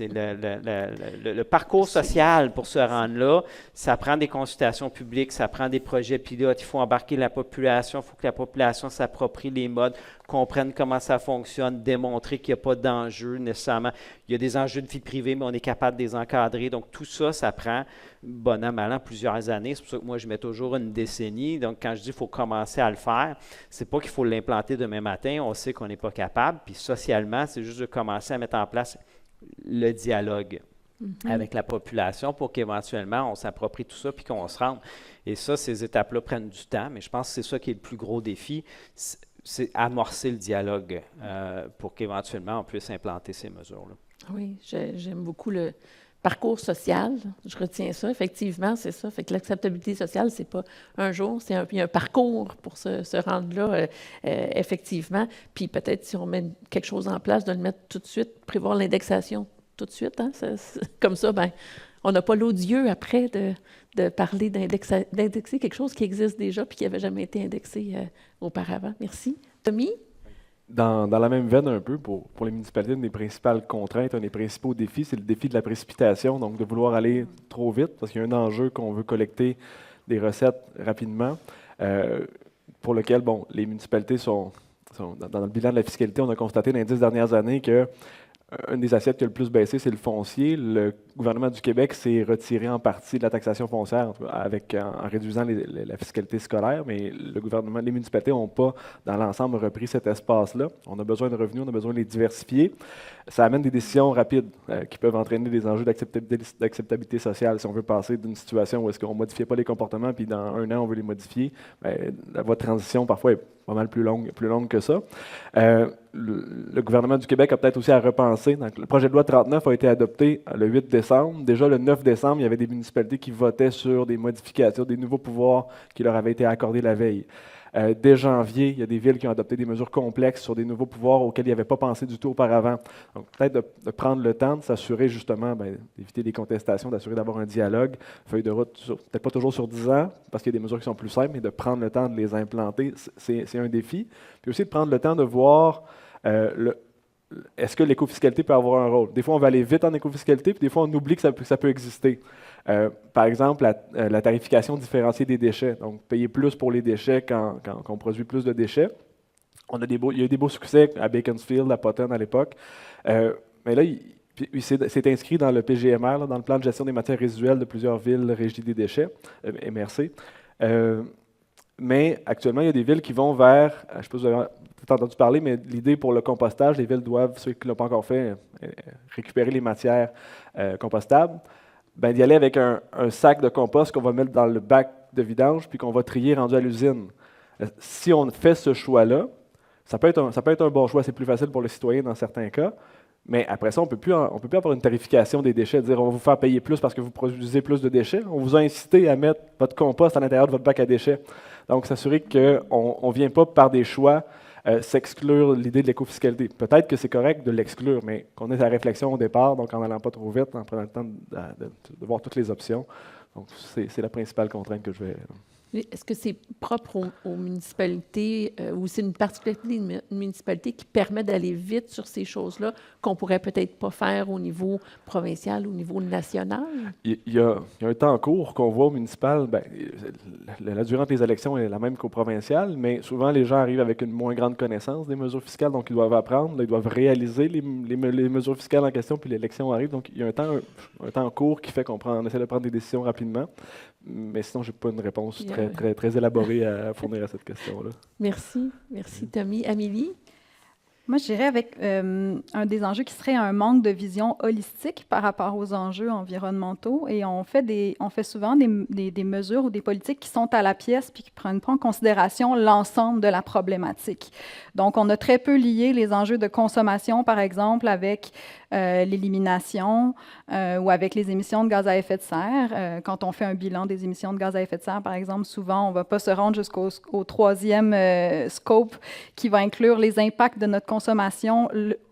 le parcours social pour se rendre là. Ça prend des consultations publiques, ça prend des projets pilotes. Il faut embarquer la population, il faut que la population s'approprie les modes, comprenne comment ça fonctionne, démontrer qu'il n'y a pas d'enjeu nécessairement. Il y a des enjeux de vie privée, mais on est capable de les encadrer. Donc, tout ça, ça prend, bon an, mal an, plusieurs années. C'est pour ça que moi, je mets toujours une décennie. Donc, quand je dis qu'il faut commencer à le faire, c'est pas qu'il faut l'implanter demain matin. On sait qu'on n'est pas capable. Puis, socialement, c'est juste de commencer à mettre en place le dialogue avec la population pour qu'éventuellement, on s'approprie tout ça puis qu'on se rende. Et ça, ces étapes-là prennent du temps, mais je pense que c'est ça qui est le plus gros défi. C'est amorcer le dialogue pour qu'éventuellement, on puisse implanter ces mesures-là. Oui, j'aime beaucoup le parcours social. Je retiens ça. Effectivement, c'est ça. Fait que l'acceptabilité sociale, c'est pas un jour, c'est un parcours pour se rendre là, effectivement. Puis peut-être, si on met quelque chose en place, de le mettre tout de suite, prévoir l'indexation tout de suite. Hein, comme ça, ben, on n'a pas l'odieux après de parler d'indexer quelque chose qui existe déjà puis qui n'avait jamais été indexé auparavant. Merci. Tommy? Dans la même veine un peu, pour les municipalités, une des principales contraintes, un des principaux défis, c'est le défi de la précipitation, donc de vouloir aller trop vite, parce qu'il y a un enjeu qu'on veut collecter des recettes rapidement, pour lequel, bon, les municipalités sont dans le bilan de la fiscalité, on a constaté dans les 10 dernières années que une des assiettes qui a le plus baissé, c'est le foncier. Le gouvernement du Québec s'est retiré en partie de la taxation foncière en réduisant la fiscalité scolaire, mais le gouvernement, les municipalités n'ont pas, dans l'ensemble, repris cet espace-là. On a besoin de revenus, on a besoin de les diversifier. Ça amène des décisions rapides qui peuvent entraîner des enjeux d'acceptabilité sociale. Si on veut passer d'une situation où est-ce qu'on ne modifiait pas les comportements, puis dans un an, on veut les modifier, bien, la voie de transition, parfois, est pas mal plus longue que ça. Le gouvernement du Québec a peut-être aussi à repenser. Donc, le projet de loi 39 a été adopté le 8 décembre. Déjà, le 9 décembre, il y avait des municipalités qui votaient sur des modifications, des nouveaux pouvoirs qui leur avaient été accordés la veille. Dès janvier, il y a des villes qui ont adopté des mesures complexes sur des nouveaux pouvoirs auxquels ils n'avaient pas pensé du tout auparavant. Donc, peut-être de prendre le temps de s'assurer justement, d'éviter des contestations, d'assurer d'avoir un dialogue, feuille de route, peut-être pas toujours sur 10 ans, parce qu'il y a des mesures qui sont plus simples, mais de prendre le temps de les implanter, c'est un défi. Puis aussi de prendre le temps de voir est-ce que l'écofiscalité peut avoir un rôle. Des fois, on va aller vite en écofiscalité, puis des fois, on oublie que ça peut exister. Par exemple, la tarification différenciée des déchets. Donc, payer plus pour les déchets quand on produit plus de déchets. Il y a eu des beaux succès à Beaconsfield, à Potton à l'époque. Mais là, c'est inscrit dans le PGMR, là, dans le plan de gestion des matières résiduelles de plusieurs villes régies des déchets, MRC. Mais actuellement, il y a des villes qui vont vers, je ne sais pas si vous avez peut-être entendu parler, mais l'idée pour le compostage, les villes doivent, ceux qui ne l'ont pas encore fait, récupérer les matières compostables, ben, d'y aller avec un sac de compost qu'on va mettre dans le bac de vidange puis qu'on va trier rendu à l'usine. Si on fait ce choix-là, ça peut être un bon choix, c'est plus facile pour le citoyen dans certains cas, mais après ça, on peut plus avoir une tarification des déchets, dire on va vous faire payer plus parce que vous produisez plus de déchets. On vous a incité à mettre votre compost à l'intérieur de votre bac à déchets. Donc, s'assurer qu'on ne vient pas par des choix s'exclure l'idée de l'écofiscalité. Peut-être que c'est correct de l'exclure, mais qu'on ait la réflexion au départ, donc en n'allant pas trop vite, en prenant le temps de voir toutes les options. Donc, c'est la principale contrainte que je vais... Est-ce que c'est propre aux municipalités ou c'est une particularité d'une municipalité qui permet d'aller vite sur ces choses-là qu'on pourrait peut-être pas faire au niveau provincial, au niveau national? Il y a un temps court qu'on voit au municipal. Ben, la durée des élections est la même qu'au provincial, mais souvent les gens arrivent avec une moins grande connaissance des mesures fiscales, donc ils doivent apprendre, là, ils doivent réaliser les mesures fiscales en question, puis l'élection arrive. Donc il y a un temps court qui fait qu'on essaie de prendre des décisions rapidement. Mais sinon, je n'ai pas une réponse très élaborée à fournir à cette question-là. Merci. Merci, Tommy. Amélie? Moi, je dirais avec un des enjeux qui serait un manque de vision holistique par rapport aux enjeux environnementaux. Et on fait souvent des mesures ou des politiques qui sont à la pièce puis qui ne prennent pas en considération l'ensemble de la problématique. Donc, on a très peu lié les enjeux de consommation, par exemple, avec l'élimination ou avec les émissions de gaz à effet de serre. Quand on fait un bilan des émissions de gaz à effet de serre, par exemple, souvent, on ne va pas se rendre jusqu'au troisième scope qui va inclure les impacts de notre consommation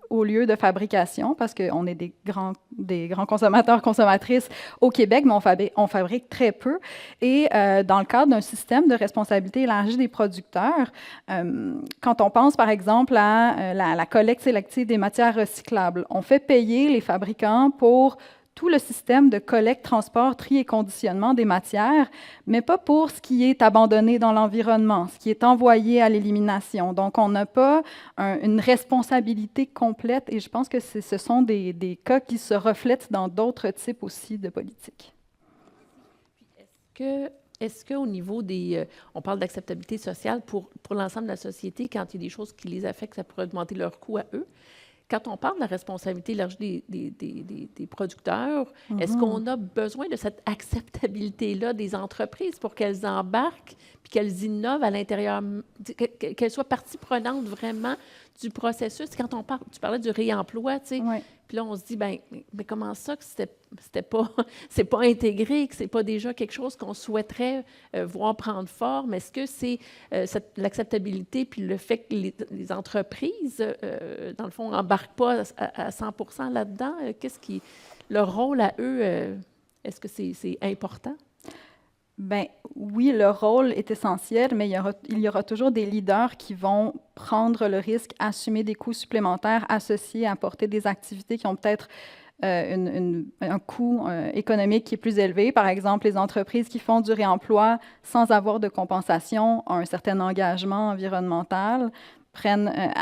au lieu de fabrication, parce qu'on est des grands consommateurs, consommatrices au Québec, mais on fabrique très peu. Et dans le cadre d'un système de responsabilité élargie des producteurs, quand on pense, par exemple, à la collecte sélective des matières recyclables, on fait payer les fabricants pour tout le système de collecte, transport, tri et conditionnement des matières, mais pas pour ce qui est abandonné dans l'environnement, ce qui est envoyé à l'élimination. Donc, on n'a pas une responsabilité complète et je pense que ce sont des cas qui se reflètent dans d'autres types aussi de politiques. Est-ce qu'au niveau on parle d'acceptabilité sociale pour l'ensemble de la société, quand il y a des choses qui les affectent, ça pourrait augmenter leur coût à eux? Quand on parle de la responsabilité élargie des producteurs, est-ce qu'on a besoin de cette acceptabilité-là des entreprises pour qu'elles embarquent puis qu'elles innovent à l'intérieur, qu'elles soient partie prenante vraiment du processus? Quand tu parlais du réemploi, tu sais, Ouais. puis là, on se dit, mais comment ça que c'est pas intégré, que c'est pas déjà quelque chose qu'on souhaiterait voir prendre forme? Est-ce que c'est l'acceptabilité puis le fait que les entreprises, dans le fond, n'embarquent pas à 100% là-dedans? Leur rôle à eux, est-ce que c'est important? Ben oui, le rôle est essentiel, mais il y aura toujours des leaders qui vont prendre le risque, assumer des coûts supplémentaires associés à porter des activités qui ont peut-être un coût économique qui est plus élevé. Par exemple, les entreprises qui font du réemploi sans avoir de compensation ont un certain engagement environnemental,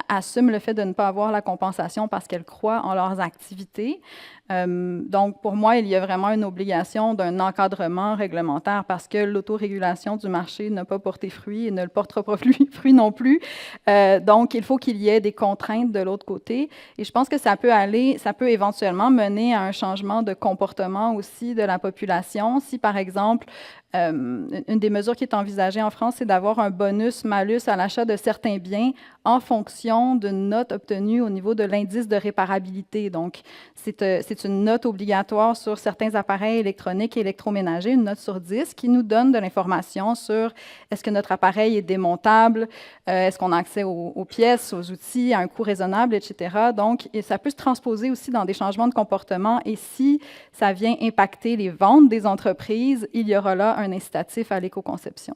assument le fait de ne pas avoir la compensation parce qu'elles croient en leurs activités. Donc, pour moi, il y a vraiment une obligation d'un encadrement réglementaire parce que l'autorégulation du marché n'a pas porté fruit et ne le portera pas fruit non plus. Donc, il faut qu'il y ait des contraintes de l'autre côté. Et je pense que ça peut éventuellement mener à un changement de comportement aussi de la population. Si, par exemple, une des mesures qui est envisagée en France, c'est d'avoir un bonus-malus à l'achat de certains biens en fonction d'une note obtenue au niveau de l'indice de réparabilité. Donc, c'est une note obligatoire sur certains appareils électroniques et électroménagers, une note sur 10, qui nous donne de l'information sur est-ce que notre appareil est démontable, est-ce qu'on a accès aux pièces, aux outils, à un coût raisonnable, etc. Donc, ça peut se transposer aussi dans des changements de comportement et si ça vient impacter les ventes des entreprises, il y aura là un incitatif à l'éco-conception.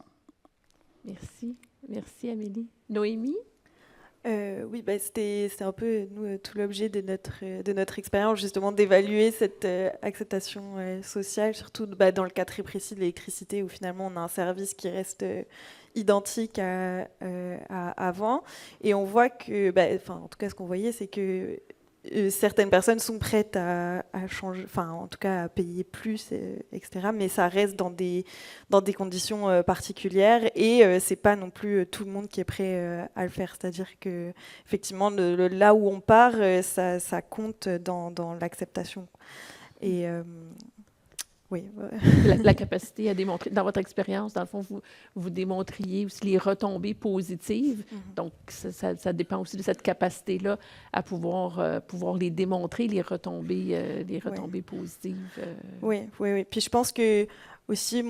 Merci. Merci, Amélie. Noémie? Oui, c'est un peu tout l'objet de notre expérience, justement, d'évaluer cette acceptation sociale, surtout dans le cas très précis de l'électricité, où finalement on a un service qui reste identique à avant. Et on voit que, en tout cas, ce qu'on voyait, c'est que certaines personnes sont prêtes à changer, enfin en tout cas à payer plus, etc. Mais ça reste dans des conditions particulières et c'est pas non plus tout le monde qui est prêt à le faire. C'est-à-dire que effectivement là où on part, ça compte dans l'acceptation. Et oui. La capacité à démontrer, dans votre expérience, dans le fond, vous démontriez aussi les retombées positives. Donc, ça dépend aussi de cette capacité-là à pouvoir les démontrer, les retombées positives. Oui. Puis je pense que aussi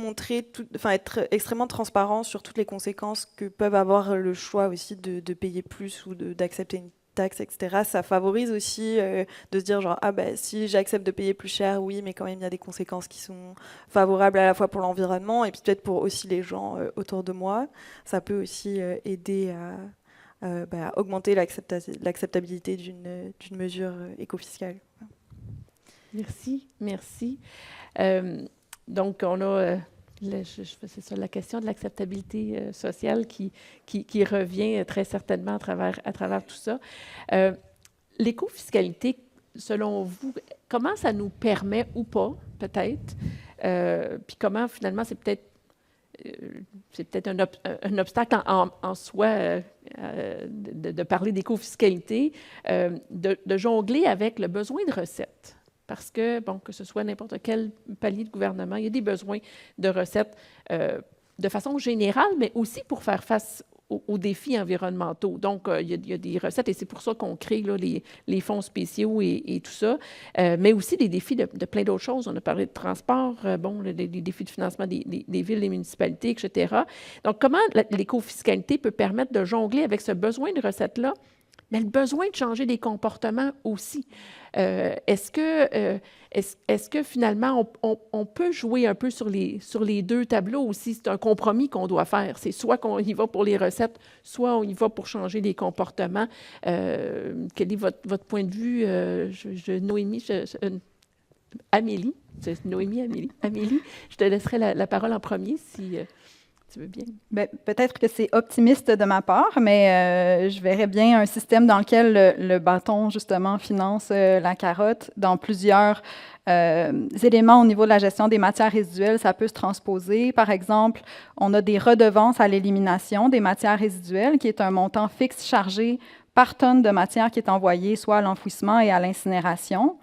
être extrêmement transparent sur toutes les conséquences que peuvent avoir le choix aussi de payer plus ou d'accepter une taxe, etc. Ça favorise aussi de se dire genre si j'accepte de payer plus cher, oui, mais quand même il y a des conséquences qui sont favorables à la fois pour l'environnement et puis peut-être pour aussi les gens autour de moi. Ça peut aussi aider à augmenter l'acceptabilité d'une mesure éco-fiscale. Merci. Donc, on a, c'est ça, la question de l'acceptabilité sociale qui revient très certainement à travers tout ça. L'éco-fiscalité, selon vous, comment ça nous permet ou pas, peut-être, puis comment, finalement, c'est peut-être un obstacle en soi de parler d'éco-fiscalité, de jongler avec le besoin de recettes. Parce que, que ce soit n'importe quel palier de gouvernement, il y a des besoins de recettes de façon générale, mais aussi pour faire face aux défis environnementaux. Donc, il y a des recettes et c'est pour ça qu'on crée là, les fonds spéciaux et tout ça, mais aussi des défis de plein d'autres choses. On a parlé de transport, les défis de financement des villes, des municipalités, etc. Donc, comment l'éco-fiscalité peut permettre de jongler avec ce besoin de recettes-là, mais le besoin de changer des comportements aussi. Est-ce que finalement, on peut jouer un peu sur les deux tableaux aussi? C'est un compromis qu'on doit faire. C'est soit qu'on y va pour les recettes, soit on y va pour changer les comportements. Quel est votre point de vue? Amélie, Amélie, je te laisserai la parole en premier si... tu veux bien? Bien, peut-être que c'est optimiste de ma part, mais je verrais bien un système dans lequel le bâton, justement, finance la carotte. Dans plusieurs éléments au niveau de la gestion des matières résiduelles, ça peut se transposer. Par exemple, on a des redevances à l'élimination des matières résiduelles, qui est un montant fixe chargé par tonne de matière qui est envoyée soit à l'enfouissement et à l'incinération.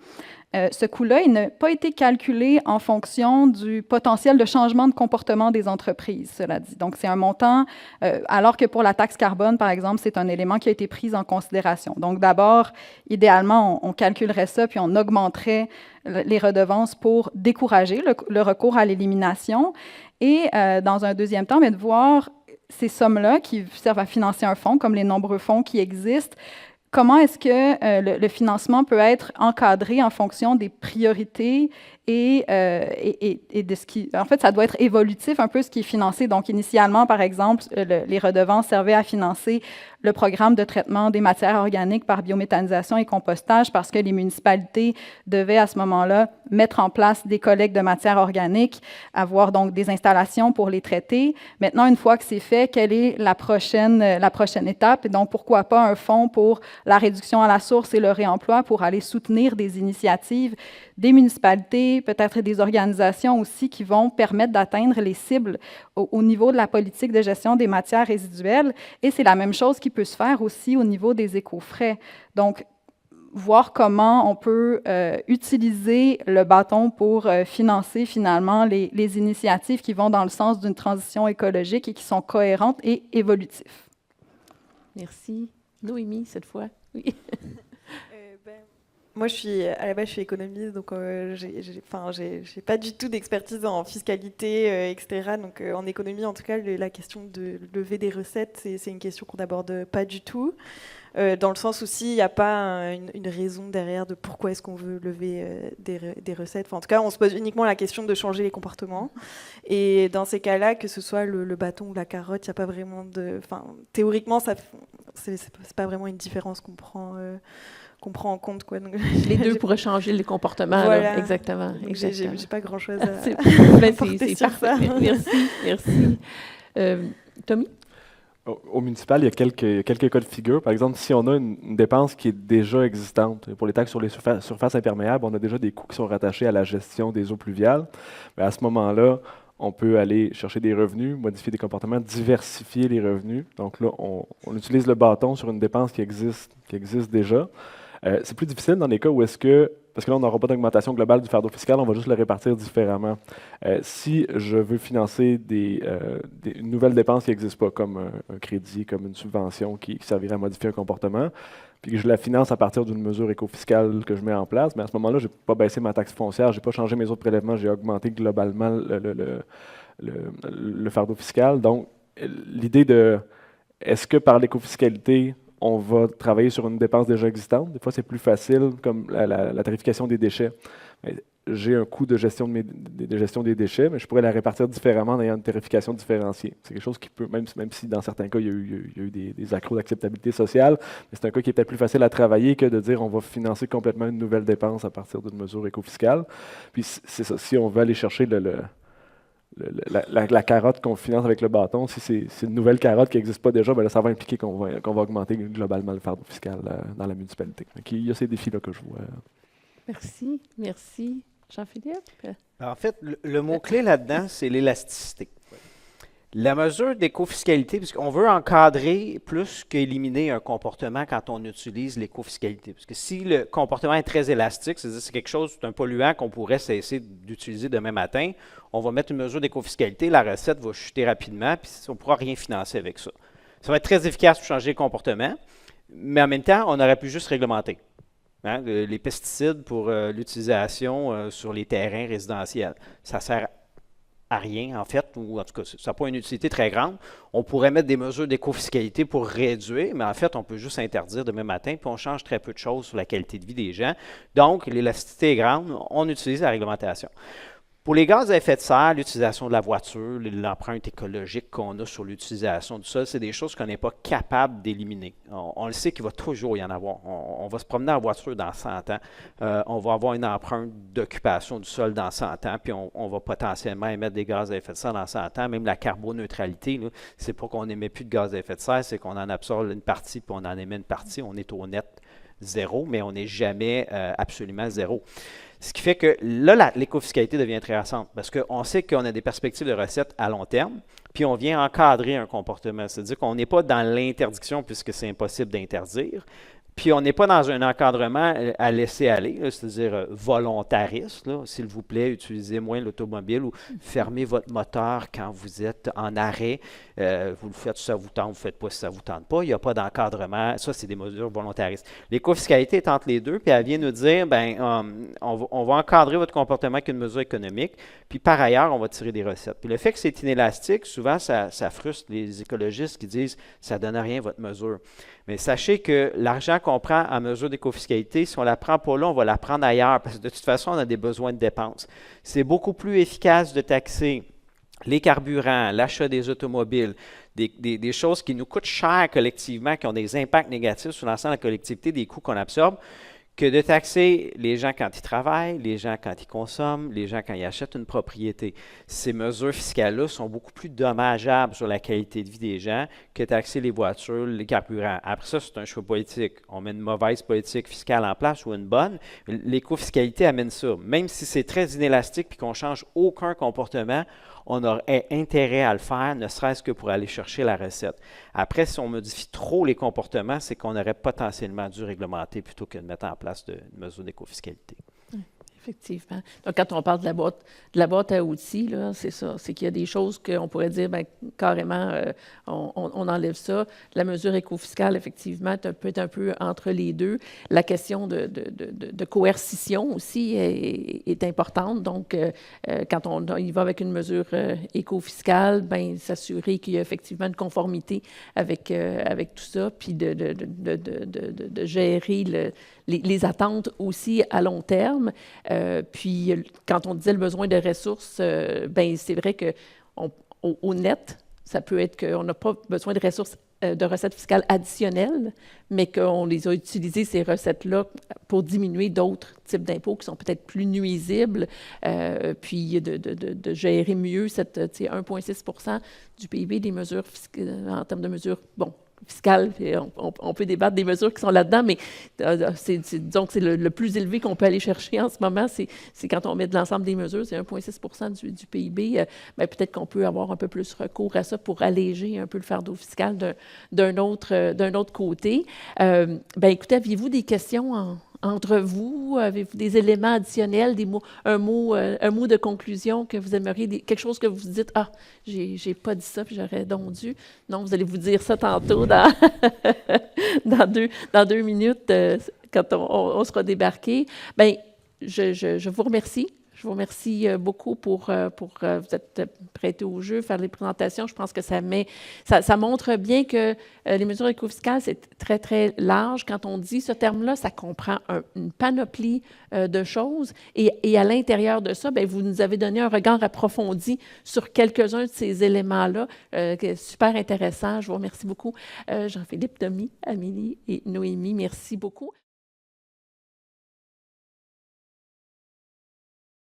Ce coût-là, il n'a pas été calculé en fonction du potentiel de changement de comportement des entreprises, cela dit. Donc, c'est un montant, alors que pour la taxe carbone, par exemple, c'est un élément qui a été pris en considération. Donc, d'abord, idéalement, on calculerait ça, puis on augmenterait les redevances pour décourager le recours à l'élimination. Et dans un deuxième temps, de voir ces sommes-là qui servent à financer un fonds, comme les nombreux fonds qui existent. Comment est-ce que le financement peut être encadré en fonction des priorités et de ce qui... En fait, ça doit être évolutif un peu ce qui est financé. Donc, initialement, par exemple, les redevances servaient à financer le programme de traitement des matières organiques par biométhanisation et compostage parce que les municipalités devaient à ce moment-là mettre en place des collectes de matières organiques, avoir donc des installations pour les traiter. Maintenant, une fois que c'est fait, quelle est la prochaine étape? Et donc, pourquoi pas un fonds pour la réduction à la source et le réemploi pour aller soutenir des initiatives des municipalités, peut-être des organisations aussi qui vont permettre d'atteindre les cibles au niveau de la politique de gestion des matières résiduelles. Et c'est la même chose qui peut se faire aussi au niveau des éco-frais. Donc, voir comment on peut utiliser le bâton pour financer finalement les initiatives qui vont dans le sens d'une transition écologique et qui sont cohérentes et évolutives. Merci. Noémie, cette fois. Oui. Moi, à la base, je suis économiste, donc j'ai pas du tout d'expertise en fiscalité, etc. Donc, en économie, en tout cas, la question de lever des recettes, c'est une question qu'on n'aborde pas du tout. Dans le sens où s'il n'y a pas une raison derrière de pourquoi est-ce qu'on veut lever des recettes. Enfin, en tout cas, on se pose uniquement la question de changer les comportements. Et dans ces cas-là, que ce soit le bâton ou la carotte, il n'y a pas vraiment de... Enfin, théoriquement, c'est pas vraiment une différence qu'on prend en compte, quoi. Donc, les deux pourraient changer les comportements. Voilà. Là. Exactement. J'ai pas grand-chose à c'est apporter sur parfait. ça. Merci. Tommy? Au municipal, il y a quelques cas de figure. Par exemple, si on a une dépense qui est déjà existante, pour les taxes sur les surfaces imperméables, on a déjà des coûts qui sont rattachés à la gestion des eaux pluviales. Mais à ce moment-là, on peut aller chercher des revenus, modifier des comportements, diversifier les revenus. Donc là, on utilise le bâton sur une dépense qui existe déjà. C'est plus difficile dans les cas où est-ce que, parce que là, on n'aura pas d'augmentation globale du fardeau fiscal, on va juste le répartir différemment. Si je veux financer une nouvelle dépense qui n'existe pas, comme un crédit, comme une subvention qui servirait à modifier un comportement, puis que je la finance à partir d'une mesure éco-fiscale que je mets en place, mais à ce moment-là, je n'ai pas baissé ma taxe foncière, je n'ai pas changé mes autres prélèvements, j'ai augmenté globalement le fardeau fiscal. Donc, l'idée de, est-ce que par l'éco-fiscalité, on va travailler sur une dépense déjà existante. Des fois, c'est plus facile, comme la tarification des déchets. J'ai un coût de gestion, de gestion des déchets, mais je pourrais la répartir différemment en ayant une tarification différenciée. C'est quelque chose qui peut, même si dans certains cas, il y a eu des accros d'acceptabilité sociale, mais c'est un cas qui est peut-être plus facile à travailler que de dire on va financer complètement une nouvelle dépense à partir d'une mesure éco-fiscale. Puis c'est ça, si on veut aller chercher la carotte qu'on finance avec le bâton, si c'est une nouvelle carotte qui n'existe pas déjà, bien là, ça va impliquer qu'on va augmenter globalement le fardeau fiscal dans la municipalité. Donc, il y a ces défis-là que je vois. Merci. Merci. Jean-Philippe? En fait, le mot-clé là-dedans, c'est l'élasticité. La mesure d'éco-fiscalité, puisqu'on veut encadrer plus qu'éliminer un comportement quand on utilise l'éco-fiscalité. Parce que si le comportement est très élastique, c'est-à-dire c'est quelque chose, c'est un polluant qu'on pourrait cesser d'utiliser demain matin, on va mettre une mesure d'éco-fiscalité, la recette va chuter rapidement, puis on ne pourra rien financer avec ça. Ça va être très efficace pour changer le comportement, mais en même temps, on aurait pu juste réglementer. Hein, les pesticides pour l'utilisation sur les terrains résidentiels. Ça sert à rien, en fait, ou en tout cas, ça n'a pas une utilité très grande. On pourrait mettre des mesures d'éco-fiscalité pour réduire, mais en fait, on peut juste interdire demain matin, puis on change très peu de choses sur la qualité de vie des gens. Donc, l'élasticité est grande, on utilise la réglementation. Pour les gaz à effet de serre, l'utilisation de la voiture, l'empreinte écologique qu'on a sur l'utilisation du sol, c'est des choses qu'on n'est pas capable d'éliminer. On le sait qu'il va toujours y en avoir. On va se promener en voiture dans 100 ans. On va avoir une empreinte d'occupation du sol dans 100 ans, puis on va potentiellement émettre des gaz à effet de serre dans 100 ans. Même la carboneutralité, c'est pas qu'on n'émet plus de gaz à effet de serre, c'est qu'on en absorbe une partie, puis on en émet une partie. On est au net zéro, mais on n'est jamais absolument zéro. Ce qui fait que là, l'éco-fiscalité devient intéressante parce qu'on sait qu'on a des perspectives de recettes à long terme, puis on vient encadrer un comportement. C'est-à-dire qu'on n'est pas dans l'interdiction puisque c'est impossible d'interdire, puis on n'est pas dans un encadrement à laisser aller, c'est-à-dire volontariste. S'il vous plaît, utilisez moins l'automobile ou fermez votre moteur quand vous êtes en arrêt. Vous le faites si ça vous tente, vous ne le faites pas si ça ne vous tente pas. Il n'y a pas d'encadrement. Ça, c'est des mesures volontaristes. L'éco-fiscalité est entre les deux, puis elle vient nous dire, on va encadrer votre comportement avec une mesure économique, puis par ailleurs, on va tirer des recettes. Puis le fait que c'est inélastique, souvent, ça frustre les écologistes qui disent, ça ne donne rien, votre mesure. Mais sachez que l'argent qu'on prend en mesure d'éco-fiscalité, si on ne la prend pas là, on va la prendre ailleurs, parce que de toute façon, on a des besoins de dépenses. C'est beaucoup plus efficace de taxer les carburants, l'achat des automobiles, des choses qui nous coûtent cher collectivement, qui ont des impacts négatifs sur l'ensemble de la collectivité, des coûts qu'on absorbe, que de taxer les gens quand ils travaillent, les gens quand ils consomment, les gens quand ils achètent une propriété. Ces mesures fiscales-là sont beaucoup plus dommageables sur la qualité de vie des gens que taxer les voitures, les carburants. Après ça, c'est un choix politique. On met une mauvaise politique fiscale en place ou une bonne. L'éco-fiscalité amène ça. Même si c'est très inélastique et qu'on ne change aucun comportement, on aurait intérêt à le faire, ne serait-ce que pour aller chercher la recette. Après, si on modifie trop les comportements, c'est qu'on aurait potentiellement dû réglementer plutôt que de mettre en place une mesure d'éco-fiscalité. Effectivement. Donc, quand on parle de la boîte à outils, là, c'est ça. C'est qu'il y a des choses qu'on pourrait dire, carrément, on enlève ça. La mesure éco-fiscale, effectivement, peut être un peu entre les deux. La question de coercition aussi est importante. Donc, quand on y va avec une mesure éco-fiscale, s'assurer qu'il y a effectivement une conformité avec tout ça, puis de gérer les attentes aussi à long terme. Puis, quand on disait le besoin de ressources, c'est vrai qu'au net, ça peut être qu'on n'a pas besoin de ressources de recettes fiscales additionnelles, mais qu'on les a utilisées, ces recettes-là, pour diminuer d'autres types d'impôts qui sont peut-être plus nuisibles, puis de gérer mieux cette 1,6 % du PIB des mesures en termes de mesures, bon, fiscales. On peut débattre des mesures qui sont là-dedans, mais disons que c'est le plus élevé qu'on peut aller chercher en ce moment, c'est quand on met de l'ensemble des mesures, c'est 1,6 % du PIB. Ben, peut-être qu'on peut avoir un peu plus recours à ça pour alléger un peu le fardeau fiscal d'un autre côté. Ben, écoutez, aviez-vous des questions entre vous? Avez-vous des éléments additionnels, un mot de conclusion que vous aimeriez, quelque chose que vous dites, ah, j'ai pas dit ça, puis j'aurais donc dû. Non, vous allez vous dire ça tantôt dans, dans deux minutes, quand on sera débarqué. Bien, je vous remercie. Je vous remercie beaucoup pour vous êtes prêtés au jeu, faire les présentations. Je pense que ça montre bien que les mesures écofiscales, c'est très, très large. Quand on dit ce terme-là, ça comprend une panoplie de choses. Et à l'intérieur de ça, bien, vous nous avez donné un regard approfondi sur quelques-uns de ces éléments-là. Super intéressant. Je vous remercie beaucoup. Jean-Philippe, Domi, Amélie et Noémie, merci beaucoup.